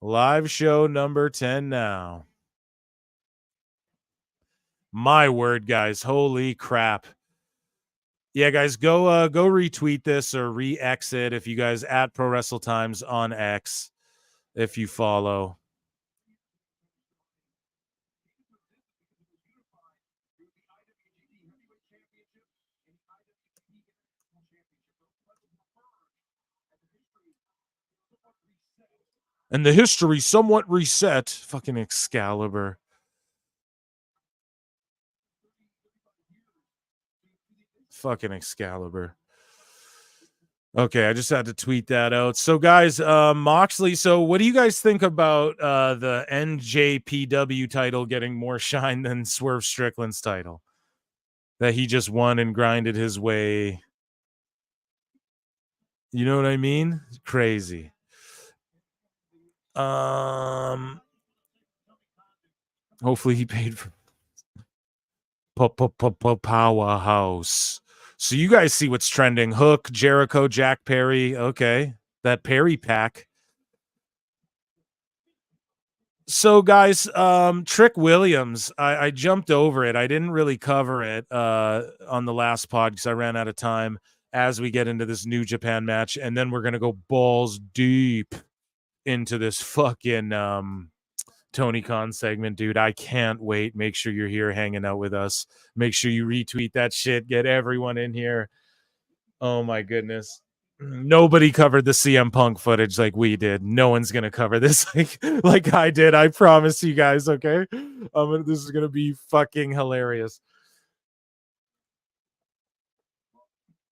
live show number 10 now. My word, guys. Holy crap. Yeah, guys, go retweet this or re-exit if you guys at Pro Wrestle Times on X, if you follow. And the history somewhat reset. Fucking Excalibur. Fucking Excalibur. Okay, I just had to tweet that out. So, guys, Moxley, so what do you guys think about the NJPW title getting more shine than Swerve Strickland's title? That he just won and grinded his way. You know what I mean? Crazy. Hopefully he paid for Powerhouse. So you guys see what's trending. Hook, Jericho, Jack Perry. Okay. That Perry pack. So guys, Trick Williams, I jumped over it. I didn't really cover it on the last pod because I ran out of time as we get into this New Japan match. And then we're going to go balls deep into this fucking Tony Khan segment, dude. I can't wait. Make sure you're here hanging out with us. Make sure you retweet that shit. Get everyone in here. Oh my goodness. Nobody covered the CM Punk footage like we did. No one's gonna cover this like I did. I promise you guys, okay? This is gonna be fucking hilarious.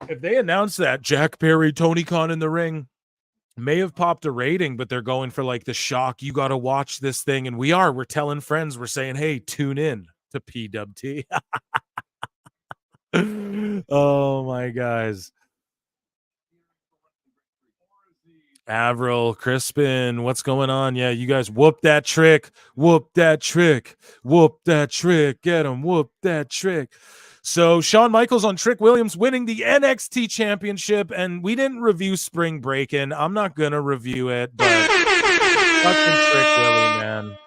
If they announce that Jack Perry, Tony Khan in the ring, may have popped a rating, but they're going for like the shock. You got to watch this thing. And we're telling friends, we're saying, hey, tune in to PWT. Oh my guys. Avril, Crispin, what's going on? Yeah, you guys whoop that trick. Whoop that trick. Whoop that trick. Get him. Whoop that trick. So Shawn Michaels on Trick Williams winning the NXT championship, and we didn't review Spring Breakin'. I'm not gonna review it, but fucking Trick Willie, man.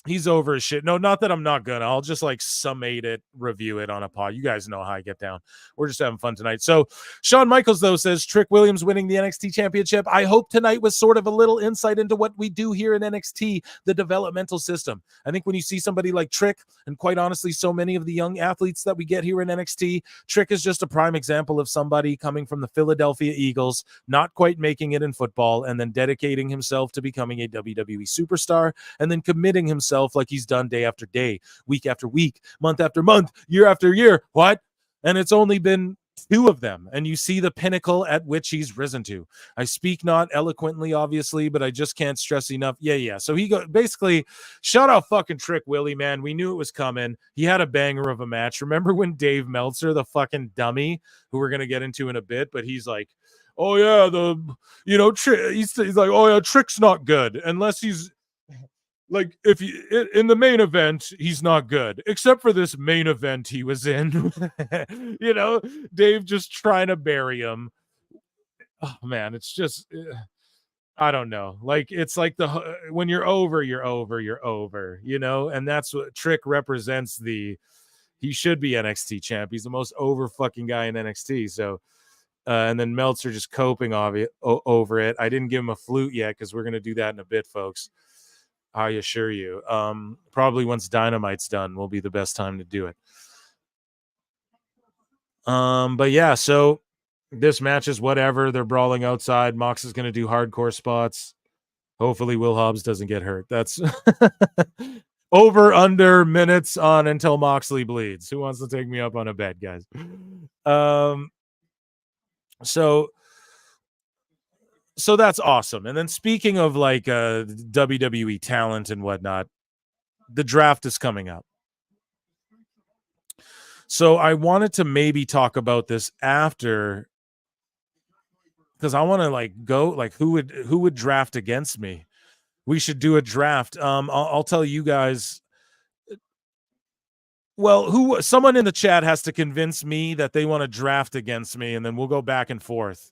He's over his shit. No, not that I'm not gonna. I'll just like summate it, review it on a pod. You guys know how I get down. We're just having fun tonight. So Shawn Michaels, though, says Trick Williams winning the NXT championship. I hope tonight was sort of a little insight into what we do here in NXT, the developmental system. I think when you see somebody like Trick, and quite honestly, so many of the young athletes that we get here in NXT, Trick is just a prime example of somebody coming from the Philadelphia Eagles, not quite making it in football, and then dedicating himself to becoming a WWE superstar, and then committing himself like he's done day after day, week after week, month after month, year after year. What? And it's only been 2 of them, and you see the pinnacle at which he's risen to. I speak not eloquently, obviously, but I just can't stress enough. Yeah. So he basically shout out fucking Trick Willie, man. We knew it was coming. He had a banger of a match. Remember when Dave Meltzer, the fucking dummy, who we're gonna get into in a bit, but he's like, oh yeah, he's like, oh yeah, Trick's not good unless he's like if you in the main event, he's not good, except for this main event he was in. You know, Dave just trying to bury him. Oh man, it's just I don't know. Like it's like when you're over, you're over, you're over, you know, and that's what Trick represents. He should be NXT champ. He's the most over fucking guy in NXT. So and then Meltzer just coping over it. I didn't give him a flute yet because we're gonna do that in a bit, folks. I assure you. Probably once Dynamite's done will be the best time to do it. But yeah, so this match is whatever. They're brawling outside. Mox is gonna do hardcore spots. Hopefully Will Hobbs doesn't get hurt. That's over under minutes on until Moxley bleeds. Who wants to take me up on a bet, guys? So that's awesome. And then speaking of like WWE talent and whatnot, the draft is coming up. So I wanted to maybe talk about this after, because I want to like go like who would draft against me. We should do a draft. I'll tell you guys. Well, someone in the chat has to convince me that they want to draft against me, and then we'll go back and forth.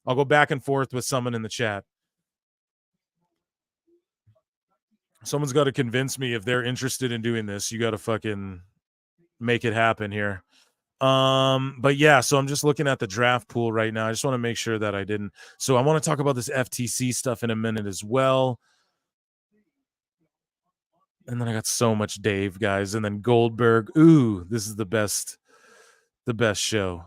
I'll go back and forth with someone in the chat. Someone's got to convince me if they're interested in doing this. You got to fucking make it happen here. But yeah, so I'm just looking at the draft pool right now. I just want to make sure that I didn't. So I want to talk about this FTC stuff in a minute as well. And then I got so much Dave, guys, and then Goldberg. Ooh, this is the best show.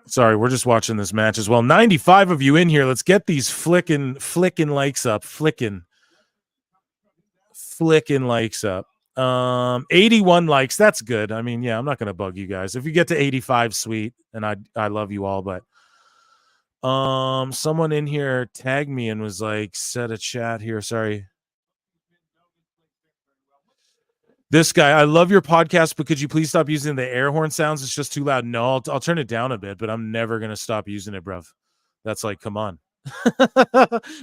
Sorry, we're just watching this match as well. 95 of you in here. Let's get these flicking likes up. Flicking likes up. 81 likes. That's good. I mean, yeah, I'm not gonna bug you guys. If you get to 85, sweet. And I love you all, but someone in here tagged me and was like, set a chat here. Sorry. This guy, I love your podcast, but could you please stop using the air horn sounds? It's just too loud. No, I'll turn it down a bit, but I'm never going to stop using it, bruv. That's like, come on.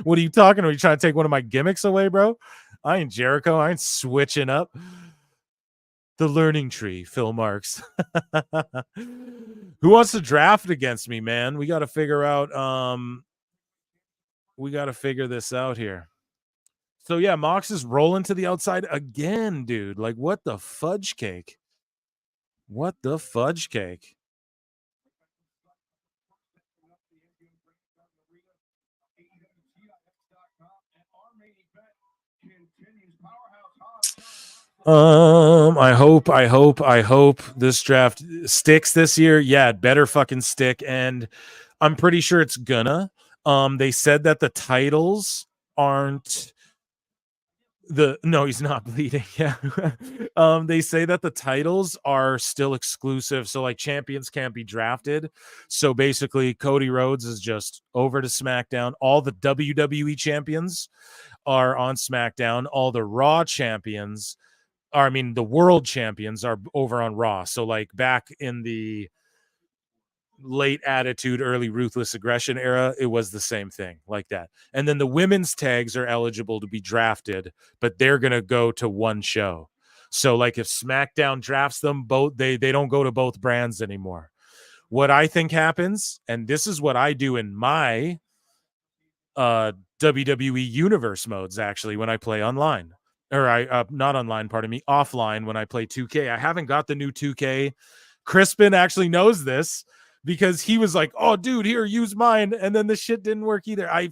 What are you talking about? Are you trying to take one of my gimmicks away, bro? I ain't Jericho. I ain't switching up. The learning tree, Phil Marks. Who wants to draft against me, man? We got to figure out. We got to figure this out here. So yeah, Mox is rolling to the outside again, dude. Like, what the fudge cake? What the fudge cake? I hope this draft sticks this year. Yeah, it better fucking stick. And I'm pretty sure it's gonna. They said that the titles aren't no, he's not bleeding. Yeah. They say that the titles are still exclusive. So like champions can't be drafted. So basically Cody Rhodes is just over to SmackDown. All the WWE champions are on SmackDown. All the Raw champions the world champions are over on Raw. So like back in the late Attitude, early Ruthless Aggression era, it was the same thing like that. And then the women's tags are eligible to be drafted, but they're going to go to one show. So like if SmackDown drafts them both, they don't go to both brands anymore. What I think happens, and this is what I do in my WWE Universe modes, actually, when I play online. Or not online, pardon me, offline when I play 2K. I haven't got the new 2K. Crispin actually knows this because he was like, oh, dude, here, use mine. And then the shit didn't work either. I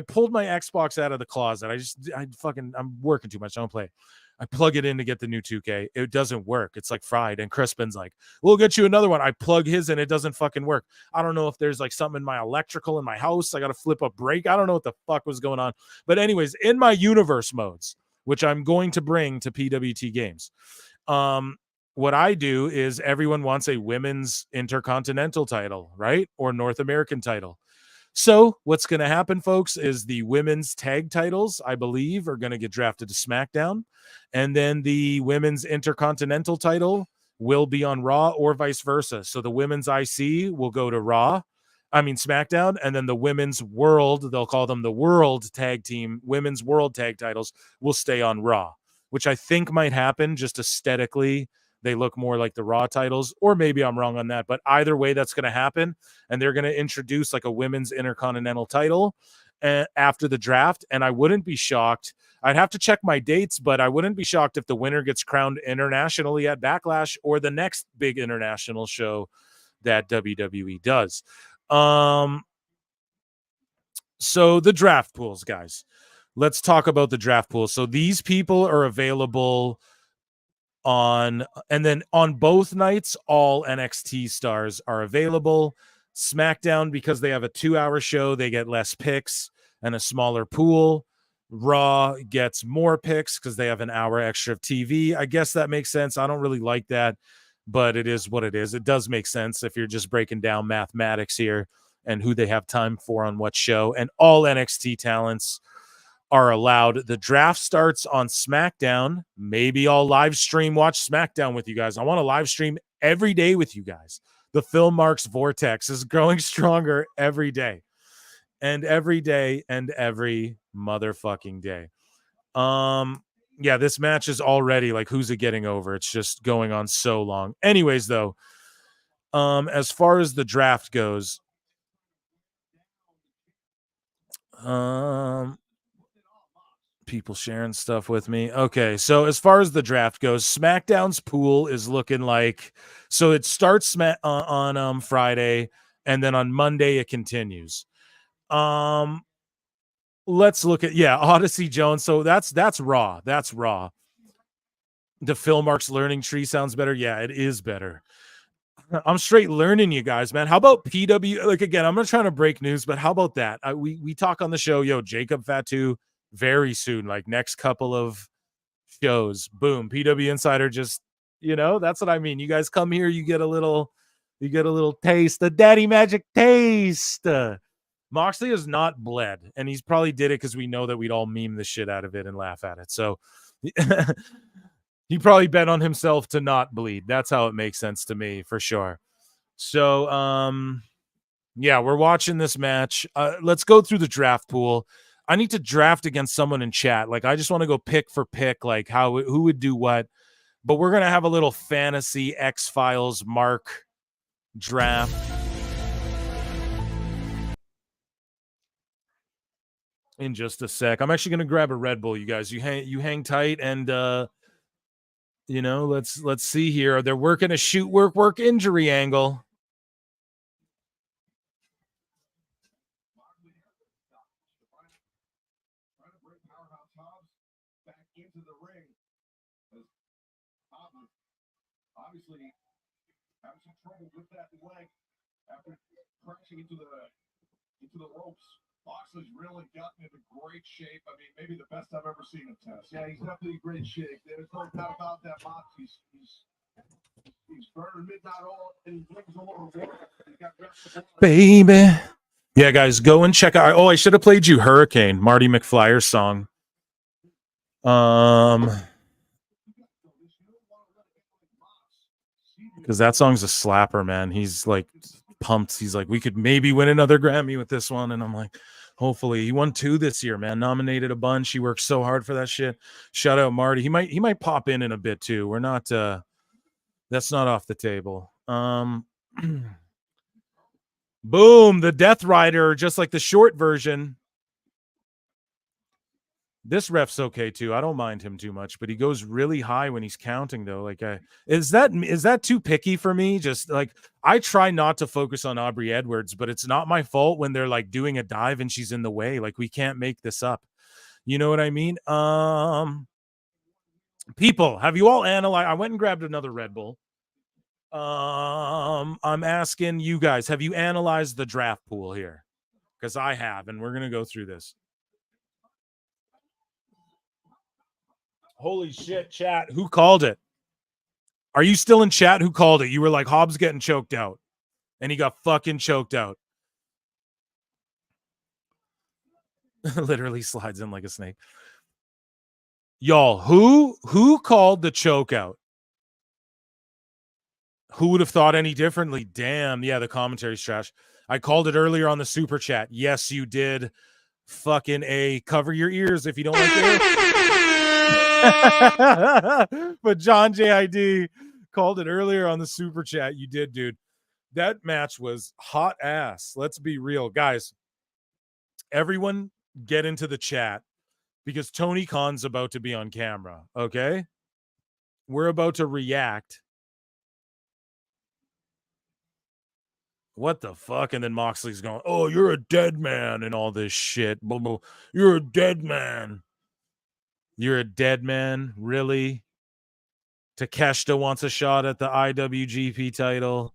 pulled my Xbox out of the closet. I'm working too much. I don't play. I plug it in to get the new 2K. It doesn't work. It's like fried. And Crispin's like, we'll get you another one. I plug his in. It doesn't fucking work. I don't know if there's like something in my electrical in my house. I got to flip a break. I don't know what the fuck was going on. But anyways, in my universe modes, which I'm going to bring to PWT games, what I do is everyone wants a women's intercontinental title, right? Or North American title. So what's going to happen, folks, is the women's tag titles, I believe, are going to get drafted to SmackDown. And then the women's intercontinental title will be on Raw or vice versa. So the women's IC will go to Raw SmackDown, and then the women's world, they'll call them the world tag team, women's world tag titles will stay on Raw, which I think might happen just aesthetically. They look more like the Raw titles, or maybe I'm wrong on that, but either way, that's going to happen. And they're going to introduce like a women's intercontinental title after the draft. And I wouldn't be shocked. I'd have to check my dates, but I wouldn't be shocked if the winner gets crowned internationally at Backlash or the next big international show that WWE does. So the draft pools, guys. Let's talk about the draft pool. So these people are available and then on both nights, all NXT stars are available. SmackDown, because they have a 2-hour show, they get less picks and a smaller pool. Raw gets more picks because they have an hour extra of TV. I guess that makes sense. I don't really like that, but it is what it is. It does make sense if you're just breaking down mathematics here and who they have time for on what show. And all NXT talents are allowed. The draft starts on SmackDown. Maybe I'll live stream watch SmackDown with you guys. I want to live stream every day with you guys. The Phil Marks vortex is growing stronger every day. And every day and every motherfucking day. Yeah, this match is already like, who's it getting over? It's just going on so long. Anyways, though, as far as the draft goes, people sharing stuff with me. Okay, so as far as the draft goes, SmackDown's pool is looking like, so it starts on Friday, and then on Monday it continues. Let's look at Odyssey Jones. So that's Raw. That's Raw. The Phil Marks learning tree sounds better. Yeah, it is better. I'm straight learning you guys, man. How about PW? Like, again, I'm not trying to break news, but how about that? We talk on the show, Jacob Fatu very soon, like next couple of shows. Boom, PW Insider just, that's what I mean. You guys come here, you get a little taste, the daddy magic taste. Moxley has not bled, and he's probably did it because we know that we'd all meme the shit out of it and laugh at it. So he probably bet on himself to not bleed. That's how it makes sense to me, for sure. So, we're watching this match. Let's go through the draft pool. I need to draft against someone in chat. Like, I just want to go pick for pick, like who would do what. But we're going to have a little fantasy X-Files Mark draft. In just a sec. I'm actually going to grab a Red Bull, you guys. You hang tight, and let's see here. They're working a shoot work injury angle. Obviously, having some trouble with that leg after crashing into the ropes. Moxley's really gotten into great shape. I mean, maybe the best I've ever seen him test. Yeah, he's definitely in great shape. There's no doubt about that, Mox. He's burning midnight oil and he brings a little water. Baby. Yeah, guys, go and check out. Oh, I should have played you Hurricane, Marty McFlyer's song. Because that song's a slapper, man. He's like pumped. He's like, we could maybe win another Grammy with this one. And I'm like, hopefully. He won 2 this year, man. Nominated a bunch. He worked so hard for that shit. Shout out Marty. He might pop in a bit too. We're not that's not off the table. Boom, the Death Rider, just like the short version. This ref's okay too. I don't mind him too much, but he goes really high when he's counting though. Like, is that too picky for me? Just like, I try not to focus on Aubrey Edwards, but it's not my fault when they're like doing a dive and she's in the way. Like, we can't make this up. You know what I mean? People, have you all analyzed? I went and grabbed another Red Bull. I'm asking you guys, have you analyzed the draft pool here? Because I have, and we're gonna go through this. Holy shit, chat. Who called it? Are you still in chat? Who called it? You were like, Hobbs getting choked out. And he got fucking choked out. Literally slides in like a snake. Y'all, who called the choke out? Who would have thought any differently? Damn, yeah, the commentary's trash. I called it earlier on the super chat. Yes, you did. Fucking A. Cover your ears if you don't like it. But John JID called it earlier on the super chat. You did, dude. That match was hot ass. Let's be real. Guys, everyone get into the chat because Tony Khan's about to be on camera, okay? We're about to react. What the fuck? And then Moxley's going, oh, you're a dead man and all this shit. Blah, blah. You're a dead man. You're a dead man? Really? Takeshita wants a shot at the IWGP title.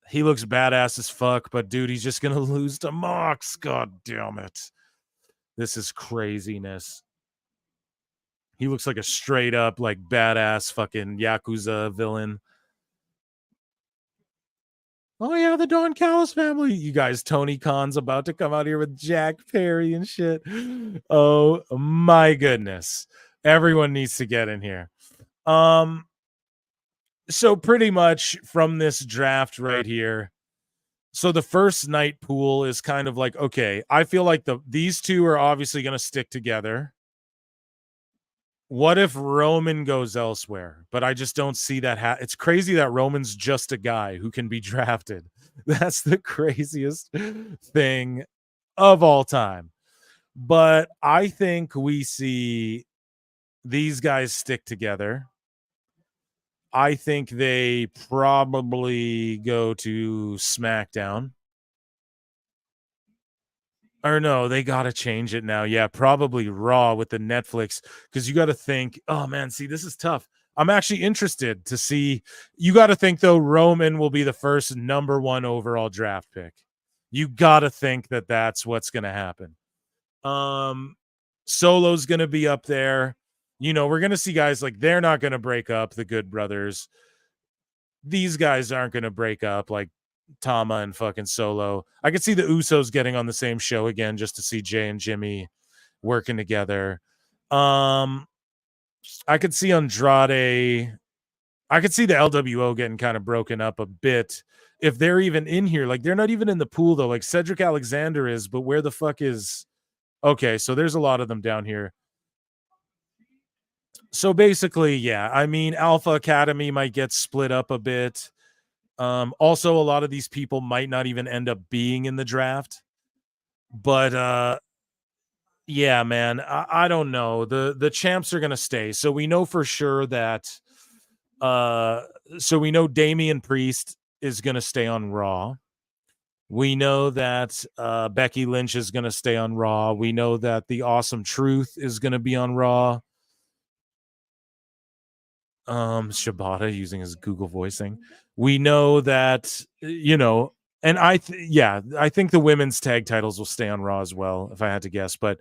He looks badass as fuck, but dude, he's just going to lose to Mox. God damn it. This is craziness. He looks like a straight up, like, badass fucking Yakuza villain. Oh, yeah, the Don Callis family. You guys, Tony Khan's about to come out here with Jack Perry and shit. Oh, my goodness. Everyone needs to get in here. So pretty much from this draft right here, so the first night pool is kind of like, okay, I feel like these two are obviously going to stick together. What if Roman goes elsewhere? But I just don't see that. It's crazy that Roman's just a guy who can be drafted. That's the craziest thing of all time. But I think we see these guys stick together. I think they probably go to SmackDown. Or no, they got to change it now. Yeah, probably Raw with the Netflix. Because you got to think, oh, man, see, this is tough. I'm actually interested to see. You got to think, though, Roman will be the first number 1 overall draft pick. You got to think that that's what's going to happen. Solo's going to be up there. You know, we're going to see guys like they're not going to break up, the Good Brothers. These guys aren't going to break up like Tama and fucking Solo. I could see the Usos getting on the same show again just to see Jay and Jimmy working together. I could see Andrade. I could see the LWO getting kind of broken up a bit if they're even in here. Like, they're not even in the pool, though. Like, Cedric Alexander is, but where the fuck is... Okay, so there's a lot of them down here. So basically, yeah, I mean, Alpha Academy might get split up a bit. Also, a lot of these people might not even end up being in the draft. But yeah, man, I don't know. The champs are gonna stay. So we know for sure that so we know Damian Priest is gonna stay on Raw. We know that Becky Lynch is gonna stay on Raw. We know that the Awesome Truth is gonna be on Raw. Shibata using his Google voicing. We know that, you know, and I think the women's tag titles will stay on Raw as well, if I had to guess. But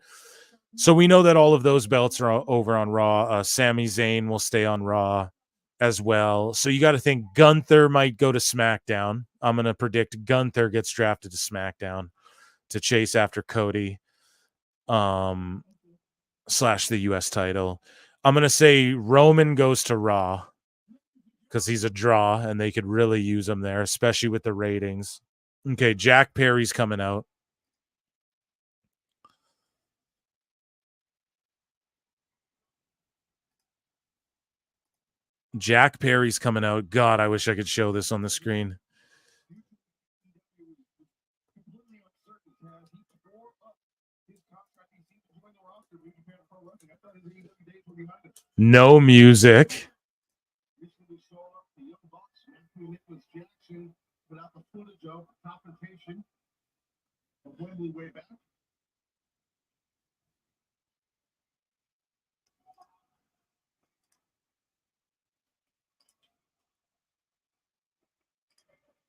so we know that all of those belts are over on Raw. Sami Zayn will stay on Raw as well. So you got to think Gunther might go to SmackDown. I'm going to predict Gunther gets drafted to SmackDown to chase after Cody / the US title. I'm going to say Roman goes to Raw because he's a draw and they could really use him there, especially with the ratings. Okay, Jack Perry's coming out. Jack Perry's coming out. God, I wish I could show this on the screen. No music.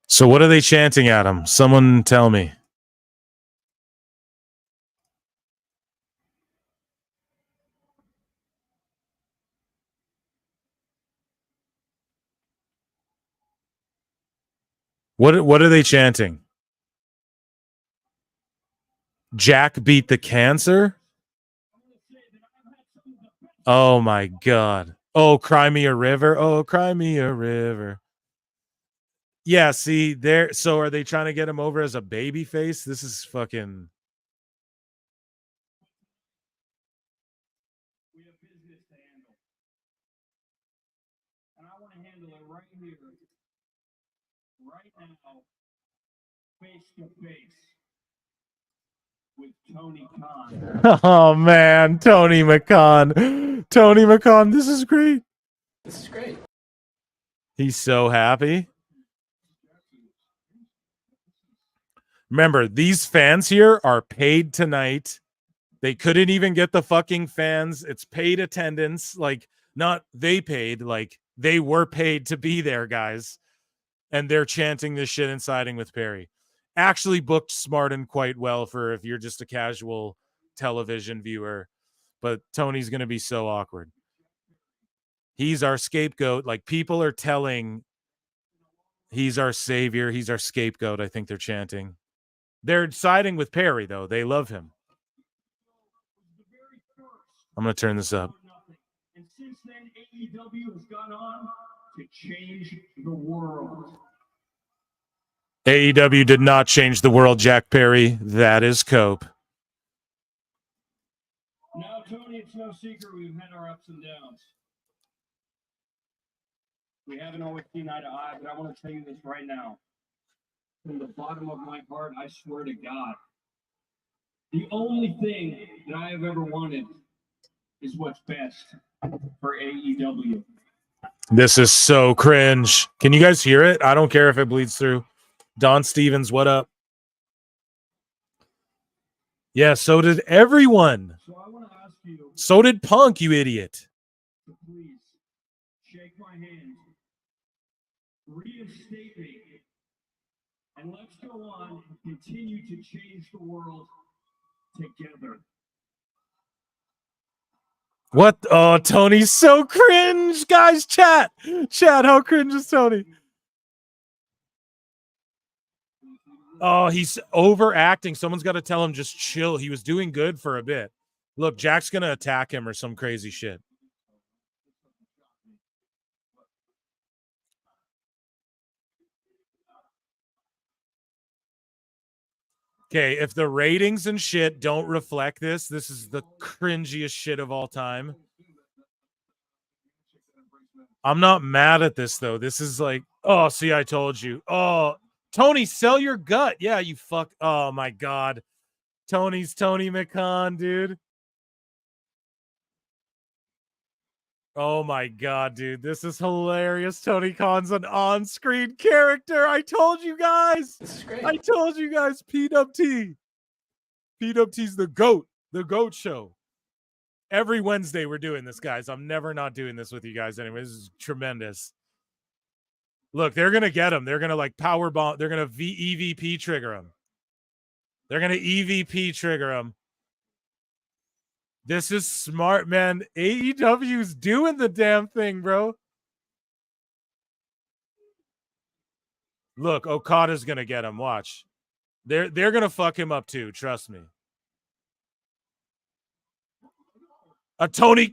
So what are they chanting at him? Someone tell me. What are they chanting? Jack beat the cancer? Oh my God. Oh, cry me a river. Oh, cry me a river. Yeah, see, there. So are they trying to get him over as a baby face? This is fucking. We have business to handle. And I want to handle it right here, right now, face to face with Tony Khan. Oh man, Tony McCon. Tony McCon, this is great. This is great. He's so happy. Remember, these fans here are paid tonight. They couldn't even get the fucking fans. It's paid attendance. Like, not they paid, like they were paid to be there, guys. And they're chanting this shit and siding with Perry. Actually booked smart and quite well for if you're just a casual television viewer. But Tony's going to be so awkward. He's our scapegoat. Like, people are telling he's our savior. He's our scapegoat. I think they're chanting. They're siding with Perry, though. They love him. I'm going to turn this up. And since then, AEW has gone on to change the world. AEW did not change the world, Jack Perry. That is cope. Now, Tony, it's no secret we've had our ups and downs. We haven't always seen eye to eye, but I want to tell you this right now. From the bottom of my heart, I swear to God, the only thing that I have ever wanted is what's best for AEW. This is so cringe. Can you guys hear it? I don't care if it bleeds through. Don Stevens, what up? Yeah, so did everyone. So I want to ask you, So did Punk, you idiot. to please shake my hand, reinstate me, and let's go on and continue to change the world together. What? Oh, Tony's so cringe. Guys, chat, how cringe is Tony? Oh, he's overacting. Someone's got to tell him just chill. He was doing good for a bit. Look, Jack's going to attack him or some crazy shit. Okay, if the ratings and shit don't reflect this, this is the cringiest shit of all time. I'm not mad at this, though. This is like, oh, see, I told you. Oh, Tony, sell your gut. Yeah, you fuck. Oh, my God. Tony's Tony McCon, dude. Oh, my God, dude. This is hilarious. Tony Khan's an on-screen character. I told you guys. This is great. I told you guys. PWT. PWT's the GOAT. The GOAT show. Every Wednesday we're doing this, guys. I'm never not doing this with you guys anyway. This is tremendous. Look, they're going to get him. They're going to like power bomb. They're going to EVP trigger him. They're going to EVP trigger him. This is smart, man. AEW's doing the damn thing, bro. Look, Okada's going to get him. Watch. They're going to fuck him up too. Trust me. A Tony,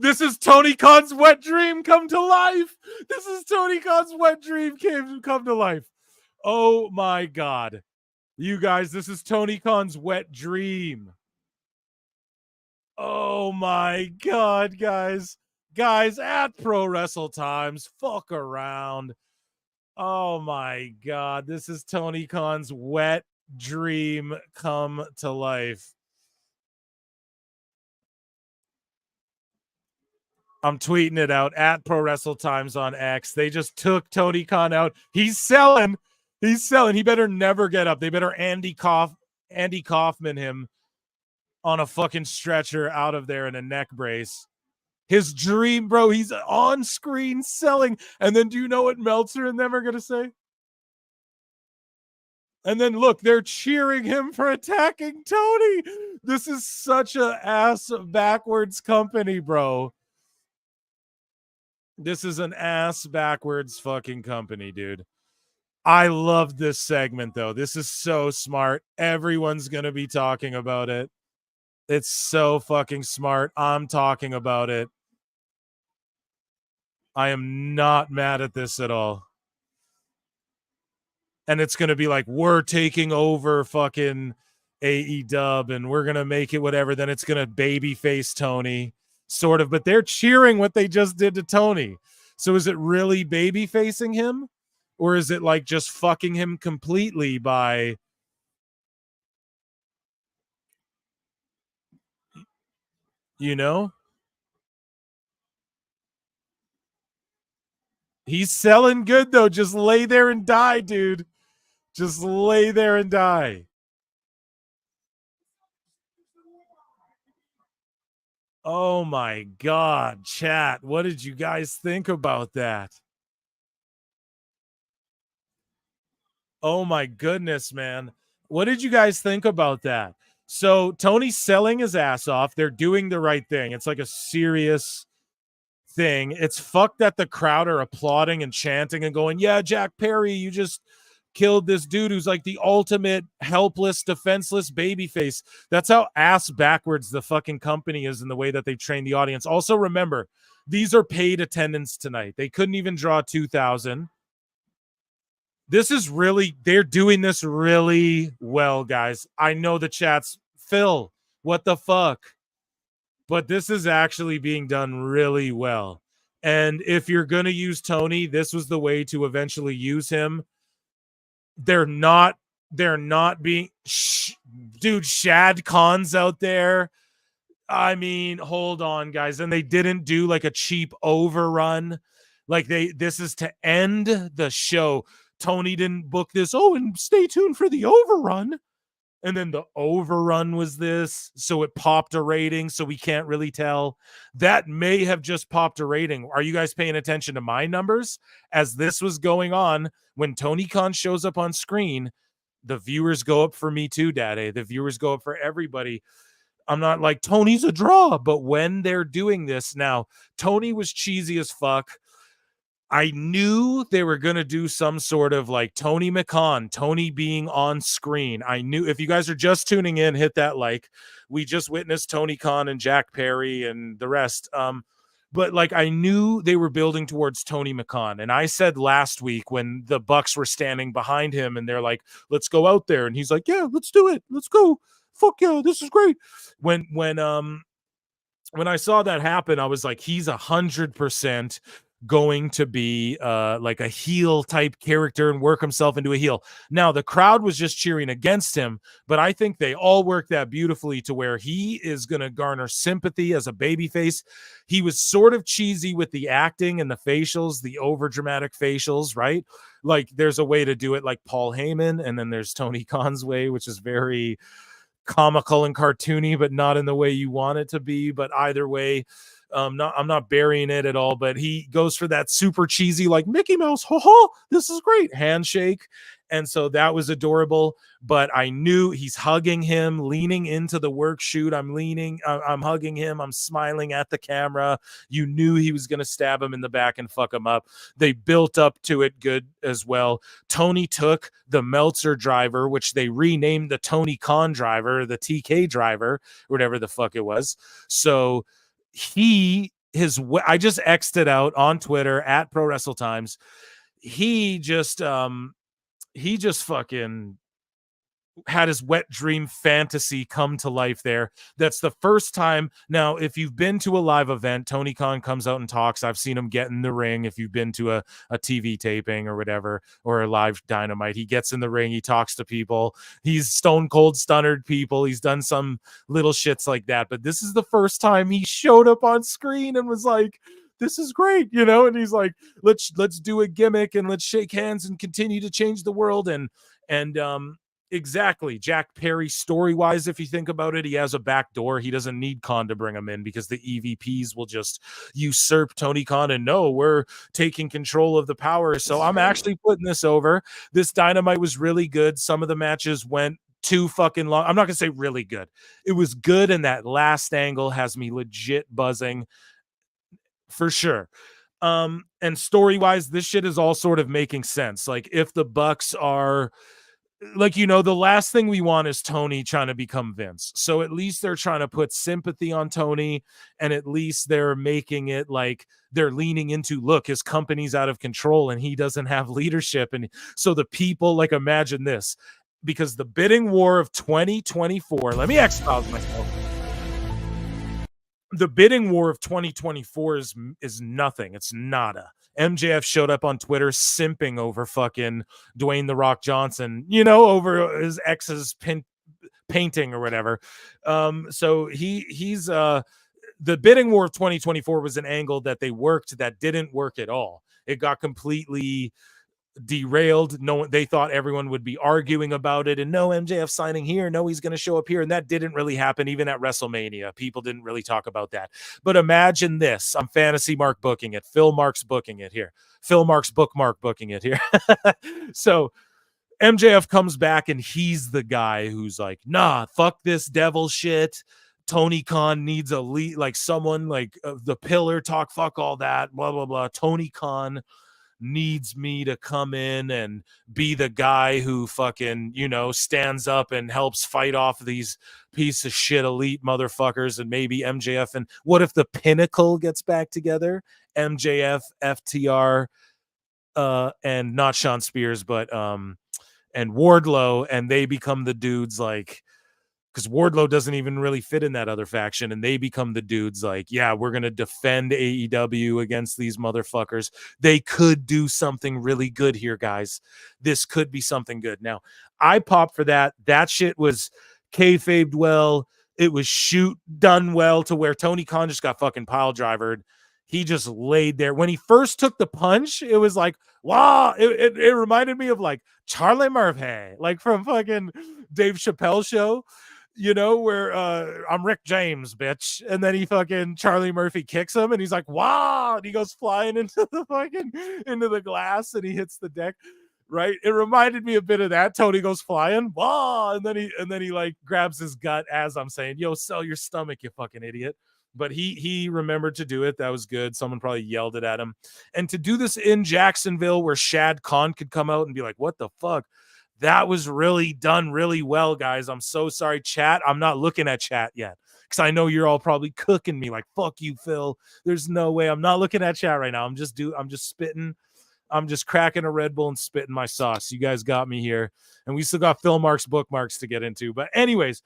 this is Tony Khan's wet dream come to life. This is Tony Khan's wet dream come to life. Oh my God. You guys, this is Tony Khan's wet dream. Oh my God, guys. Guys, at Pro Wrestle Times, fuck around. Oh my God. This is Tony Khan's wet dream come to life. I'm tweeting it out at Pro Wrestle Times on X. They just took Tony Khan out. He's selling. He's selling. He better never get up. They better Andy Kaufman him on a fucking stretcher out of there in a neck brace. His dream, bro. He's on screen selling. And then do you know what Meltzer and them are going to say? And then look, they're cheering him for attacking Tony. This is such a ass backwards company, bro. This is an ass backwards fucking company, dude. I love this segment, though. This is so smart. Everyone's going to be talking about it. It's so fucking smart. I'm talking about it. I am not mad at this at all. and it's gonna be like, we're taking over fucking AEW and we're gonna make it whatever. Then it's gonna babyface Tony, sort of. But they're cheering what they just did to Tony. So is it really baby facing him, or is it like just fucking him completely by, you know? He's selling good though. Just lay there and die, dude. Just lay there and die. Oh my God, chat. What did you guys think about that? Oh my goodness, man. What did you guys think about that? So Tony's selling his ass off. They're doing the right thing. It's like a serious thing. It's fucked that the crowd are applauding and chanting and going, yeah, Jack Perry, you just killed this dude who's like the ultimate helpless, defenseless babyface. That's how ass backwards the fucking company is in the way that they train the audience. Also, remember, these are paid attendance tonight. They couldn't even draw 2,000. This is really, they're doing this really well, guys. I know the chat's, Phil, what the fuck? But this is actually being done really well. And if you're going to use Tony, this was the way to eventually use him. They're not being, dude, Shad Khan's out there. I mean, hold on, guys. And they didn't do like a cheap overrun. Like this is to end the show. Tony didn't book this. Oh, and stay tuned for the overrun. And then the overrun was this. So it popped a rating. So we can't really tell. That may have just popped a rating. Are you guys paying attention to my numbers? As this was going on, when Tony Khan shows up on screen, the viewers go up for me too, Daddy. The viewers go up for everybody. I'm not like, Tony's a draw. But when they're doing this now, Tony was cheesy as fuck. I knew they were going to do some sort of like Tony McCon, Tony being on screen. I knew, if you guys are just tuning in, hit that like. We just witnessed Tony Khan and Jack Perry and the rest. But like I knew they were building towards Tony McCon. And I said last week when the Bucks were standing behind him and they're like, let's go out there. And he's like, yeah, let's do it. Let's go. Fuck yeah, this is great. When I saw that happen, I was like, he's 100% going to be like a heel type character and work himself into a heel. Now the crowd was just cheering against him, but I think they all worked that beautifully to where he is going to garner sympathy as a babyface. He was sort of cheesy with the acting and the facials, the over dramatic facials, right? Like there's a way to do it like Paul Heyman, and then there's Tony Khan's way, which is very comical and cartoony, but not in the way you want it to be. But either way, I'm not burying it at all, but he goes for that super cheesy, like Mickey Mouse, ho ho, this is great handshake. And so that was adorable, but I knew he's hugging him, leaning into the work shoot. I'm hugging him. I'm smiling at the camera. You knew he was going to stab him in the back and fuck him up. They built up to it good as well. Tony took the Meltzer driver, which they renamed the Tony Khan driver, the TK driver, whatever the fuck it was. So I just X'd it out on Twitter at prowrestletimes. He just fucking had his wet dream fantasy come to life there. That's the first time. Now, if you've been to a live event, Tony Khan comes out and talks. I've seen him get in the ring. If you've been to a TV taping or whatever, or a live Dynamite, he gets in the ring. He talks to people. He's stone cold stunnered people. He's done some little shits like that. But this is the first time he showed up on screen and was like, this is great, you know? And he's like, let's do a gimmick and let's shake hands and continue to change the world. And exactly, Jack Perry story-wise, if you think about it, he has a back door. He doesn't need Khan to bring him in because the EVPs will just usurp Tony Khan and no, we're taking control of the power. So I'm actually putting this over. This Dynamite was really good. Some of the matches went too fucking long. I'm not gonna say really good. It was good, and that last angle has me legit buzzing for sure. And story-wise, this shit is all sort of making sense. Like if the Bucks are like, you know, the last thing we want is Tony trying to become Vince. So at least they're trying to put sympathy on Tony, and at least they're making it like they're leaning into, look, his company's out of control and he doesn't have leadership. And so the people, like, imagine this, because the bidding war of 2024, let me expose myself. The bidding war of 2024 is nothing. It's nada. MJF showed up on Twitter simping over fucking Dwayne The Rock Johnson, you know, over his ex's painting or whatever. So he's the bidding war of 2024 was an angle that they worked that didn't work at all. It got completely derailed. No, they thought everyone would be arguing about it, and no, MJF signing here, no, he's going to show up here, and that didn't really happen. Even at WrestleMania, people didn't really talk about that. But imagine this: I'm Fantasy Mark booking it, Phil Mark's booking it here, Phil Mark's bookmark booking it here. So MJF comes back and he's the guy who's like, nah, fuck this devil shit. Tony Khan needs a lead, like someone like the Pillar talk, fuck all that, blah blah blah. Tony Khan needs me to come in and be the guy who fucking, you know, stands up and helps fight off these piece of shit elite motherfuckers. And maybe MJF, and what if the Pinnacle gets back together? MJF, FTR, and not Sean Spears, but and Wardlow, and they become the dudes, like, because Wardlow doesn't even really fit in that other faction, and they become the dudes like, yeah, we're going to defend AEW against these motherfuckers. They could do something really good here, guys. This could be something good. Now, I popped for that. That shit was kayfabed well. It was done well to where Tony Khan just got fucking pile drivered. He just laid there. When he first took the punch, it was like, wow. It reminded me of like Charlie Murphy, like from fucking Dave Chappelle show. You know, where I'm Rick James, bitch. And then he fucking Charlie Murphy kicks him and he's like, wow. And he goes flying into the glass and he hits the deck. Right. It reminded me a bit of that. Tony goes flying. Wow. And then he like grabs his gut as I'm saying, yo, sell your stomach, you fucking idiot. But he remembered to do it. That was good. Someone probably yelled it at him. And to do this in Jacksonville where Shad Khan could come out and be like, what the fuck? That was really done really well, guys. I'm so sorry, chat. I'm not looking at chat yet because I know you're all probably cooking me like, fuck you, Phil. There's no way. I'm not looking at chat right now. I'm just spitting. I'm just cracking a Red Bull and spitting my sauce. You guys got me here. And we still got Phil Mark's bookmarks to get into. But anyways,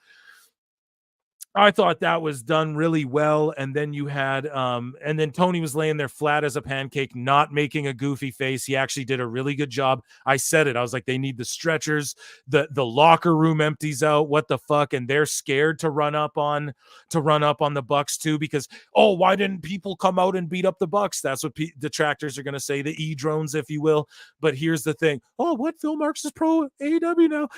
I thought that was done really well. And then you had, and then Tony was laying there flat as a pancake, not making a goofy face. He actually did a really good job. I said it. I was like, they need the stretchers. The locker room empties out. What the fuck? And they're scared to run up on the Bucks too, because, oh, why didn't people come out and beat up the Bucks? That's what detractors are going to say, the E-drones, if you will. But here's the thing. Oh, what? Phil Marks is pro AEW now?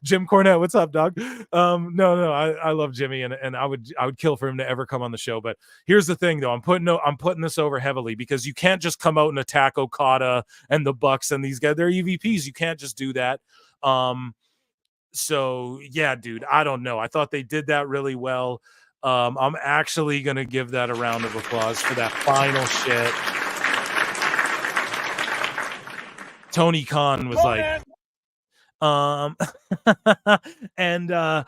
Jim Cornette, what's up, dog? No, I love Jimmy, and I would kill for him to ever come on the show. But here's the thing, though. I'm putting this over heavily because you can't just come out and attack Okada and the Bucks and these guys. They're EVPs. You can't just do that. So yeah, dude, I don't know. I thought they did that really well. I'm actually gonna give that a round of applause for that final shit. Tony Khan was and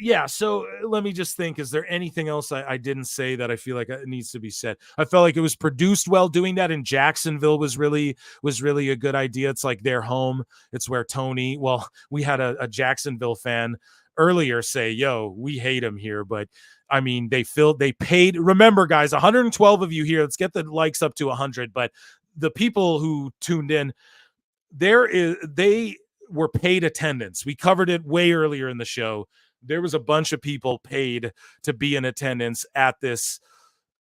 yeah, so let me just think, is there anything else I didn't say that I feel like it needs to be said? I felt like it was produced well. Doing that in Jacksonville was really a good idea. It's like their home. It's where Tony, well, we had a Jacksonville fan earlier say, yo, we hate him here, but I mean, they paid, remember guys, 112 of you here, let's get the likes up to 100, but the people who tuned in, they were paid attendance. We covered it way earlier in the show. There was a bunch of people paid to be in attendance at this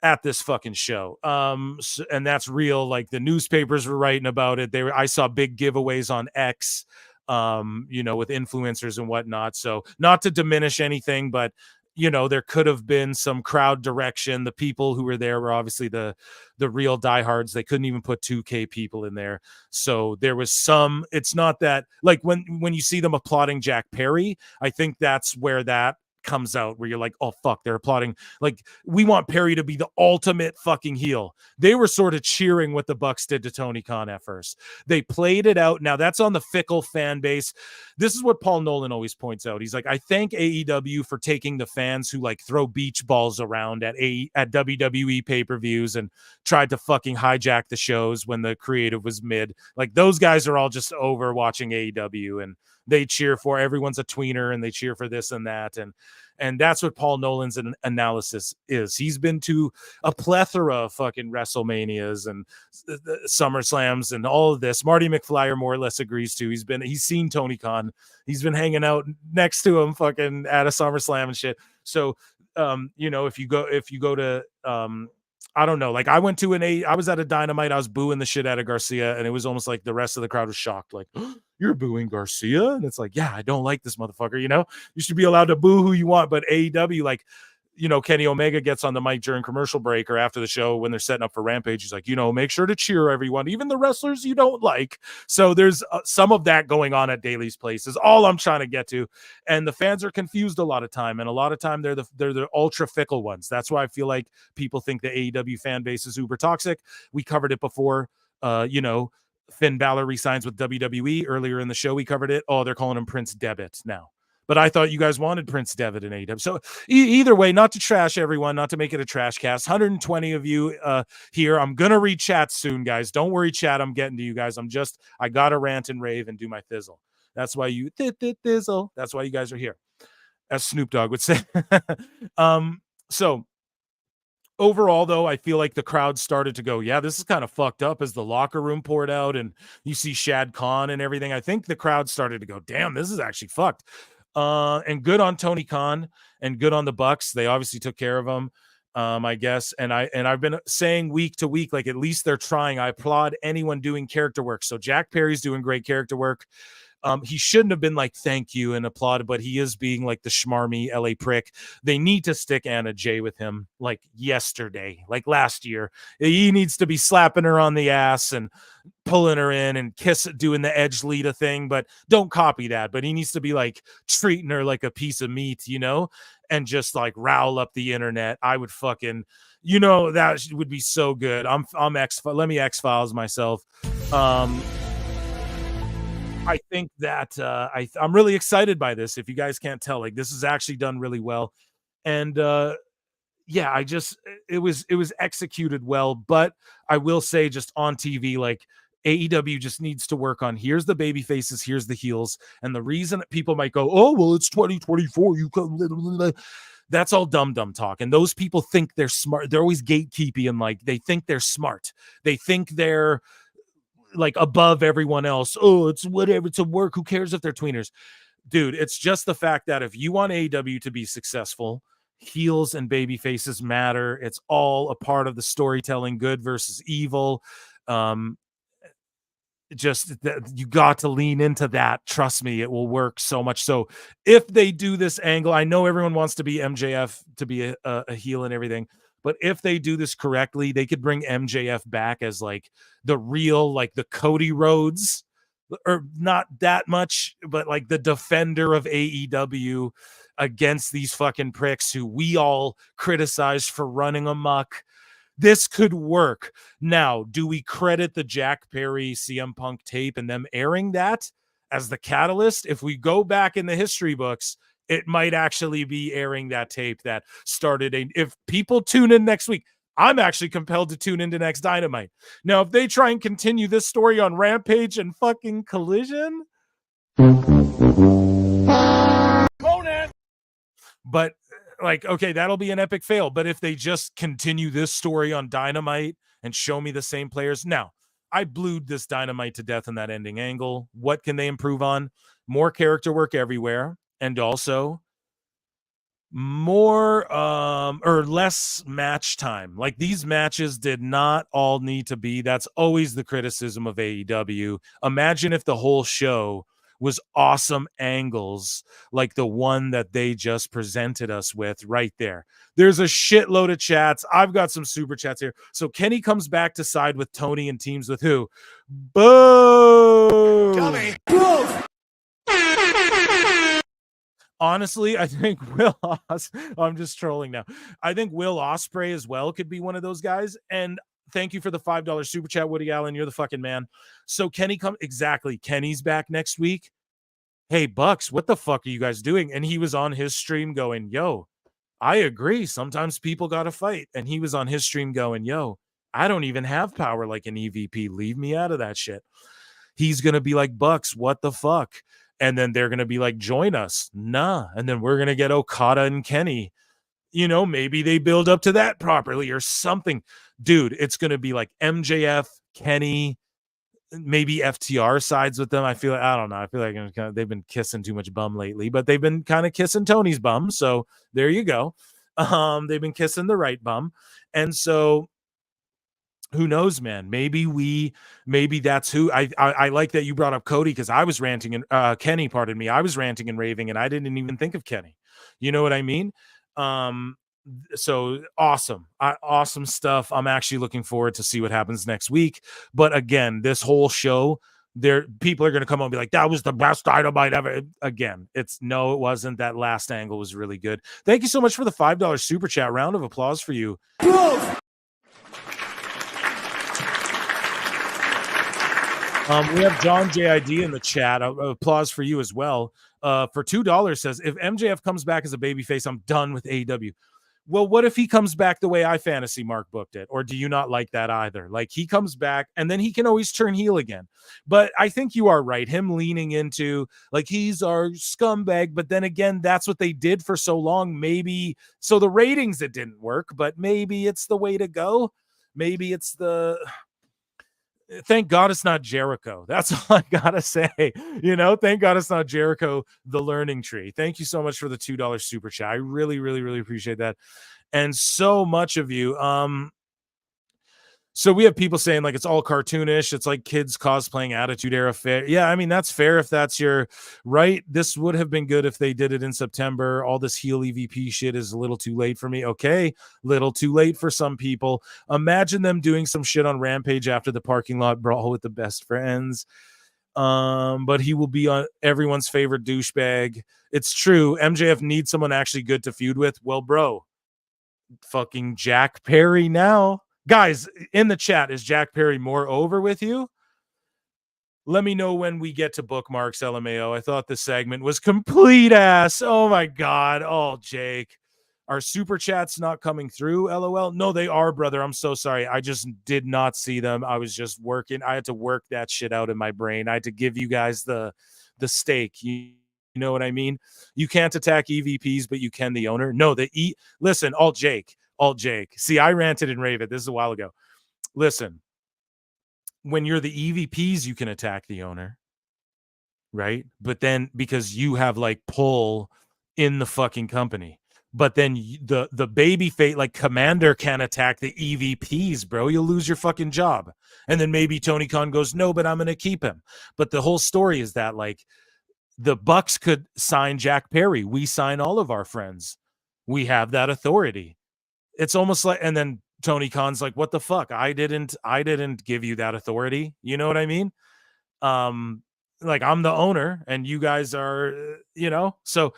fucking show. And that's real. Like the newspapers were writing about it. I saw big giveaways on X, you know, with influencers and whatnot. So not to diminish anything, but you know, there could have been some crowd direction. The people who were there were obviously the real diehards. They couldn't even put 2K people in there. So there was some, it's not that like when you see them applauding Jack Perry, I think that's where that comes out where you're like, oh fuck, they're applauding. Like, we want Perry to be the ultimate fucking heel. They were sort of cheering what the Bucks did to Tony Khan at first. They played it out. Now that's on the fickle fan base. This is what Paul Nolan always points out. He's like, I thank AEW for taking the fans who like throw beach balls around at WWE pay-per-views and tried to fucking hijack the shows when the creative was mid. Like, those guys are all just over watching AEW, and they cheer for everyone's a tweener and they cheer for this and that. And that's what Paul Nolan's analysis is. He's been to a plethora of fucking WrestleManias and SummerSlams and all of this. Marty McFly more or less agrees to. He's seen Tony Khan. He's been hanging out next to him fucking at a SummerSlam and shit. So, if you go to, I don't know, like I was at a Dynamite, I was booing the shit out of Garcia, and it was almost like the rest of the crowd was shocked. Like, oh, you're booing Garcia? And it's like, yeah, I don't like this motherfucker, you should be allowed to boo who you want. But AEW, like, Kenny Omega gets on the mic during commercial break or after the show when they're setting up for Rampage. He's like, make sure to cheer everyone, even the wrestlers you don't like. So there's some of that going on at Daily's Place is all I'm trying to get to. And the fans are confused a lot of time. And a lot of time they're the ultra fickle ones. That's why I feel like people think the AEW fan base is uber toxic. We covered it before, Finn Balor resigns with WWE earlier in the show. We covered it. Oh, they're calling him Prince Devitt now. But I thought you guys wanted Prince Devitt in AEW. So either way, not to trash everyone, not to make it a trash cast. 120 of you here. I'm going to read chat soon, guys. Don't worry, chat. I'm getting to you guys. I got to rant and rave and do my thizzle. That's why you thizzle. That's why you guys are here, as Snoop Dogg would say. So overall, though, I feel like the crowd started to go, yeah, this is kind of fucked up as the locker room poured out and you see Shad Khan and everything. I think the crowd started to go, damn, this is actually fucked. And good on Tony Khan and good on the Bucks. They obviously took care of him, I guess. And I've been saying week to week, like, at least they're trying. I applaud anyone doing character work. So Jack Perry's doing great character work. He shouldn't have been like, thank you and applauded, but he is being like the schmarmy LA prick. They need to stick Anna Jay with him like yesterday, like last year. He needs to be slapping her on the ass and pulling her in and doing the Edge Lita thing, but don't copy that. But he needs to be like treating her like a piece of meat, and just like rowl up the internet. I would fucking, that would be so good. Let me X-Files myself. I think that I'm really excited by this. If you guys can't tell, like, this is actually done really well. And yeah, it was executed well, but I will say just on TV, like, AEW just needs to work on, here's the baby faces, here's the heels. And the reason that people might go, oh, well, it's 2024. That's all dumb talk. And those people think they're smart. They're always gatekeeping and like, they think they're smart. They think they're like above everyone else. Oh, it's whatever, it's a work. Who cares if they're tweeners? Dude, it's just the fact that if you want AEW to be successful, heels and baby faces matter. It's all a part of the storytelling, good versus evil. Just that you got to lean into that. Trust me, it will work so much. So if they do this angle, I know everyone wants to be MJF to be a heel and everything, but if they do this correctly, they could bring MJF back as like the real, like the Cody Rhodes, or not that much, but like the defender of AEW against these fucking pricks who we all criticize for running amok. This could work. Now, do we credit the Jack Perry CM Punk tape and them airing that as the catalyst? If we go back in the history books, it might actually be airing that tape that started if people tune in next week, I'm actually compelled to tune into next Dynamite. Now, if they try and continue this story on Rampage and fucking Collision, but like, okay, that'll be an epic fail. But if they just continue this story on Dynamite and show me the same players. Now, I blued this Dynamite to death in that ending angle. What can they improve on? More character work everywhere. And also more or less match time. Like, these matches did not all need to be. That's always the criticism of AEW. Imagine if the whole show was awesome angles like the one that they just presented us with right there. There's a shitload of chats. I've got some super chats here. So Kenny comes back to side with Tony and teams with who? Boo! Tell me. Honestly, I think I'm just trolling now. I think Will Ospreay as well could be one of those guys. And thank you for the $5 super chat, Woody Allen. You're the fucking man. So Kenny exactly. Kenny's back next week. Hey, Bucks, what the fuck are you guys doing? And he was on his stream going, yo, I agree. Sometimes people got to fight. And he was on his stream going, yo, I don't even have power like an EVP. Leave me out of that shit. He's going to be like, Bucks, what the fuck? And then they're going to be like, join us. Nah. And then we're going to get Okada and Kenny. You know, maybe they build up to that properly or something. Dude, it's going to be like MJF, Kenny, maybe FTR sides with them. I don't know. I feel like they've been kissing too much bum lately, but they've been kind of kissing Tony's bum. So there you go. They've been kissing the right bum. And so who knows, man? Maybe that's who I like that you brought up Cody, because I was ranting and Kenny, pardon me. I was ranting and raving and I didn't even think of Kenny. You know what I mean? So awesome. Awesome stuff. I'm actually looking forward to see what happens next week. But again, this whole show, people are going to come on and be like, that was the best Dynamite ever. Again, it wasn't. That last angle was really good. Thank you so much for the $5 super chat. Round of applause for you. We have John JID in the chat. Applause for you as well. For $2 says, if MJF comes back as a babyface, I'm done with AEW. Well, what if he comes back the way I fantasy Mark booked it? Or do you not like that either? Like, he comes back and then he can always turn heel again. But I think you are right. Him leaning into, like, he's our scumbag. But then again, that's what they did for so long. Maybe, so the ratings, it didn't work. But maybe it's the way to go. Maybe it's thank God it's not Jericho. That's all I gotta say. Thank God it's not Jericho, the learning tree. Thank you so much for the $2 super chat. I really, really, really appreciate that. And so much of you. So we have people saying like it's all cartoonish. It's like kids cosplaying Attitude Era fair. Yeah, I mean, that's fair if that's your right. This would have been good if they did it in September. All this heel EVP shit is a little too late for me. Okay, little too late for some people. Imagine them doing some shit on Rampage after the parking lot brawl with the best friends. But he will be on everyone's favorite douchebag. It's true. MJF needs someone actually good to feud with. Well, bro, fucking Jack Perry now. Guys, in the chat, is Jack Perry more over with you? Let me know when we get to bookmarks, LMAO. I thought this segment was complete ass. Oh, my God. Oh, Jake. Are super chats not coming through, LOL? No, they are, brother. I'm so sorry. I just did not see them. I was just working. I had to work that shit out in my brain. I had to give you guys the steak. You know what I mean? You can't attack EVPs, but you can the owner. No, listen, Alt Jake. See, I ranted and raved. This is a while ago. Listen, when you're the EVPs, you can attack the owner, right? But then because you have like pull in the fucking company, but then the baby fate like Commander can attack the EVPs, bro. You'll lose your fucking job. And then maybe Tony Khan goes, no, but I'm going to keep him. But the whole story is that like the Bucks could sign Jack Perry. We sign all of our friends. We have that authority. It's almost like, and then Tony Khan's like, what the fuck? I didn't give you that authority. You know what I mean? Like, I'm the owner and you guys are, so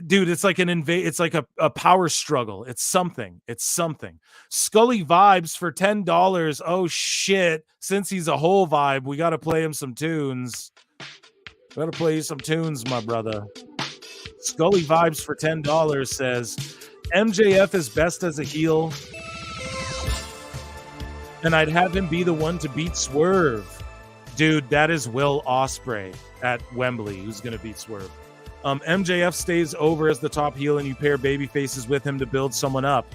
dude, it's like it's like a power struggle. It's something. Scully vibes for $10. Oh shit. Since he's a whole vibe, we got to play him some tunes. Gotta play you some tunes, my brother. Scully vibes for $10 says, MJF is best as a heel, and I'd have him be the one to beat Swerve. Dude, that is Will Ospreay at Wembley who's going to beat Swerve. MJF stays over as the top heel, and you pair baby faces with him to build someone up.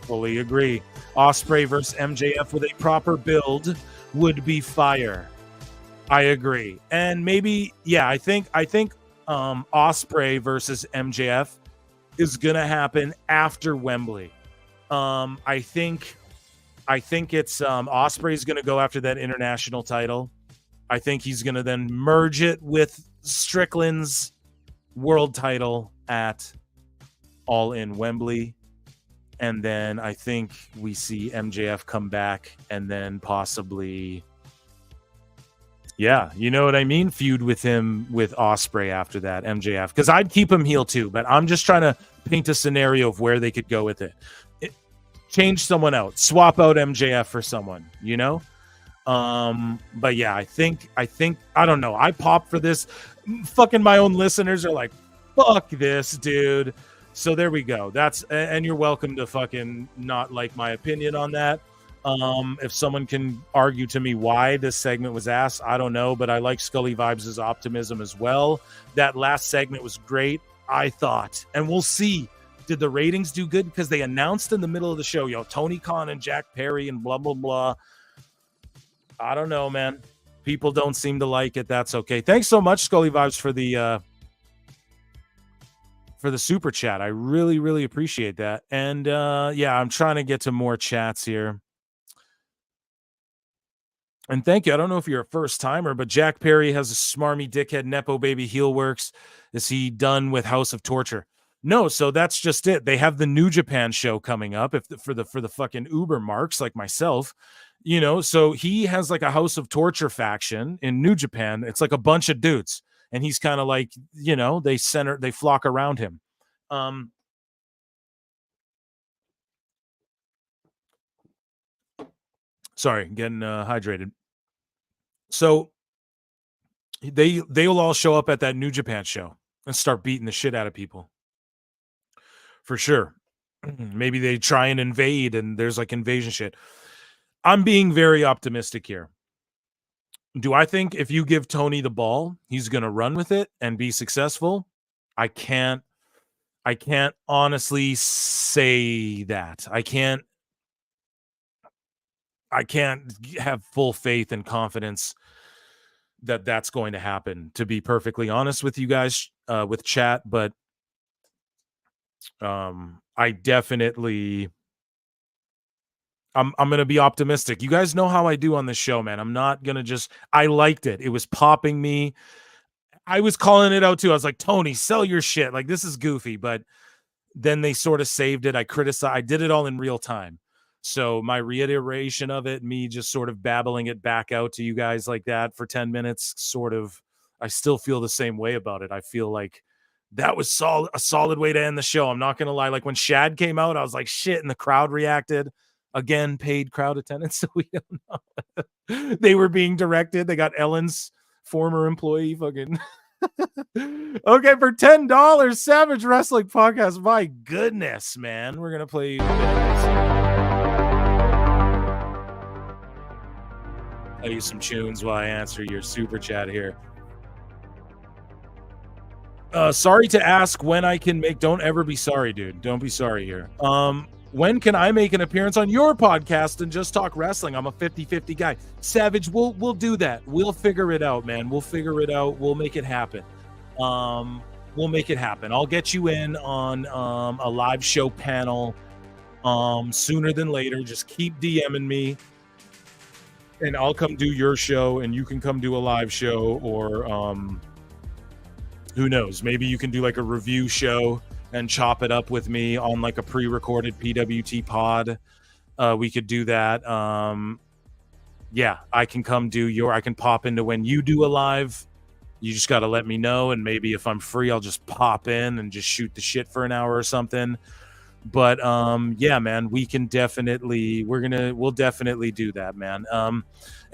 Fully agree. Ospreay versus MJF with a proper build would be fire. I agree. And maybe, yeah, I think Ospreay versus MJF is gonna happen after Wembley. I think it's Ospreay's gonna go after that international title. I think he's gonna then merge it with Strickland's world title at All In Wembley. And then I think we see MJF come back and then possibly Yeah, you know what I mean? Feud with him with Osprey after that, MJF. Because I'd keep him heel too, but I'm just trying to paint a scenario of where they could go with it. Change someone out, swap out MJF for someone, you know? But yeah, I think I don't know. I pop for this. Fucking my own listeners are like, fuck this, dude. So there we go. And you're welcome to fucking not like my opinion on that. If someone can argue to me why this segment was ass, I don't know, but I like Scully Vibes' optimism as well. That last segment was great, I thought, and we'll see. Did the ratings do good? Because they announced in the middle of the show, Tony Khan and Jack Perry and blah, blah, blah. I don't know, man. People don't seem to like it. That's okay. Thanks so much, Scully Vibes, for the super chat. I really, really appreciate that. And yeah, I'm trying to get to more chats here. And thank you. I don't know if you're a first timer, but Jack Perry has a smarmy dickhead Nepo baby heel works. Is he done with House of Torture? No, so that's just it. They have the New Japan show coming up for the fucking Uber marks like myself, so he has like a House of Torture faction in New Japan. It's like a bunch of dudes, and he's kind of like, they flock around him. Sorry, getting hydrated. So they'll all show up at that New Japan show and start beating the shit out of people. For sure. Maybe they try and invade and there's like invasion shit. I'm being very optimistic here. Do I think if you give Tony the ball, he's going to run with it and be successful? I can't honestly say that. I can't have full faith and confidence that that's going to happen, to be perfectly honest with you guys, with chat. But I definitely, I'm going to be optimistic. You guys know how I do on this show, man. I'm not going to I liked it. It was popping me. I was calling it out too. I was like, Tony, sell your shit. Like, this is goofy. But then they sort of saved it. I did it all in real time. So my reiteration of it, me just sort of babbling it back out to you guys like that for 10 minutes, sort of, I still feel the same way about it. I feel like that was a solid way to end the show. I'm not going to lie. Like when Shad came out, I was like, shit. And the crowd reacted. Again, paid crowd attendance. So we don't know. They were being directed. They got Ellen's former employee fucking. Okay, for $10, Savage Wrestling Podcast. My goodness, man. We're going to play. Play you some tunes while I answer your super chat here. Sorry to ask when I can make. Don't ever be sorry, dude. Don't be sorry here. When can I make an appearance on your podcast and just talk wrestling? I'm a 50-50 guy. Savage, we'll do that. We'll figure it out, man. We'll figure it out. We'll make it happen. We'll make it happen. I'll get you in on a live show panel sooner than later. Just keep DMing me, and I'll come do your show, and you can come do a live show, or who knows? Maybe you can do like a review show and chop it up with me on like a pre-recorded PWT pod. We could do that. Yeah, I can come I can pop into when you do a live. You just got to let me know. And maybe if I'm free, I'll just pop in and just shoot the shit for an hour or something. But yeah, man, we'll definitely do that, man.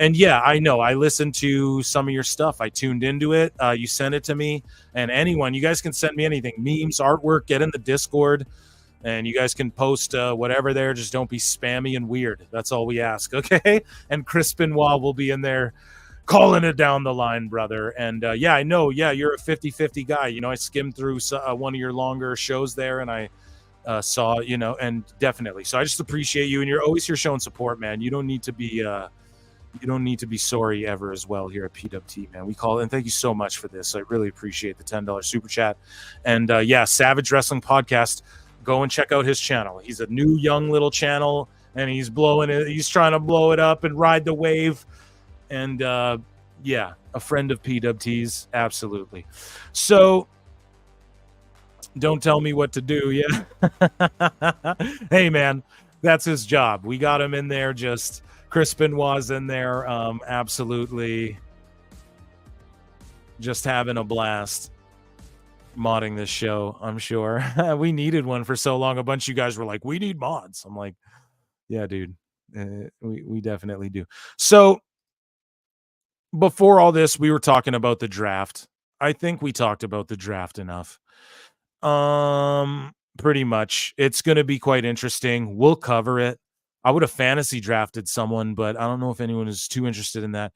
And yeah, I know I listened to some of your stuff. I tuned into it. You sent it to me, and you guys can send me anything, memes, artwork, get in the Discord, and you guys can post whatever there. Just don't be spammy and weird. That's all we ask. Okay. And Chris Benoit will be in there calling it down the line, brother. And yeah, I know. Yeah. You're a 50-50 guy. I skimmed through one of your longer shows there, and I saw, and definitely. So I just appreciate you, and you're always here showing support, man. You don't need to be sorry ever as well here at PWT, man. We call it, and thank you so much for this. I really appreciate the $10 super chat. And yeah, Savage Wrestling Podcast, go and check out his channel. He's a new young little channel, and he's blowing it. He's trying to blow it up and ride the wave. And yeah, a friend of PWT's, absolutely. So don't tell me what to do. Yeah. Hey, man, that's his job. We got him in there. Just Chris Benoit's in there. Absolutely. just having a blast modding this show, I'm sure. We needed one for so long. A bunch of you guys were like, we need mods. I'm like, yeah, dude, we definitely do. So before all this, we were talking about the draft. I think we talked about the draft enough. Pretty much. It's going to be quite interesting. We'll cover it. I would have fantasy drafted someone, but I don't know if anyone is too interested in that.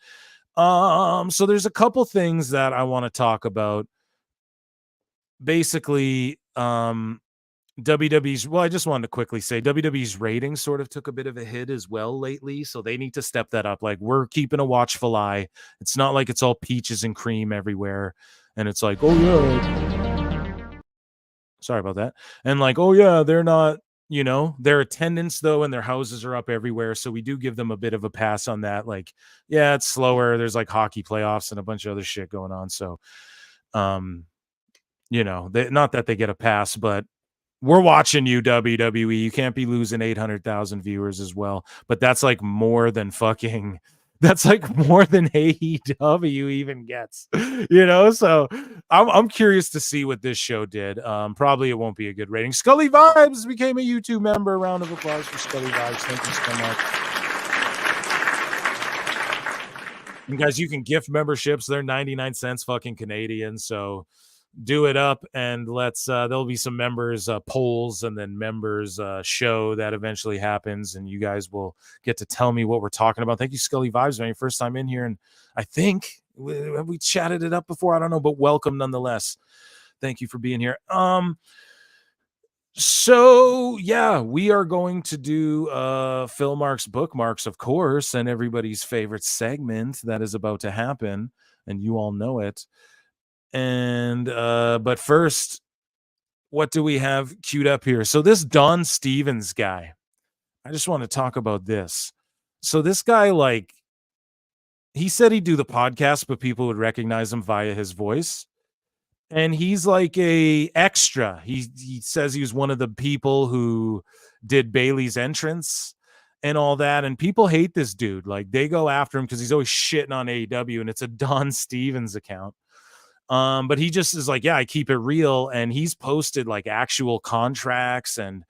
So there's a couple things that I want to talk about. Basically, WWE's, well, I just wanted to quickly say WWE's ratings sort of took a bit of a hit as well lately, so they need to step that up. Like, we're keeping a watchful eye. It's not like it's all peaches and cream everywhere, and it's like, oh yeah, sorry about that, and like, oh yeah, they're not, you know, their attendance though and their houses are up everywhere, so we do give them a bit of a pass on that. Like, yeah, it's slower. There's like hockey playoffs and a bunch of other shit going on, so you know, not that they get a pass, but we're watching you, WWE. You can't be losing 800,000 viewers as well. But that's like more than fucking, that's like more than AEW even gets, you know? So I'm curious to see what this show did. Probably it won't be a good rating. Scully Vibes became a YouTube member. Round of applause for Scully Vibes. Thank you so much. And guys, you can gift memberships. They're 99 cents fucking Canadian. So do it up, and let's there'll be some members polls and then members show that eventually happens, and you guys will get to tell me what we're talking about. Thank you, Scully Vibes, man, your first time in here, and I think have we chatted it up before? I don't know, but welcome nonetheless. Thank you for being here. So yeah, we are going to do Phil Marks bookmarks, of course, and everybody's favorite segment that is about to happen, and you all know it. And but first, what do we have queued up here? So this Don Stevens guy, I just want to talk about this. So this guy, like, he said he'd do the podcast, but people would recognize him via his voice. And he's like a extra. He says he was one of the people who did Bailey's entrance and all that. And people hate this dude. Like, they go after him because he's always shitting on AEW, and it's a Don Stevens account. But he just is like, yeah, I keep it real, and he's posted like actual contracts and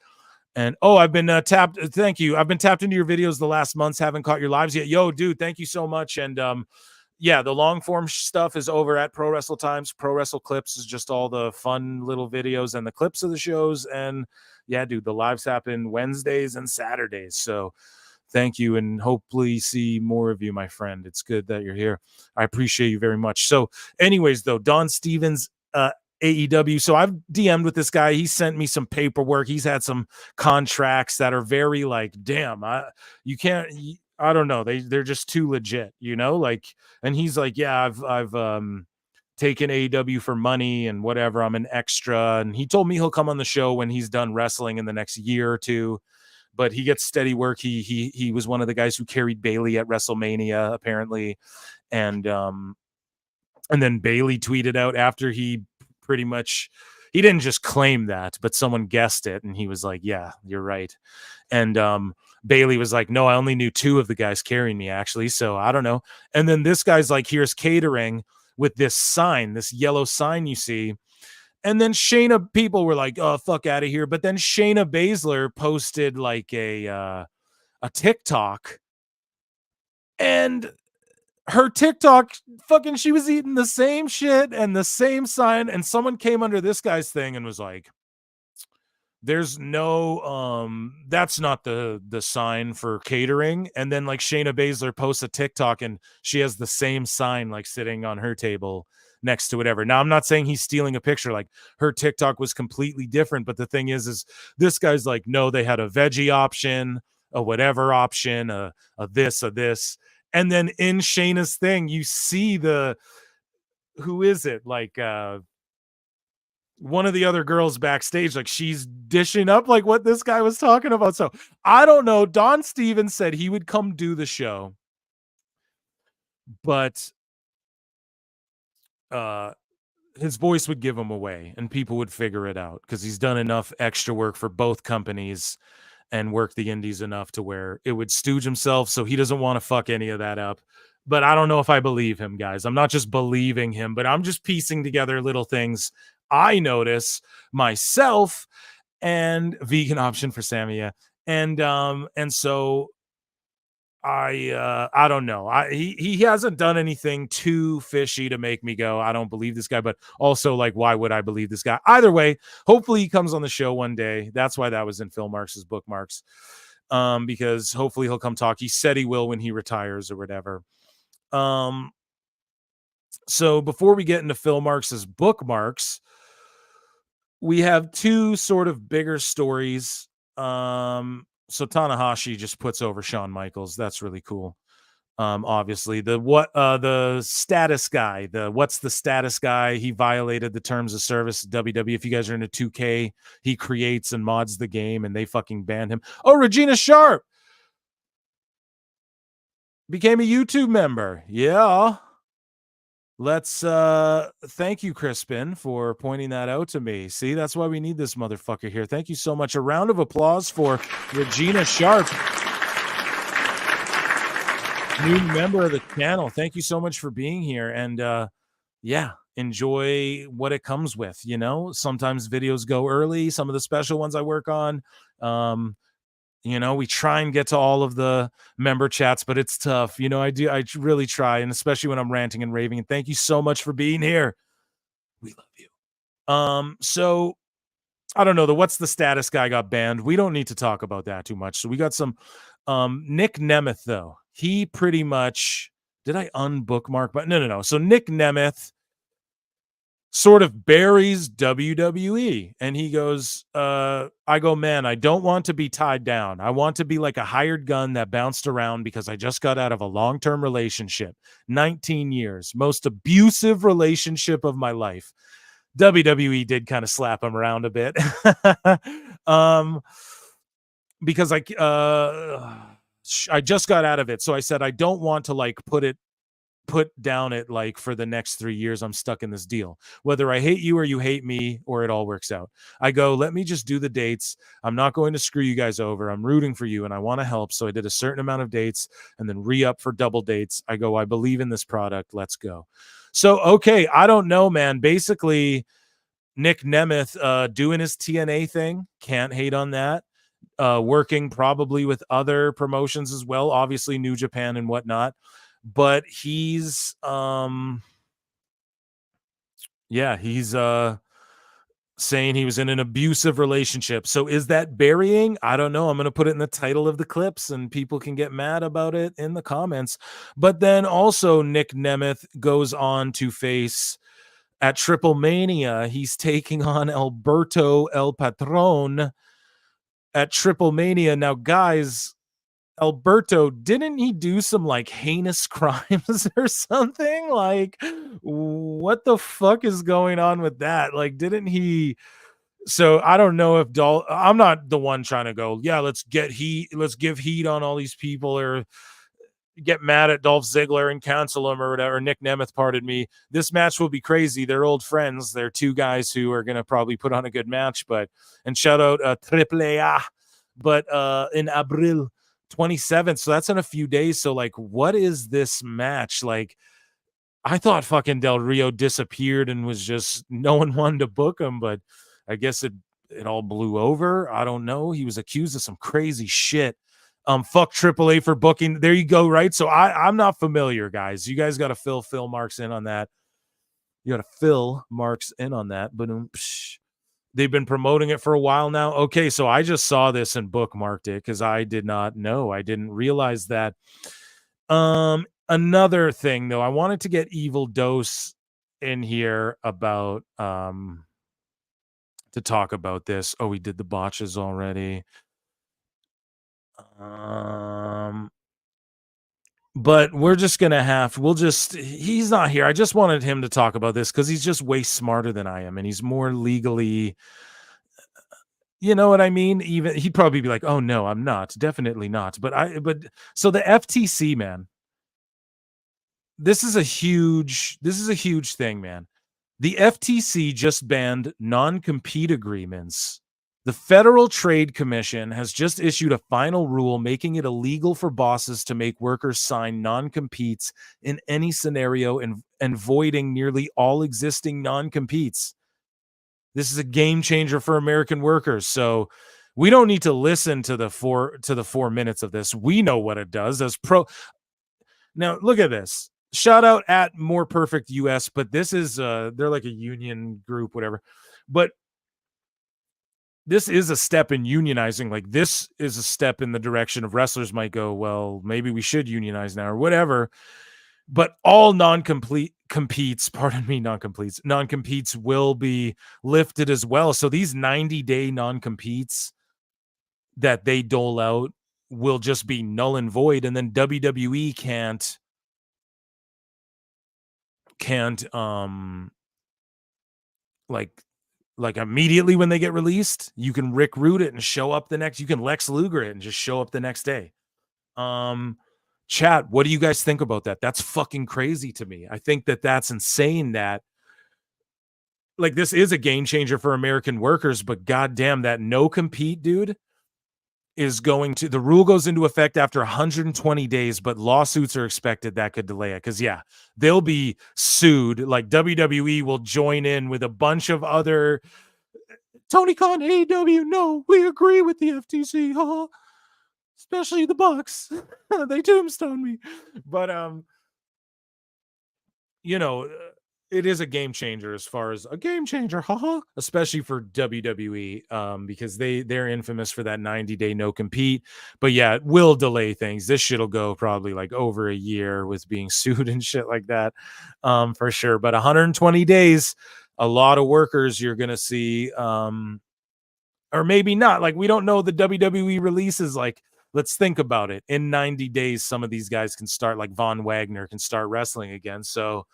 oh, I've been tapped. Thank you. I've been tapped into your videos the last months. Haven't caught your lives yet. Yo, dude, thank you so much. And yeah, the long form stuff is over at Pro Wrestle Times. Pro Wrestle Clips is just all the fun little videos and the clips of the shows. And yeah, dude, the lives happen Wednesdays and Saturdays. So thank you, and hopefully see more of you, my friend. It's good that you're here. I appreciate you very much. So anyways, though, Don Stevens, AEW. So I've DM'd with this guy. He sent me some paperwork. He's had some contracts that are very like, damn, you can't, I don't know. They're just too legit, you know, like, and he's like, yeah, I've taken AEW for money and whatever. I'm an extra. And he told me he'll come on the show when he's done wrestling in the next year or two. But he gets steady work. He was one of the guys who carried Bailey at WrestleMania, apparently. And then Bailey tweeted out after he pretty much, he didn't just claim that, but someone guessed it. And he was like, yeah, you're right. And Bailey was like, no, I only knew 2 of the guys carrying me, actually. So I don't know. And then this guy's like, here's catering with this sign, this yellow sign you see. And then Shayna, people were like, oh, fuck out of here. But then Shayna Baszler posted like a TikTok, and her TikTok fucking, she was eating the same shit and the same sign. And someone came under this guy's thing and was like, there's no, that's not the sign for catering. And then like Shayna Baszler posts a TikTok and she has the same sign like sitting on her table next to whatever. Now, I'm not saying he's stealing a picture. Like, her TikTok was completely different. But the thing is this guy's like, no, they had a veggie option, a whatever option, a this. And then in Shayna's thing, you see who is it? Like, one of the other girls backstage, like, she's dishing up like what this guy was talking about. So I don't know. Don Stevens said he would come do the show, but his voice would give him away and people would figure it out because he's done enough extra work for both companies and worked the indies enough to where it would stooge himself. So he doesn't want to fuck any of that up. but I don't know if I believe him, guys. I'm not just believing him, but I'm just piecing together little things I notice myself. And vegan option for Sammy, yeah. And so I don't know. He hasn't done anything too fishy to make me go, I don't believe this guy, but also like, why would I believe this guy? Either way, hopefully he comes on the show one day. That's why that was in Phil Marks's bookmarks. Because hopefully he'll come talk. He said he will when he retires or whatever. So before we get into Phil Marks's bookmarks, we have two sort of bigger stories. So Tanahashi just puts over Shawn Michaels. That's really cool. Obviously the status guy, what's the status guy? He violated the terms of service WWE. If you guys are into 2K, he creates and mods the game and they fucking banned him. Oh, Regina Sharp became a YouTube member. Yeah. Let's thank you, Crispin, for pointing that out to me. See, that's why we need this motherfucker here. Thank you so much. A round of applause for Regina Sharp, new member of the channel. Thank you so much for being here. And yeah, enjoy what it comes with. You know, sometimes videos go early. Some of the special ones I work on. You know, we try and get to all of the member chats, but it's tough. You know, I really try, and especially when I'm ranting and raving. And thank you so much for being here. We love you. So I don't know, what's the status guy got banned. We don't need to talk about that too much. So we got some Nick Nemeth, though. He pretty much, did I unbookmark? But no. So Nick Nemeth sort of buries WWE, and he goes, I go, man, I don't want to be tied down. I want to be like a hired gun that bounced around because I just got out of a long-term relationship, 19 years, most abusive relationship of my life. WWE did kind of slap him around a bit. Because I just got out of it. So I said, I don't want to like put down it like for the next 3 years I'm stuck in this deal, whether I hate you or you hate me or it all works out. I go, let me just do the dates. I'm not going to screw you guys over. I'm rooting for you and I want to help. So I did a certain amount of dates and then re-up for double dates. I go, I believe in this product. Let's go. So, okay, I don't know, man. Basically, Nick Nemeth doing his TNA thing. Can't hate on that. Working probably with other promotions as well, obviously New Japan and whatnot. But he's he's saying he was in an abusive relationship. So is that burying? I don't know. I'm going to put it in the title of the clips and people can get mad about it in the comments. But then also Nick Nemeth goes on to face at Triple Mania. He's taking on Alberto El Patron at Triple Mania. Now, guys, Alberto, didn't he do some like heinous crimes or something? Like, what the fuck is going on with that? Like, didn't he? So I don't know if I'm not the one trying to go, yeah, let's give heat on all these people or get mad at Dolph Ziggler and cancel him or whatever. Nick Nemeth, pardon me. This match will be crazy. They're old friends. They're two guys who are going to probably put on a good match. And shout out Triple A. But in April 27th, so that's in a few days. So like, what is this match? Like, I thought fucking Del Rio disappeared and was just no one wanted to book him, but I guess it all blew over. I don't know. He was accused of some crazy shit. Fuck AAA for booking. There you go, right? So I'm not familiar, guys. You guys got to fill Marks in on that. You got to fill Marks in on that. But they've been promoting it for a while now. Okay, so I just saw this and bookmarked it because I did not know. I didn't realize that. Another thing, though, I wanted to get Evil Dose in here about to talk about this. Oh, we did the botches already. But we're just gonna he's not here. I just wanted him to talk about this because he's just way smarter than I am, and he's more legally, you know what I mean? Even he'd probably be like, oh no, I'm not, definitely not. But so the FTC, man, this is a huge thing, man. The FTC just banned non-compete agreements The Federal Trade Commission has just issued a final rule making it illegal for bosses to make workers sign non-competes in any scenario and voiding nearly all existing non-competes. This is a game changer for American workers. So we don't need to listen to the 4 minutes of this. We know what it does as Now look at this. Shout out at More Perfect US, but this is they're like a union group, whatever. But this is a step in unionizing. Like, this is a step in the direction of wrestlers might go, well, maybe we should unionize now or whatever. But all non-competes will be lifted as well. So these 90-day non-competes that they dole out will just be null and void. And then WWE can't like immediately when they get released, you can Rick Root it and show up you can Lex Luger it and just show up the next day. Chat, what do you guys think about that? That's fucking crazy to me. I think that's insane that, like, this is a game changer for American workers, but goddamn, that no compete, dude, the rule goes into effect after 120 days, but lawsuits are expected that could delay it. Because, yeah, they'll be sued. Like, WWE will join in with a bunch of other Tony Khan, AEW, no, we agree with the FTC, huh? Especially the Bucks. They tombstone me. But, it is a game changer as far as a game changer, haha, especially for WWE, because they're infamous for that 90-day no compete. But yeah, it will delay things. This shit'll go probably like over a year with being sued and shit like that, for sure. But 120 days, a lot of workers you're gonna see, or maybe not. Like, we don't know the WWE releases. Like, let's think about it. In 90 days, some of these guys can start, like Von Wagner can start wrestling again. So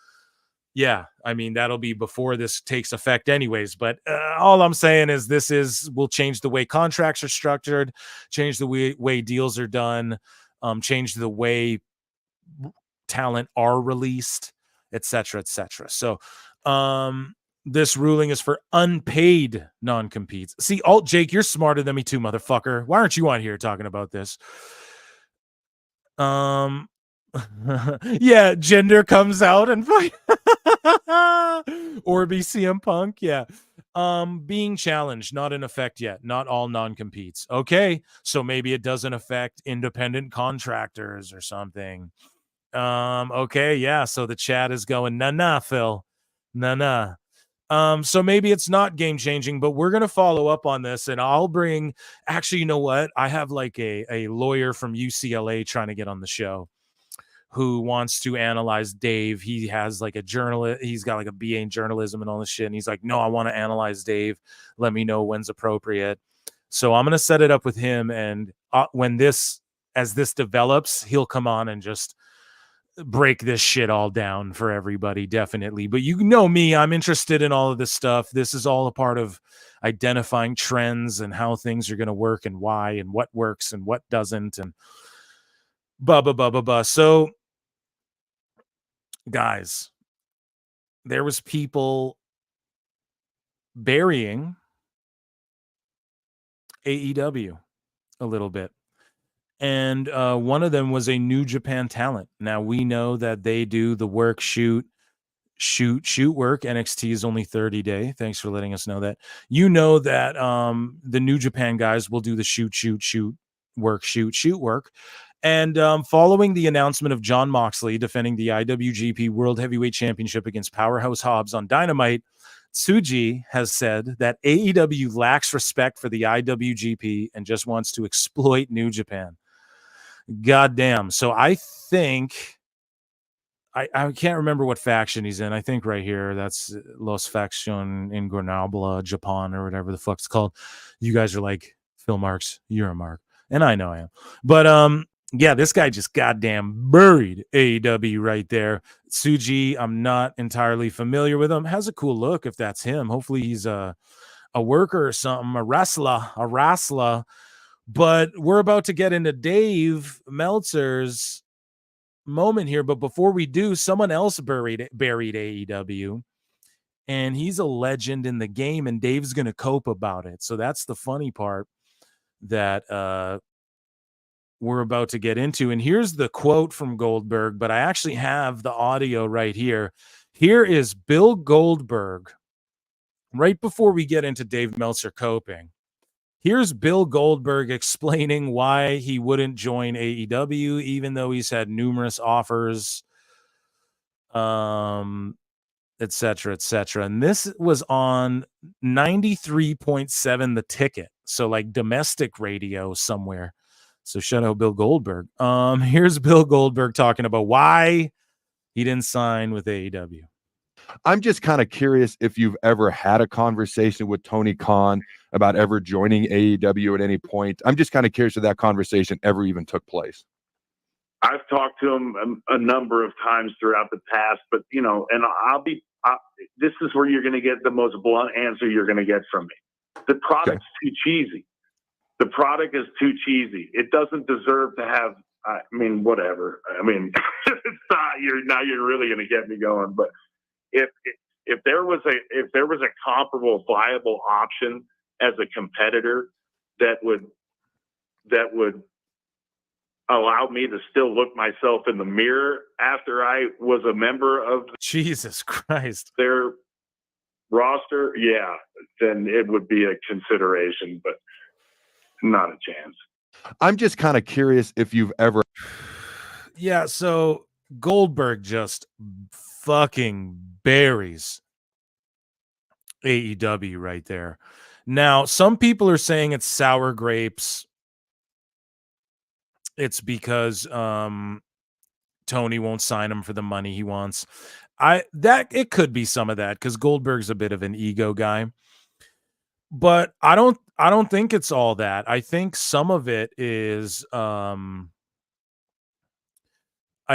yeah, I mean, that'll be before this takes effect anyways. But all I'm saying is will change the way contracts are structured, change the way deals are done, change the way talent are released, etc., etc. So this ruling is for unpaid non-competes. See, Alt Jake, you're smarter than me too, motherfucker. Why aren't you on here talking about this? Yeah, gender comes out and fight. Or be CM Punk. Yeah. Being challenged, not in effect yet. Not all non-competes. Okay, so maybe it doesn't affect independent contractors or something. Okay, yeah. So the chat is going, nah, Phil. Nah. So maybe it's not game changing, but we're gonna follow up on this, and I'll bring. Actually, you know what? I have like a lawyer from UCLA trying to get on the show, who wants to analyze Dave. He has like a journalist. He's got like a BA in journalism and all this shit. And he's like, no, I want to analyze Dave. Let me know when's appropriate. So I'm going to set it up with him. And as this develops, he'll come on and just break this shit all down for everybody. Definitely. But you know me, I'm interested in all of this stuff. This is all a part of identifying trends and how things are going to work and why and what works and what doesn't. And So, guys, there was people burying AEW a little bit, and one of them was a New Japan talent. Now, we know that they do the work, shoot work. NXT is only 30-day. Thanks for letting us know that. You know that the New Japan guys will do the shoot work. And following the announcement of Jon Moxley defending the IWGP World Heavyweight Championship against Powerhouse Hobbs on Dynamite, Tsuji has said that AEW lacks respect for the IWGP and just wants to exploit New Japan. Goddamn. So I think, I can't remember what faction he's in. I think right here, that's Los Faction Ingobernable Japan or whatever the fuck it's called. You guys are like, Phil Marks, you're a mark. And I know I am. But yeah, this guy just goddamn buried AEW right there. Tsuji, I'm not entirely familiar with him. Has a cool look if that's him. Hopefully he's a worker or something, a wrestler. But we're about to get into Dave Meltzer's moment here. But before we do, someone else buried AEW. and he's a legend in the game, and Dave's going to cope about it. So that's the funny part that we're about to get into. And here's the quote from Goldberg, but I actually have the audio right here. Here is Bill Goldberg right before we get into Dave Meltzer coping. Here's Bill Goldberg explaining why he wouldn't join AEW, even though he's had numerous offers, et cetera, et cetera. And this was on 93.7 The Ticket. So like domestic radio somewhere. So shout out Bill Goldberg. Here's Bill Goldberg talking about why he didn't sign with AEW. I'm just kind of curious if you've ever had a conversation with Tony Khan about ever joining AEW at any point. I'm just kind of curious if that conversation ever even took place. I've talked to him a number of times throughout the past, but you know, and this is where you're going to get the most blunt answer you're going to get from me. The product's too cheesy. The product is too cheesy. It doesn't deserve to have. I mean, whatever. I mean, it's not. You're really going to get me going. But if there was a comparable, viable option as a competitor that would allow me to still look myself in the mirror after I was a member of Jesus Christ their roster, yeah, then it would be a consideration, but not a chance. I'm just kind of curious if you've ever. Yeah, so Goldberg just fucking buries AEW right there. Now, some people are saying it's sour grapes. It's because Tony won't sign him for the money he wants. It could be some of that because Goldberg's a bit of an ego guy. But I don't think it's all that. I think some of it is I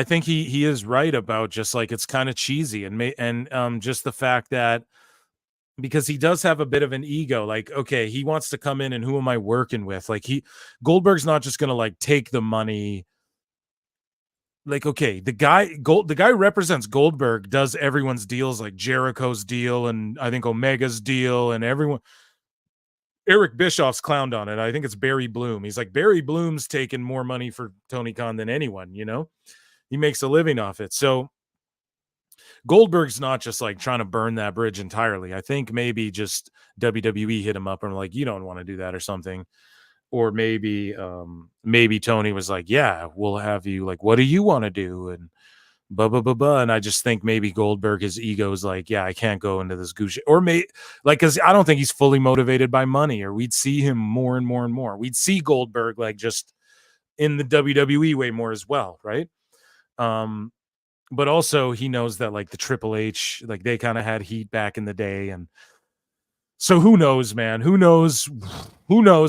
think he is right about just like it's kind of cheesy and just the fact that because he does have a bit of an ego, like, okay, he wants to come in and who am I working with? Like Goldberg's not just going to like take the money. Like, okay, the guy represents Goldberg, does everyone's deals like Jericho's deal and I think Omega's deal and everyone. Eric Bischoff's clowned on it. I think it's Barry Bloom. He's like, Barry Bloom's taking more money for Tony Khan than anyone, you know? He makes a living off it. So Goldberg's not just like trying to burn that bridge entirely. I think maybe just WWE hit him up and like, you don't want to do that or something. Or maybe Tony was like, yeah, we'll have you, like, what do you want to do? And blah, blah, blah, blah. And I just think maybe Goldberg, his ego is like, yeah, I can't go into this goose. Or because I don't think he's fully motivated by money, or we'd see him more and more and more. We'd see Goldberg like just in the WWE way more as well, right? But also he knows that like the Triple H, like they kind of had heat back in the day. And so who knows, man? Who knows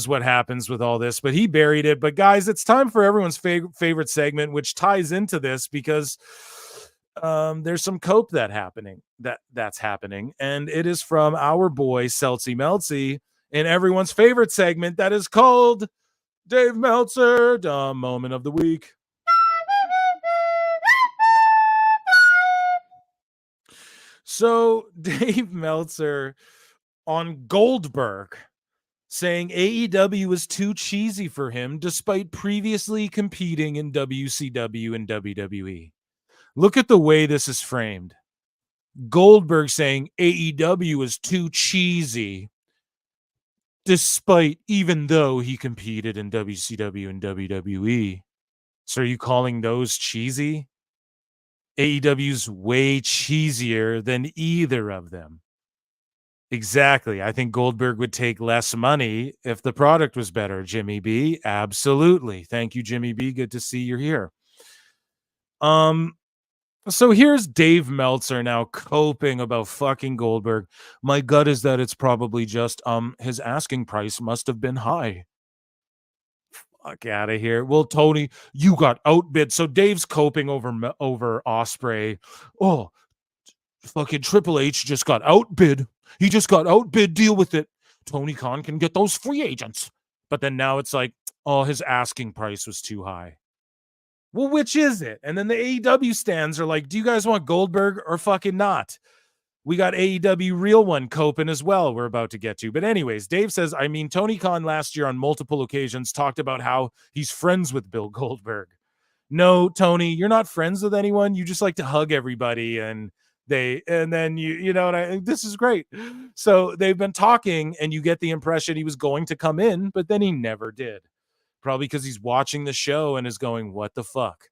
what happens with all this? But he buried it. But guys, it's time for everyone's favorite segment, which ties into this because there's some cope that's happening, and it is from our boy Seltzy Meltzy in everyone's favorite segment that is called Dave Meltzer, the moment of the week. So Dave Meltzer on Goldberg saying AEW is too cheesy for him despite previously competing in WCW and WWE. Look at the way this is framed. Goldberg saying AEW is too cheesy even though he competed in WCW and WWE. So are you calling those cheesy? AEW's way cheesier than either of them. Exactly. I think Goldberg would take less money if the product was better. Jimmy B, absolutely. Thank you, Jimmy B. Good to see you're here. So here's Dave Meltzer now coping about fucking Goldberg. My gut is that it's probably just his asking price must have been high. Fuck out of here. Well, Tony, you got outbid. So Dave's coping over Ospreay. Oh, fucking Triple H just got outbid. He just got outbid. Deal with it. Tony Khan can get those free agents. But then now it's like, oh, his asking price was too high. Well, which is it? And then the AEW stands are like, do you guys want Goldberg or fucking not? We got AEW Real One coping as well, we're about to get to. But anyways, Dave says, I mean, Tony Khan last year on multiple occasions talked about how he's friends with Bill Goldberg. No, Tony, you're not friends with anyone. You just like to hug everybody and then you know, this is great. So they've been talking and you get the impression he was going to come in, but then he never did. Probably because he's watching the show and is going, what the fuck?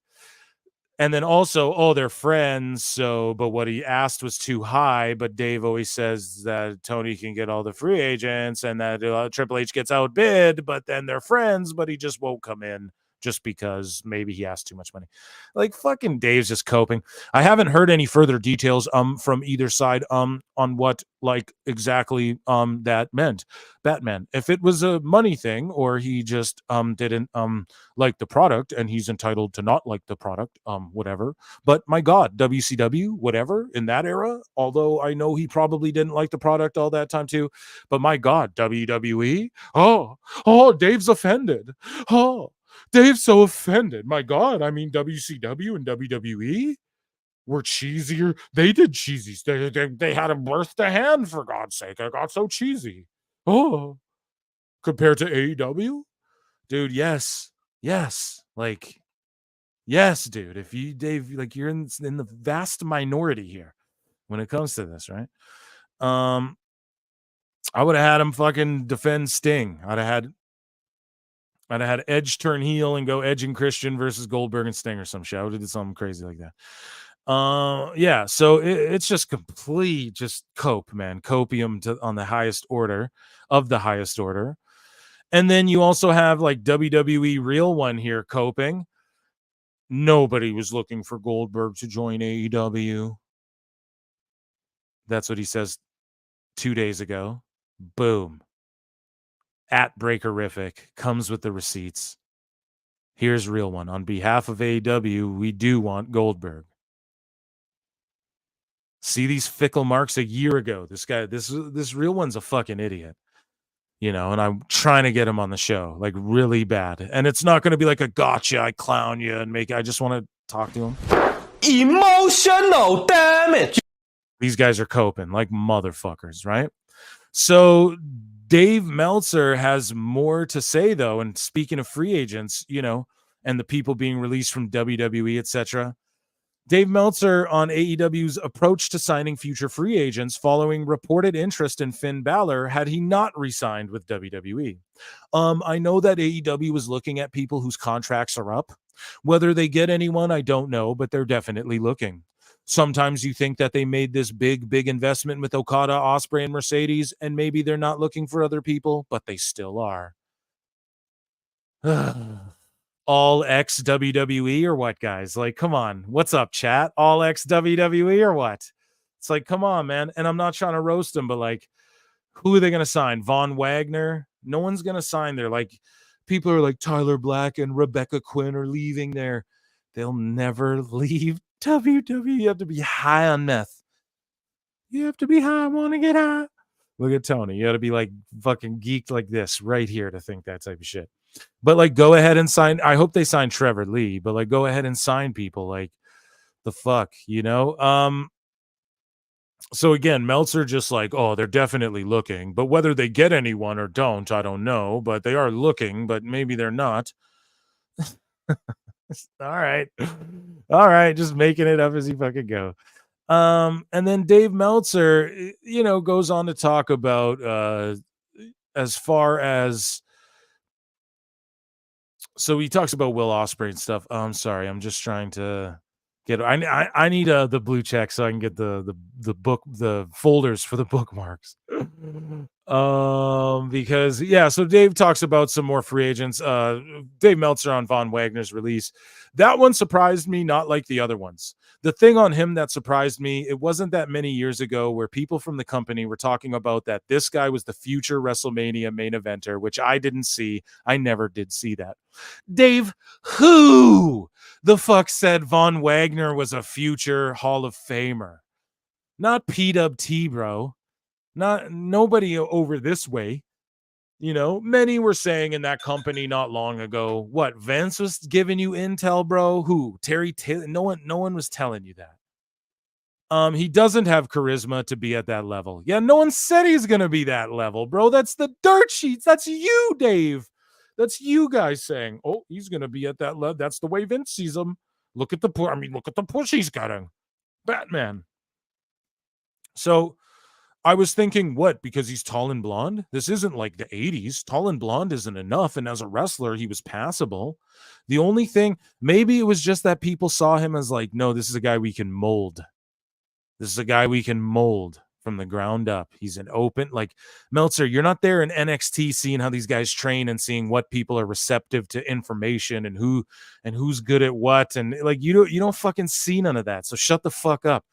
And then also, they're friends. So, but what he asked was too high. But Dave always says that Tony can get all the free agents and that Triple H gets outbid, but then they're friends, but he just won't come in just because maybe he asked too much money. Like fucking Dave's just coping. I haven't heard any further details from either side on what like exactly that meant. Batman, if it was a money thing or he just didn't like the product and he's entitled to not like the product, whatever. But my God, WCW, whatever, in that era, although I know he probably didn't like the product all that time too, but my God, WWE, Dave's offended. Dave's so offended. My God, I mean, WCW and WWE were cheesier. They did cheesies. They had him birth the hand, for God's sake. I got so cheesy. Compared to AEW? Dude, yes. Like, yes, dude. If you, Dave, like you're in the vast minority here when it comes to this, right? I would have had him fucking defend Sting. I'd have had Edge turn heel and go Edge and Christian versus Goldberg and Sting or some shit. I would have did something crazy like that. Yeah, so it's just complete just cope, man. Copium on the highest order of the highest order. And then you also have like WWE Real One here coping. Nobody was looking for Goldberg to join AEW. That's what he says 2 days ago. Boom. At Breakerific comes with the receipts. Here's Real One. On behalf of AEW, we do want Goldberg. See these fickle marks a year ago. This guy, this Real One's a fucking idiot. You know, and I'm trying to get him on the show, like really bad. And it's not going to be like a gotcha, I clown you and I just want to talk to him. Emotional damage. These guys are coping like motherfuckers, right? So Dave Meltzer has more to say, though. And speaking of free agents, you know, and the people being released from WWE, etc. Dave Meltzer on AEW's approach to signing future free agents following reported interest in Finn Balor had he not re-signed with WWE. I know that AEW was looking at people whose contracts are up. Whether they get anyone, I don't know, but they're definitely looking. Sometimes you think that they made this big investment with Okada, Ospreay, and Mercedes, and maybe they're not looking for other people, but they still are. All ex WWE or what, guys? Like, come on. What's up, chat? All ex WWE or what? It's like, come on, man. And I'm not trying to roast them, but like, who are they going to sign? Von Wagner? No one's going to sign there. Like, people are like Tyler Black and Rebecca Quinn are leaving there. They'll never leave WWE. You have to be high on meth. You have to be high. I want to get high. Look at Tony. You got to be like fucking geeked like this right here to think that type of shit. But like, go ahead and sign. I hope they sign Trevor Lee, but like, go ahead and sign people. Like, the fuck, you know? So again, Meltzer just like, oh, they're definitely looking, but whether they get anyone or don't, I don't know. But they are looking, but maybe they're not. All right, just making it up as you fucking go. And then Dave Meltzer, you know, goes on to talk about as far as. So he talks about Will Ospreay and stuff. I'm sorry, I'm just trying to get. I need the blue check so I can get the folders for the bookmarks. Because yeah, so Dave talks about some more free agents. Dave Meltzer on Von Wagner's release. That one surprised me, not like the other ones. The thing on him that surprised me, it wasn't that many years ago where people from the company were talking about that this guy was the future WrestleMania main eventer, which I didn't see. I never did see that. Dave, who the fuck said Von Wagner was a future Hall of Famer? Not PWT, bro. Not nobody over this way. You know, many were saying in that company not long ago, what, Vince was giving you intel, bro? Who? Terry Taylor? No one was telling you that. He doesn't have charisma to be at that level. Yeah, no one said he's gonna be that level, bro. That's the dirt sheets. That's you, Dave. That's you guys saying, "Oh, he's gonna be at that level." That's the way Vince sees him. Look at the look at the push he's getting. Batman. So I was thinking, what? Because he's tall and blonde? This isn't like the 80s. Tall and blonde isn't enough. And as a wrestler, he was passable. The only thing, maybe it was just that people saw him as like, no, this is a guy we can mold. This is a guy we can mold from the ground up. He's an open, like Meltzer, you're not there in NXT seeing how these guys train and seeing what people are receptive to information and who's good at what. And like, you don't fucking see none of that. So shut the fuck up.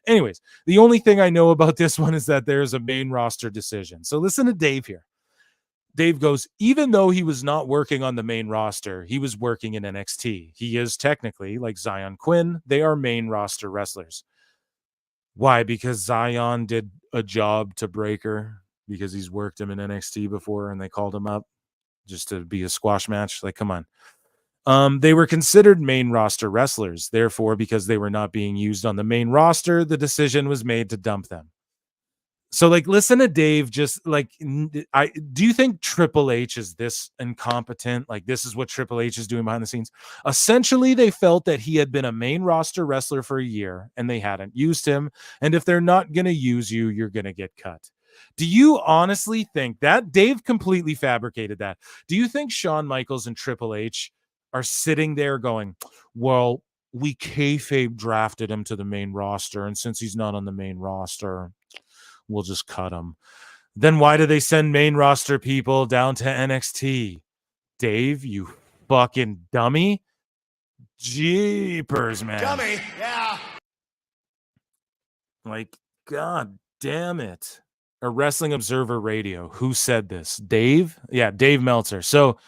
Anyways, the only thing I know about this one is that there's a main roster decision. So listen to Dave here. Dave goes, even though he was not working on the main roster, he was working in NXT. He is technically, like Zion Quinn, they are main roster wrestlers. Why? Because Zion did a job to Breaker because he's worked him in NXT before and they called him up just to be a squash match. Like, come on. They were considered main roster wrestlers. Therefore, because they were not being used on the main roster, the decision was made to dump them. So, like, listen to Dave. Just like, do you think Triple H is this incompetent? Like, this is what Triple H is doing behind the scenes. Essentially, they felt that he had been a main roster wrestler for a year and they hadn't used him. And if they're not going to use you, you're going to get cut. Do you honestly think that Dave completely fabricated that? Do you think Shawn Michaels and Triple H are sitting there going, well, we kayfabe drafted him to the main roster, and since he's not on the main roster, we'll just cut him. Then why do they send main roster people down to NXT? Dave, you fucking dummy. Jeepers, man. Dummy, yeah. Like, God damn it. A Wrestling Observer Radio. Who said this? Dave? Yeah, Dave Meltzer. So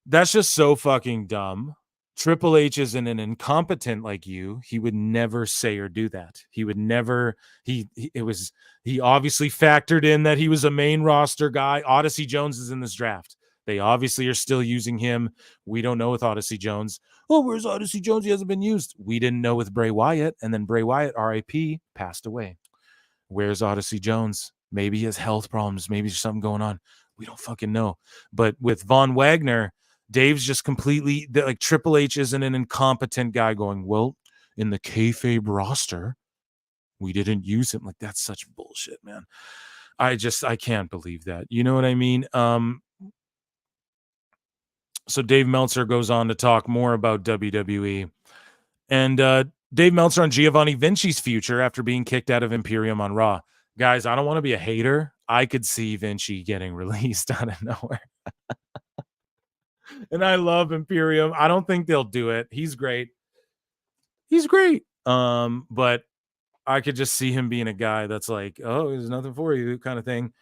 that's just so fucking dumb. Triple H isn't an incompetent like you. He would never say or do that. He would never. He obviously factored in that he was a main roster guy. Odyssey Jones is in this draft. They obviously are still using him. We don't know with Odyssey Jones. Oh, where's Odyssey Jones? He hasn't been used. We didn't know with Bray Wyatt, and then Bray Wyatt, RIP, passed away. Where's Odyssey Jones? Maybe he has health problems. Maybe there's something going on. We don't fucking know. But with Von Wagner, Dave's just completely like Triple H isn't an incompetent guy going, well, in the kayfabe roster, we didn't use him. Like, that's such bullshit, man. I can't believe that. You know what I mean? So Dave Meltzer goes on to talk more about WWE. And Dave Meltzer on Giovanni Vinci's future after being kicked out of Imperium on Raw. Guys, I don't want to be a hater. I could see Vinci getting released out of nowhere. And I love Imperium. I don't think they'll do it. He's great. But I could just see him being a guy that's like, oh, there's nothing for you kind of thing.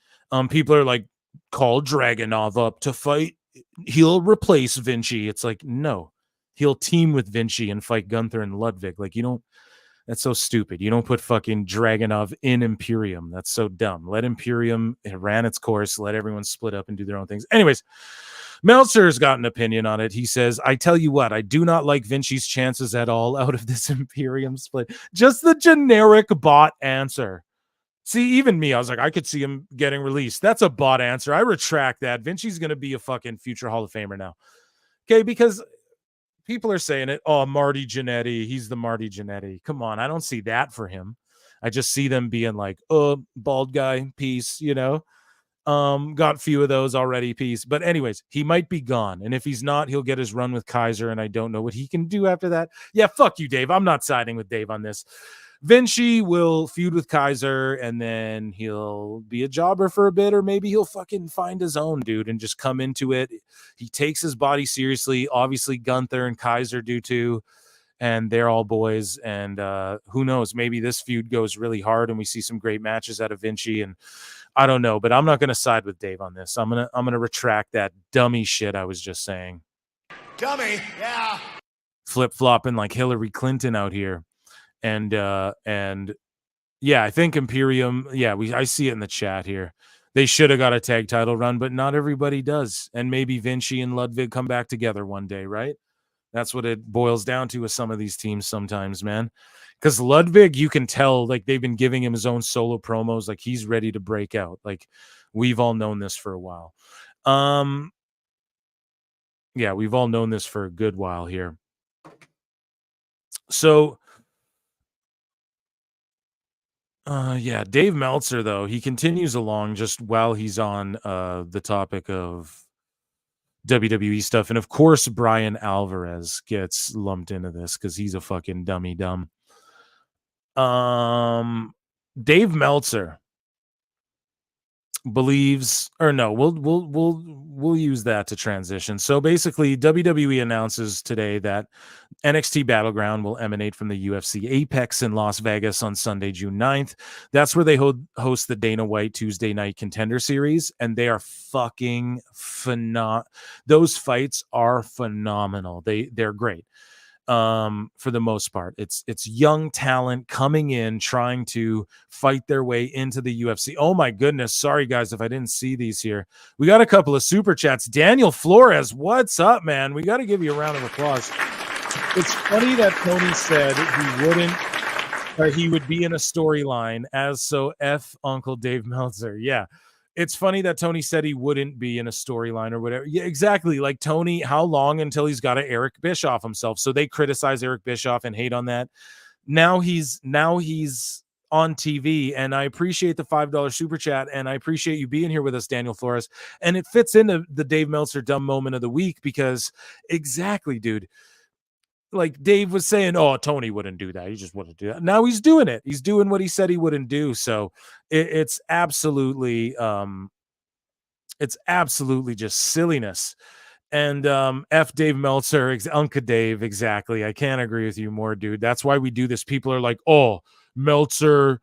People are like, call Dragunov up to fight. He'll replace Vinci. It's like, no. He'll team with Vinci and fight Gunther and Ludwig. Like, you don't. That's so stupid. You don't put fucking Dragunov in Imperium. That's so dumb. Let Imperium, it ran its course. Let everyone split up and do their own things. Anyways, Meltzer's got an opinion on it. He says, I tell you what, I do not like Vinci's chances at all out of this Imperium split. Just the generic bot answer. See, even me, I was like, I could see him getting released. That's a bot answer. I retract that. Vinci's going to be a fucking future Hall of Famer now. Okay, because people are saying it. Oh, Marty Jannetty. He's the Marty Jannetty. Come on. I don't see that for him. I just see them being like, oh, bald guy, peace, you know. Got a few of those already, peace. But anyways, he might be gone. And if he's not, he'll get his run with Kaiser, and I don't know what he can do after that. Yeah, fuck you, Dave. I'm not siding with Dave on this. Vinci will feud with Kaiser, and then he'll be a jobber for a bit, or maybe he'll fucking find his own, dude, and just come into it. He takes his body seriously. Obviously, Gunther and Kaiser do too, and they're all boys. And who knows? Maybe this feud goes really hard, and we see some great matches out of Vinci. And I don't know, but I'm not going to side with Dave on this. I'm gonna retract that dummy shit I was just saying. Dummy, yeah. Flip-flopping like Hillary Clinton out here. And yeah, I think Imperium, yeah, I see it in the chat here. They should have got a tag title run, but not everybody does. And maybe Vinci and Ludwig come back together one day, right? That's what it boils down to with some of these teams sometimes, man. Because Ludwig, you can tell, like, they've been giving him his own solo promos, like he's ready to break out. Like, we've all known this for a while. Yeah, we've all known this for a good while here. So yeah, Dave Meltzer, though, he continues along just while he's on the topic of WWE stuff. And of course, Brian Alvarez gets lumped into this because he's a fucking dummy dumb. Dave Meltzer believes, or no, we'll use that to transition. So basically, WWE announces today that NXT Battleground will emanate from the UFC Apex in Las Vegas on Sunday, June 9th. That's where they host the Dana White Tuesday Night Contender Series, and they are fucking phenomenal. Those fights are phenomenal. They're great. For the most part, it's young talent coming in trying to fight their way into the UFC. Oh my goodness, sorry guys if I didn't see these here. We got a couple of super chats. Daniel Flores, what's up, man? We got to give you a round of applause. It's funny that Tony said he wouldn't, or he would be in a storyline as so F Uncle Dave Meltzer. Yeah. It's funny that Tony said he wouldn't be in a storyline or whatever. Yeah, exactly. Like, Tony, how long until he's got to Eric Bischoff himself? So they criticize Eric Bischoff and hate on that. Now he's on TV, and I appreciate the $5 super chat, and I appreciate you being here with us, Daniel Flores. And it fits into the Dave Meltzer dumb moment of the week because exactly, dude. Like Dave was saying, oh, Tony wouldn't do that. He just wouldn't do that. Now he's doing it. He's doing what he said he wouldn't do. So it's absolutely just silliness. And F Dave Meltzer, Unca Dave, exactly. I can't agree with you more, dude. That's why we do this. People are like, oh, Meltzer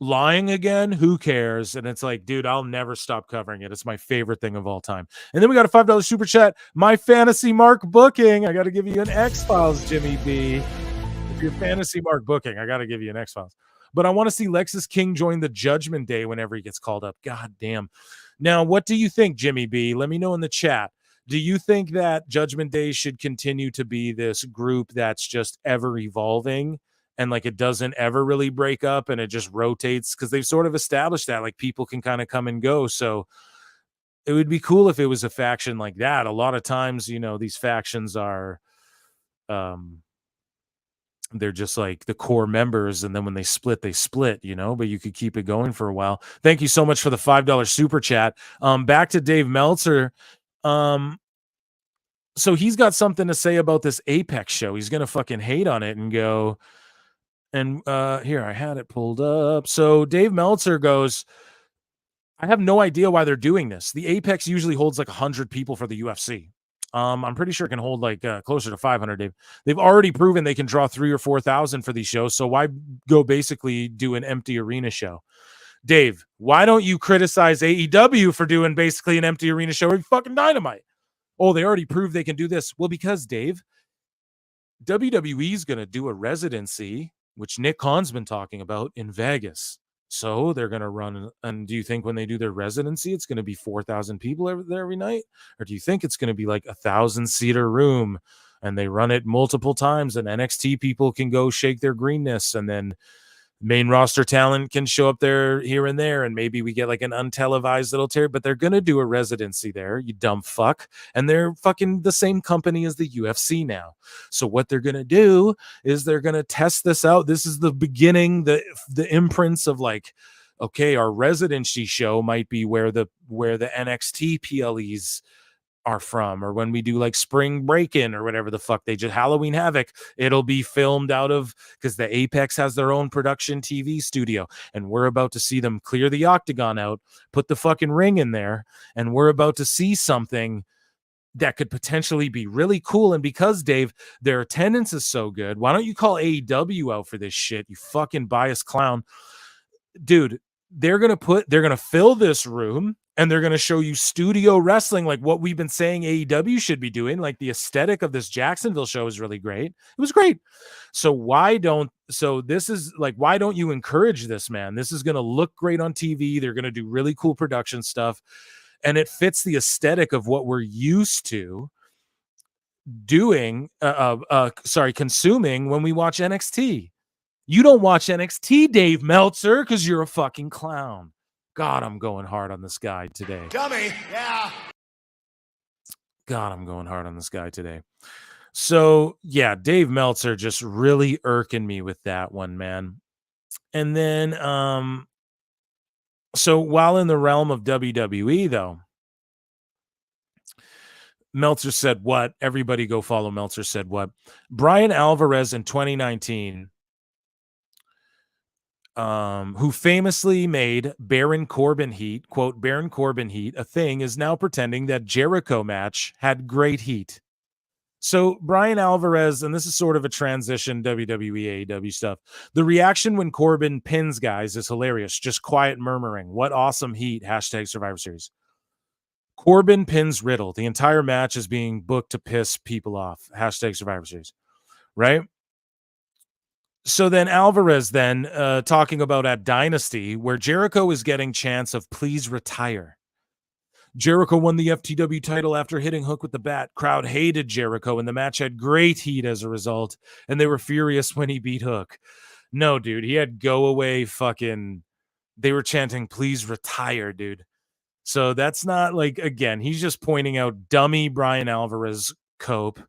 lying again, who cares? And it's like, dude, I'll never stop covering it. It's my favorite thing of all time. And then we got a $5 super chat. My fantasy mark booking. I got to give you an X-Files, Jimmy B. If you're fantasy mark booking, I got to give you an X-Files. But I want to see Lexus King join the Judgment Day whenever he gets called up. God damn. Now, what do you think, Jimmy B? Let me know in the chat. Do you think that Judgment Day should continue to be this group that's just ever evolving? And like it doesn't ever really break up and it just rotates because they've sort of established that like people can kind of come and go. So it would be cool if it was a faction like that. A lot of times, you know, these factions are, they're just like the core members. And then when they split, you know, but you could keep it going for a while. Thank you so much for the $5 super chat. Back to Dave Meltzer. So he's got something to say about this Apex show. He's going to fucking hate on it and go, and here, I had it pulled up. So Dave Meltzer goes, I have no idea why they're doing this. The Apex usually holds like 100 people for the UFC. I'm pretty sure it can hold like closer to 500, Dave. They've already proven they can draw 3,000 or 4,000 for these shows. So why go basically do an empty arena show? Dave, why don't you criticize AEW for doing basically an empty arena show or fucking Dynamite? Oh, they already proved they can do this. Well, because Dave, WWE is going to do a residency, which Nick Khan's been talking about, in Vegas. So they're going to run. And do you think when they do their residency, it's going to be 4,000 people every night? Or do you think it's going to be like 1,000-seater room and they run it multiple times and NXT people can go shake their greenness and then main roster talent can show up there here and there, and maybe we get like an untelevised little tear, but they're going to do a residency there, you dumb fuck. And they're fucking the same company as the UFC now. So what they're going to do is they're going to test this out. This is the beginning, the imprints of like, okay, our residency show might be where the NXT PLEs are from, or when we do like spring break-in or whatever the fuck they just Halloween Havoc, it'll be filmed out of, because the Apex has their own production TV studio, and we're about to see them clear the octagon out, put the fucking ring in there, and we're about to see something that could potentially be really cool. And because Dave, their attendance is so good, why don't you call AEW out for this shit, you fucking biased clown? Dude, they're gonna fill this room and they're going to show you studio wrestling, like what we've been saying AEW should be doing. Like the aesthetic of this Jacksonville show is really great. It was great. So why don't you encourage this, man? This is going to look great on TV. They're going to do really cool production stuff, and it fits the aesthetic of what we're used to doing, consuming when we watch NXT. You don't watch NXT, Dave Meltzer, because you're a fucking clown. God, I'm going hard on this guy today. Dummy. Yeah. God, I'm going hard on this guy today. So, yeah, Dave Meltzer just really irking me with that one, man. And then, so while in the realm of WWE, though, Meltzer said what? Everybody go follow Meltzer said what? Brian Alvarez in 2019, who famously made Baron Corbin heat, quote, Baron Corbin heat, a thing, is now pretending that Jericho match had great heat. So Brian Alvarez, and this is sort of a transition WWE AEW stuff. The reaction when Corbin pins guys is hilarious. Just quiet murmuring. What awesome heat. Hashtag Survivor Series. Corbin pins Riddle. The entire match is being booked to piss people off. Hashtag Survivor Series. Right? So then Alvarez then talking about at Dynasty where Jericho is getting chants of please retire. Jericho won the FTW title after hitting Hook with the bat. Crowd hated Jericho, and the match had great heat as a result, and they were furious when he beat Hook. No, dude, he had go away fucking... They were chanting, please retire, dude. So that's not like, again, he's just pointing out dummy Brian Alvarez cope.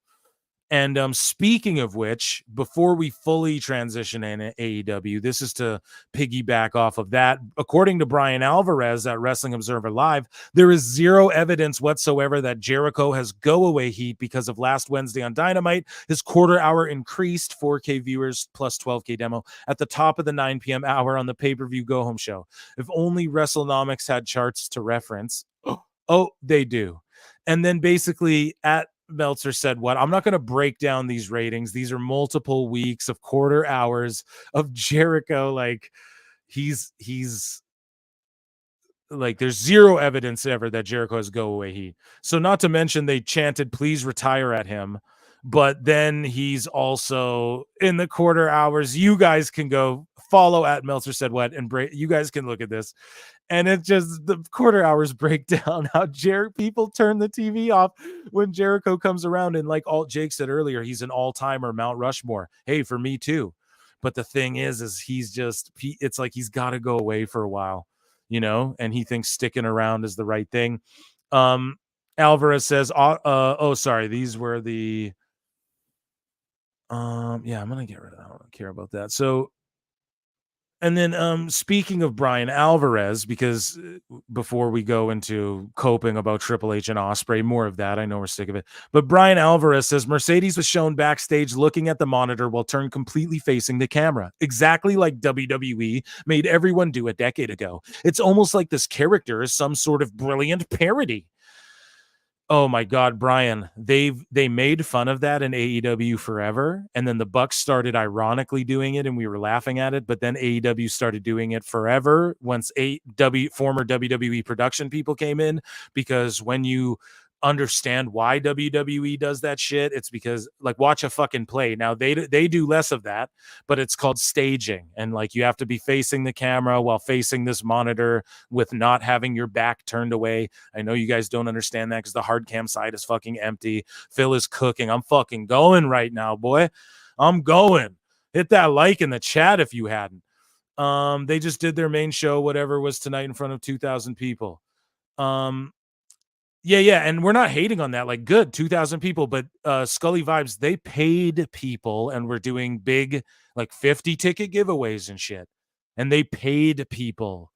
And speaking of which, before we fully transition in AEW, this is to piggyback off of that. According to Brian Alvarez at Wrestling Observer Live, there is zero evidence whatsoever that Jericho has go-away heat because of last Wednesday on Dynamite. His quarter hour increased 4K viewers plus 12K demo at the top of the 9 p.m. hour on the pay-per-view go-home show. If only WrestleNomics had charts to reference. Oh, they do. And then basically at Meltzer said what? I'm not going to break down these ratings. These are multiple weeks of quarter hours of Jericho. Like he's like there's zero evidence ever that Jericho has go away heat. So not to mention they chanted please retire at him, but then he's also in the quarter hours. You guys can go follow at Meltzer said what and you guys can look at this. And it's just the quarter hours break down how people turn the TV off when Jericho comes around. And like Jake said earlier, he's an all-timer, Mount Rushmore. Hey, for me too. But the thing is it's like he's got to go away for a while, you know, and he thinks sticking around is the right thing. Alvarez says, sorry, these were the, yeah, I'm going to get rid of that. I don't care about that. So, and then speaking of Brian Alvarez, because before we go into coping about Triple H and Ospreay, more of that, I know we're sick of it. But Brian Alvarez says Mercedes was shown backstage looking at the monitor while turned completely facing the camera, exactly like WWE made everyone do a decade ago. It's almost like this character is some sort of brilliant parody. Oh my God, Brian, they made fun of that in AEW forever. And then the Bucks started ironically doing it and we were laughing at it. But then AEW started doing it forever once former WWE production people came in, because when you understand why WWE does that shit, it's because like watch a fucking play. Now they do less of that, but it's called staging. And like you have to be facing the camera while facing this monitor with not having your back turned away. I know you guys don't understand that because the hard cam side is fucking empty. Phil is cooking. I'm fucking going right now, boy. I'm going. Hit that like in the chat if you hadn't. They just did their main show, whatever was tonight, in front of 2,000 people. Yeah, and we're not hating on that. Like, good, 2,000 people, but Scully Vibes, they paid people and we're doing big, like 50 ticket giveaways and shit. And they paid people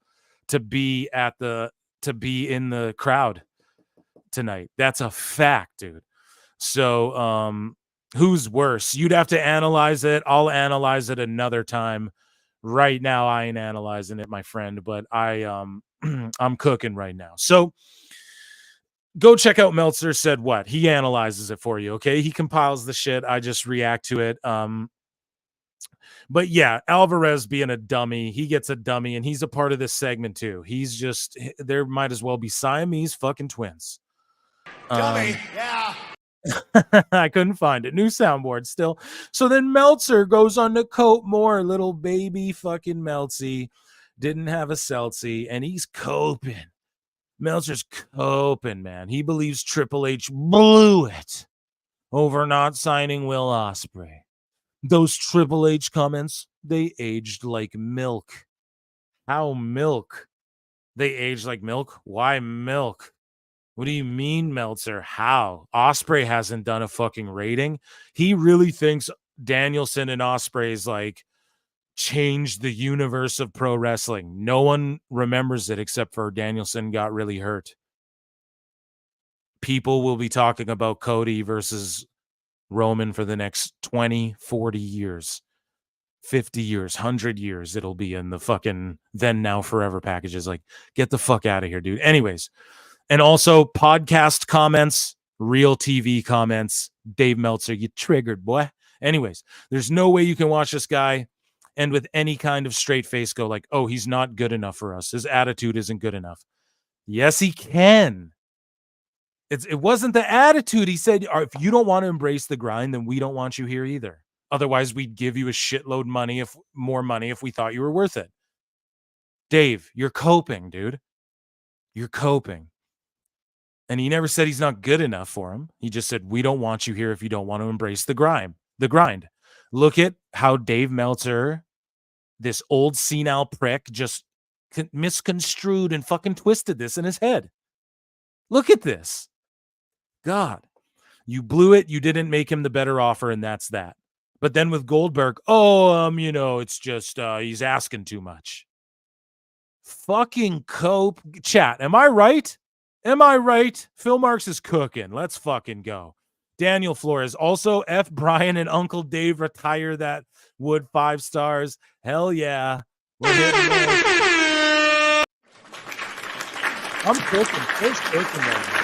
to be in the crowd tonight. That's a fact, dude. So, who's worse? You'd have to analyze it. I'll analyze it another time. Right now, I ain't analyzing it, my friend, but I'm cooking right now. So, go check out Meltzer said what? He analyzes it for you, okay? He compiles the shit. I just react to it. But yeah, Alvarez being a dummy, he gets a dummy, and he's a part of this segment too. He's just, there might as well be Siamese fucking twins. Dummy, yeah. I couldn't find it. New soundboard still. So then Meltzer goes on to cope more. Little baby fucking Meltzy didn't have a Celtsy, and he's coping. Meltzer's coping, man. He believes Triple H blew it over not signing Will Ospreay. Those Triple H comments, they aged like milk. How milk? They aged like milk? Why milk? What do you mean, Meltzer? How? Osprey hasn't done a fucking rating. He really thinks Danielson and Osprey's like changed the universe of pro wrestling. No one remembers it except for Danielson got really hurt. People will be talking about Cody versus Roman for the next 20, 40 years, 50 years, 100 years. It'll be in the fucking then, now, forever packages. Like, get the fuck out of here, dude. Anyways, and also podcast comments, real TV comments. Dave Meltzer, you triggered, boy. Anyways, there's no way you can watch this guy and with any kind of straight face go like, oh, he's not good enough for us. His attitude isn't good enough. Yes, he can. It wasn't the attitude. He said, if you don't want to embrace the grind, then we don't want you here either. Otherwise, we'd give you a shitload more money if we thought you were worth it. Dave, you're coping, dude. You're coping. And he never said he's not good enough for him. He just said, we don't want you here if you don't want to embrace the grind. Look at how Dave Meltzer, this old senile prick, just misconstrued and fucking twisted this in his head. Look at this. God, you blew it. You didn't make him the better offer, and that's that. But then with Goldberg, it's just he's asking too much. Fucking cope. Chat, am I right? Am I right? Phil Marks is cooking. Let's fucking go. Daniel Flores. Also, F. Brian and Uncle Dave retire that wood 5 stars. Hell yeah. I'm cooking. It's cooking right now.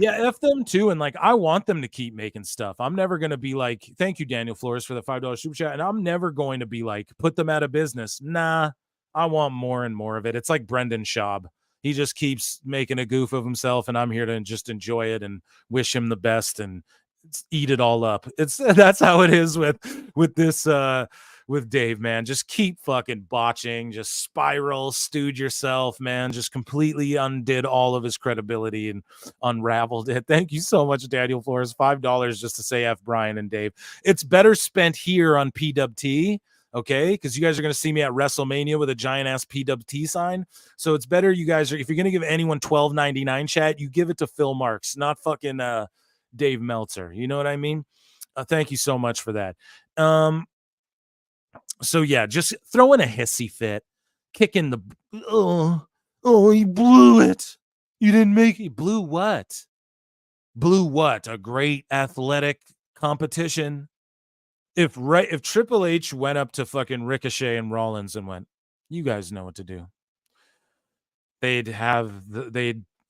Yeah, F them too. And like, I want them to keep making stuff. I'm never going to be like, thank you, Daniel Flores, for the $5 super chat. And I'm never going to be like, put them out of business. Nah, I want more and more of it. It's like Brendan Schaub. He just keeps making a goof of himself, and I'm here to just enjoy it and wish him the best and eat it all up. That's how it is with this with Dave, man. Just keep fucking botching, just spiral, stewed yourself, man. Just completely undid all of his credibility and unraveled it. Thank you so much, Daniel Flores. $5 just to say F Brian and Dave. It's better spent here on PWT. Okay, because you guys are going to see me at WrestleMania with a giant ass PWT sign. So it's better you guys are, if you're going to give anyone $12.99 chat, you give it to Phil Marks, not fucking Dave Meltzer. You know what I mean? Thank you so much for that. So yeah, just throwing a hissy fit, kicking the you blew it. You didn't make it. Blew what? Blew what? A great athletic competition. If Triple H went up to fucking Ricochet and Rollins and went, you guys know what to do. They'd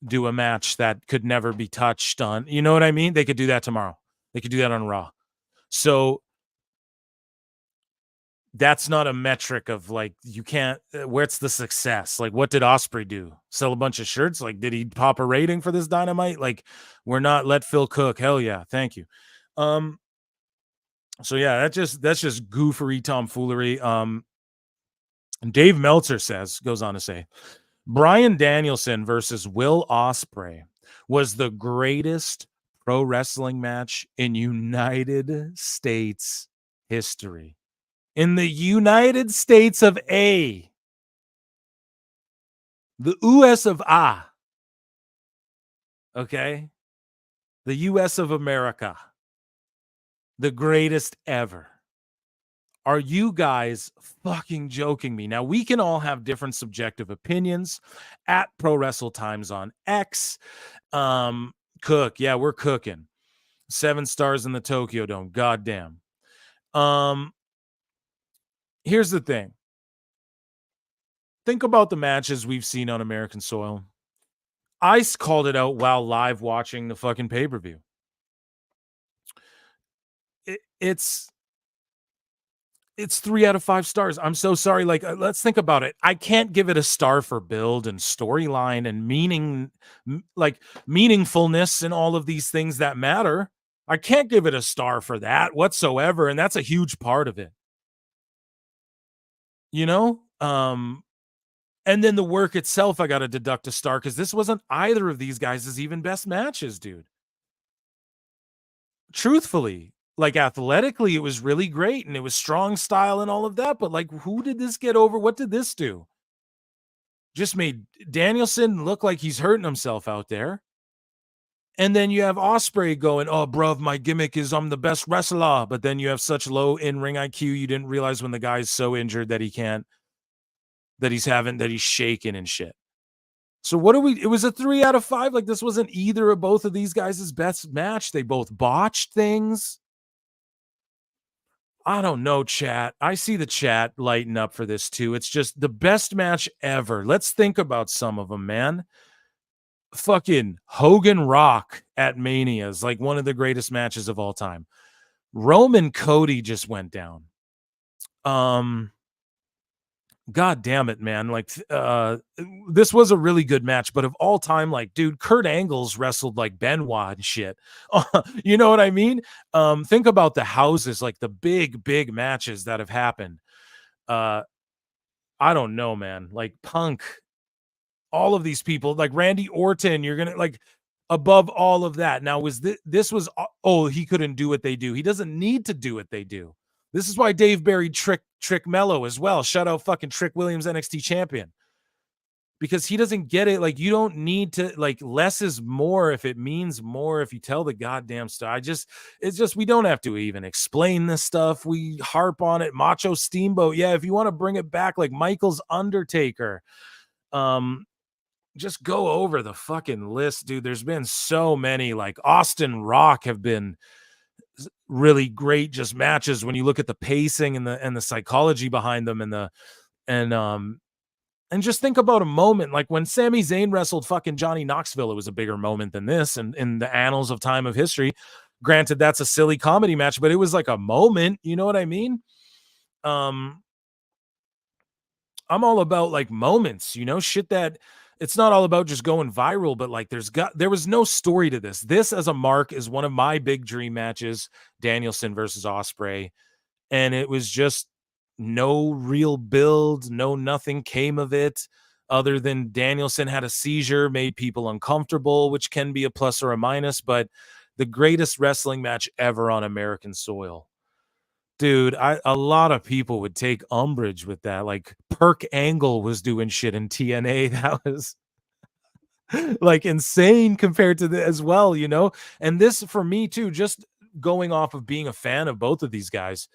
do a match that could never be touched on. You know what I mean? They could do that tomorrow. They could do that on Raw. So that's not a metric of like, you can't, where's the success? Like, what did Osprey do? Sell a bunch of shirts? Like, did he pop a rating for this Dynamite? Like, we're not, let Phil cook. Hell yeah. Thank you. So yeah, that's just goofery tomfoolery. Dave Meltzer goes on to say, Bryan Danielson versus Will Ospreay was the greatest pro wrestling match in United States history. In the United States of A. The US of A. Okay? The US of America. The greatest ever. Are you guys fucking joking me? Now, we can all have different subjective opinions at prowrestletimes on X. Cook. Yeah, we're cooking. 7 stars in the Tokyo Dome. Goddamn. Here's the thing. Think about the matches we've seen on American soil. I called it out while live watching the fucking pay-per-view. It's 3 out of 5 stars. I'm so sorry. Like, let's think about it. I can't give it a star for build and storyline and meaningfulness and all of these things that matter. I can't give it a star for that whatsoever. And that's a huge part of it. You know? And then the work itself, I got to deduct a star because this wasn't either of these guys' even best matches, dude. Truthfully, like athletically, it was really great and it was strong style and all of that. But like, who did this get over? What did this do? Just made Danielson look like he's hurting himself out there. And then you have Ospreay going, oh, bruv, my gimmick is I'm the best wrestler. But then you have such low in-ring IQ, you didn't realize when the guy's so injured that he can't, that he's shaking and shit. So what do we, it was a 3 out of 5. Like, this wasn't either of both of these guys' best match. They both botched things. I don't know, chat. I see the chat lighten up for this too. It's just the best match ever. Let's think about some of them, man. Fucking Hogan Rock at Mania is like one of the greatest matches of all time. Roman Cody just went down. God damn it, man. Like, this was a really good match, but of all time, like, dude, Kurt Angle's wrestled like Benoit and shit. You know what I mean? Think about the houses, like the big matches that have happened. I don't know, man. Like Punk, all of these people, like Randy Orton, you're gonna like above all of that. Now, was this was he couldn't do what they do. He doesn't need to do what they do. This is why Dave buried Trick Mello as well. Shout out fucking Trick Williams, NXT champion. Because he doesn't get it. Like, you don't need to, like, less is more if it means more if you tell the goddamn story. It's just, we don't have to even explain this stuff. We harp on it. Macho Steamboat. Yeah, if you want to bring it back, like Michael's Undertaker. Just go over the fucking list, dude. There's been so many, like Austin Rock have been really great just matches when you look at the pacing and the psychology behind them and just think about a moment like when Sami Zayn wrestled fucking Johnny Knoxville. It was a bigger moment than this and in the annals of time of history. Granted, that's a silly comedy match, but it was like a moment, you know what I mean? I'm all about like moments, you know, shit that it's not all about just going viral, but like there was no story to this. This as a mark is one of my big dream matches, Danielson versus Ospreay. And it was just no real build, nothing came of it other than Danielson had a seizure, made people uncomfortable, which can be a plus or a minus, but the greatest wrestling match ever on American soil. Dude, a lot of people would take umbrage with that. Like Perk Angle was doing shit in TNA. That was like insane compared to the as well, you know? And this for me too, just going off of being a fan of both of these guys,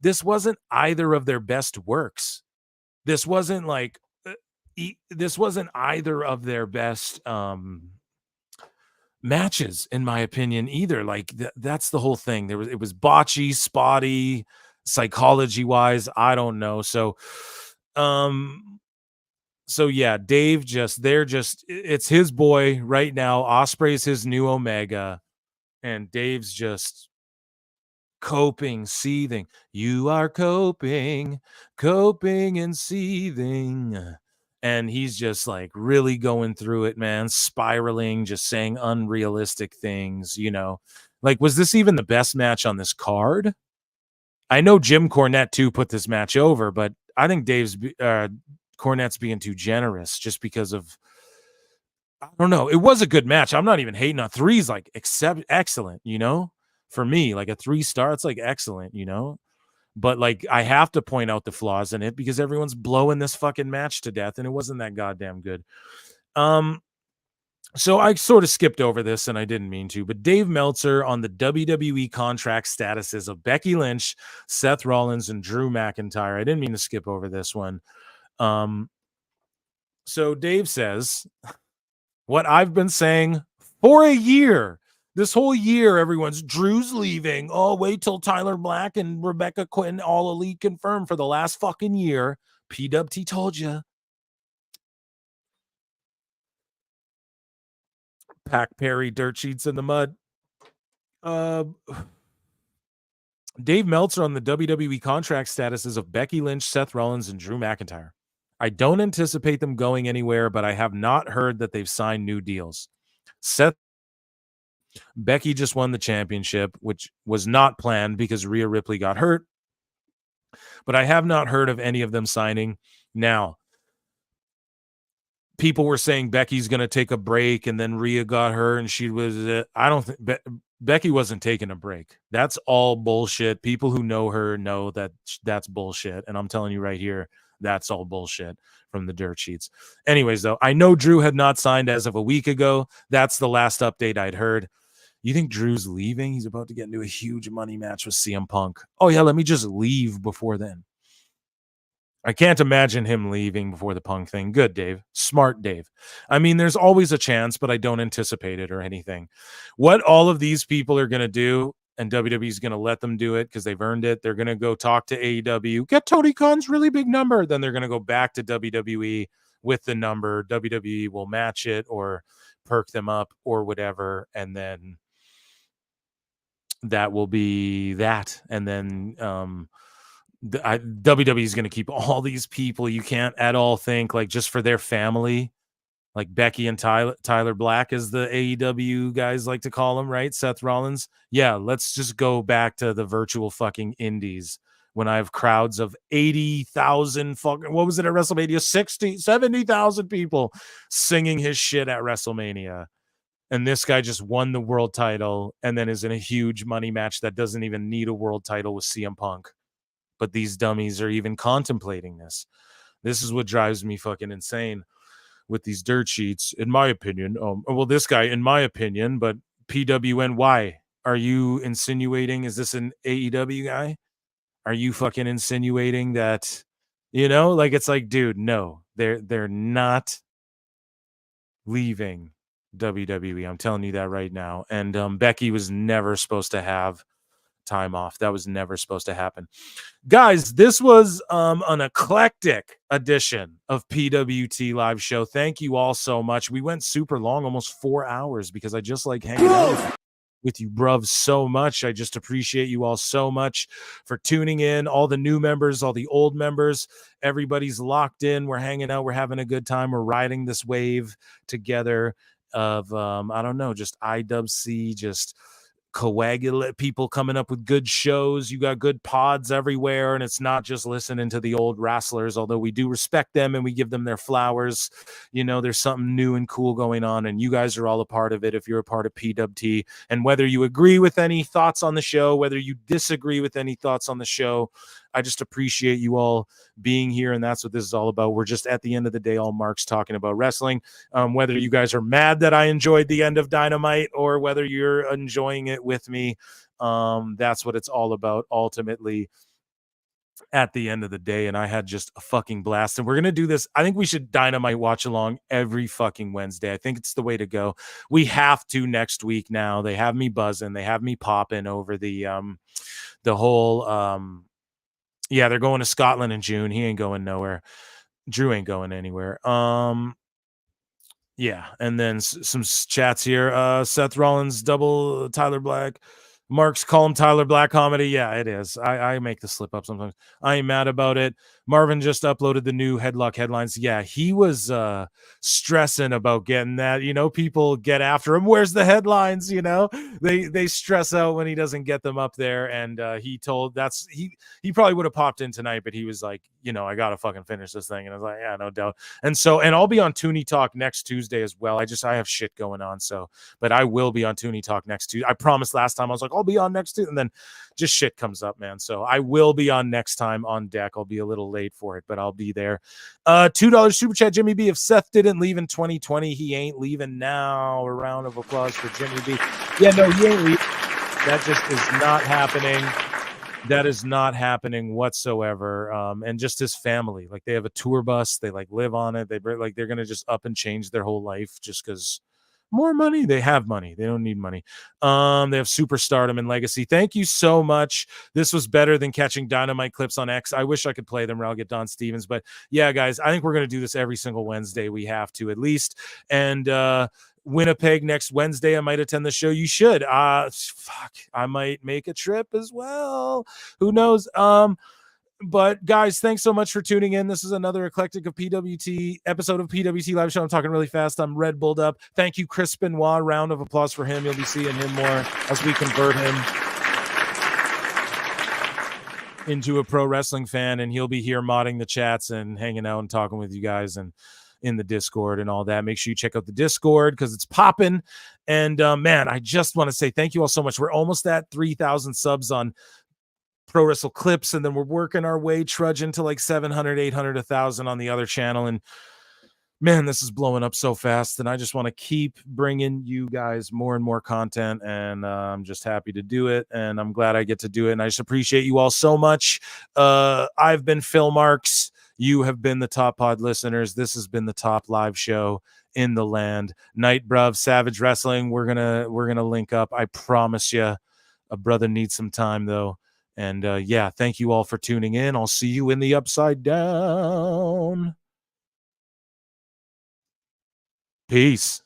this wasn't either of their best works. This wasn't like, this wasn't either of their best, matches in my opinion either. Like that's the whole thing. It was botchy, spotty, psychology wise, I don't know. So yeah, Dave it's his boy right now. Ospreay's his new Omega and Dave's just coping, seething. You are coping and seething. And he's just like really going through it, man, spiraling, just saying unrealistic things, you know. Like, was this even the best match on this card? I know Jim Cornette too put this match over, but I think Cornette's being too generous just because of, I don't know. It was a good match. I'm not even hating on 3's like excellent, you know. For me, like a 3-star, it's like excellent, you know. But like I have to point out the flaws in it because everyone's blowing this fucking match to death and it wasn't that goddamn good. So I sort of skipped over this and I didn't mean to, but Dave Meltzer on the WWE contract statuses of Becky Lynch, Seth Rollins, and Drew McIntyre. I didn't mean to skip over this one. So Dave says what I've been saying for a year. This whole year, everyone's Drew's leaving. Oh, wait till Tyler Black and Rebecca Quinn all elite confirmed for the last fucking year. PWT told you. Pack Perry, dirt sheets in the mud. Dave Meltzer on the WWE contract statuses of Becky Lynch, Seth Rollins, and Drew McIntyre. I don't anticipate them going anywhere, but I have not heard that they've signed new deals. Becky just won the championship, which was not planned because Rhea Ripley got hurt. But I have not heard of any of them signing. Now, people were saying Becky's going to take a break and then Rhea got her and she was, I don't think Becky wasn't taking a break. That's all bullshit. People who know her know that that's bullshit. And I'm telling you right here, that's all bullshit from the dirt sheets. Anyways, though, I know Drew had not signed as of a week ago. That's the last update I'd heard. You think Drew's leaving? He's about to get into a huge money match with CM Punk. Oh, yeah, let me just leave before then. I can't imagine him leaving before the Punk thing. Good, Dave. Smart, Dave. I mean, there's always a chance, but I don't anticipate it or anything. What all of these people are going to do, and WWE's going to let them do it because they've earned it. They're going to go talk to AEW, get Tony Khan's really big number. Then they're going to go back to WWE with the number. WWE will match it or perk them up or whatever. And then that will be that. And then, WWE is going to keep all these people. You can't at all think like just for their family, like Becky and Tyler Black, as the AEW guys like to call him, right? Seth Rollins. Yeah, let's just go back to the virtual fucking indies when I have crowds of 80,000 fucking, what was it at WrestleMania? 70,000 people singing his shit at WrestleMania. And this guy just won the world title and then is in a huge money match that doesn't even need a world title with CM Punk. But these dummies are even contemplating this. This is what drives me fucking insane with these dirt sheets, in my opinion. Well, this guy, in my opinion, but PWNY, are you insinuating, is this an AEW guy? Are you fucking insinuating that, like, it's like, dude, no, they're not leaving WWE. I'm telling you that right now. And Becky was never supposed to have time off. That was never supposed to happen. Guys, this was an eclectic edition of PWT Live Show. Thank you all so much. We went super long, almost 4 hours, because I just like hanging out with you bruvs so much. I just appreciate you all so much for tuning in. All the new members, all the old members, everybody's locked in. We're hanging out. We're having a good time. We're riding this wave together of, I don't know, just IWC, just coagulate people coming up with good shows. You got good pods everywhere, and it's not just listening to the old wrestlers, although we do respect them and we give them their flowers. There's something new and cool going on, and you guys are all a part of it if you're a part of PWT. And whether you agree with any thoughts on the show, whether you disagree with any thoughts on the show, I just appreciate you all being here, and that's what this is all about. We're just, at the end of the day, all marks talking about wrestling. Whether you guys are mad that I enjoyed the end of Dynamite or whether you're enjoying it with me, that's what it's all about ultimately at the end of the day. And I had just a fucking blast. And we're going to do this. I think we should Dynamite watch along every fucking Wednesday. I think it's the way to go. We have to next week now. They have me buzzing. They have me popping over the whole yeah, they're going to Scotland in June. He ain't going nowhere. Drew ain't going anywhere. Yeah, and then some chats here. Seth Rollins, double Tyler Black. Marks, call him Tyler Black comedy. Yeah, it is. I make the slip up sometimes. I ain't mad about it. Marvin just uploaded the new Headlock headlines. Yeah, he was stressing about getting that. People get after him. Where's the headlines? They stress out when he doesn't get them up there. And he told he probably would have popped in tonight, but he was like, I gotta fucking finish this thing. And I was like, yeah, no doubt. And I'll be on Toonie Talk next Tuesday as well. I have shit going on. But I will be on Toonie Talk next Tuesday. I promised last time I was like, I'll be on next Tuesday, and then just shit comes up, man. So I will be on next time on deck. I'll be a little late for it, but I'll be there. $2 super chat, Jimmy B. If Seth didn't leave in 2020, he ain't leaving now. A round of applause for Jimmy B. Yeah, no, he ain't leaving. That just is not happening. That is not happening whatsoever. And just his family, like they have a tour bus, they like live on it. They're gonna just up and change their whole life just because more money. They have money. They don't need money. They have superstardom and legacy. Thank you so much. This was better than catching Dynamite clips on X. I wish I could play them or I'll get Don Stevens. But yeah, guys, I think we're going to do this every single Wednesday. We have to at least. And Winnipeg next Wednesday, I might attend the show. You should. Fuck, I might make a trip as well. Who knows? But guys, thanks so much for tuning in. This is another eclectic of PWT episode of PWT Live Show. I'm talking really fast. I'm Red Bulled up. Thank you, Chris Benoit. Round of applause for him. You'll be seeing him more as we convert him into a pro wrestling fan, and he'll be here modding the chats and hanging out and talking with you guys. And in the Discord and all that. Make sure you check out the Discord because it's popping. And man, I just want to say thank you all so much. We're almost at 3,000 subs on Pro Wrestle Clips, and then we're working our way, trudging to like 700, 800, 1,000 on the other channel. And man, this is blowing up so fast, and I just want to keep bringing you guys more and more content, and I'm just happy to do it, and I'm glad I get to do it, and I just appreciate you all so much. I've been Phil Marks. You have been the Top Pod listeners. This has been the top live show in the land. Night Bruv, Savage Wrestling. We're gonna link up. I promise you. A brother needs some time though. And yeah, thank you all for tuning in. I'll see you in the Upside Down. Peace.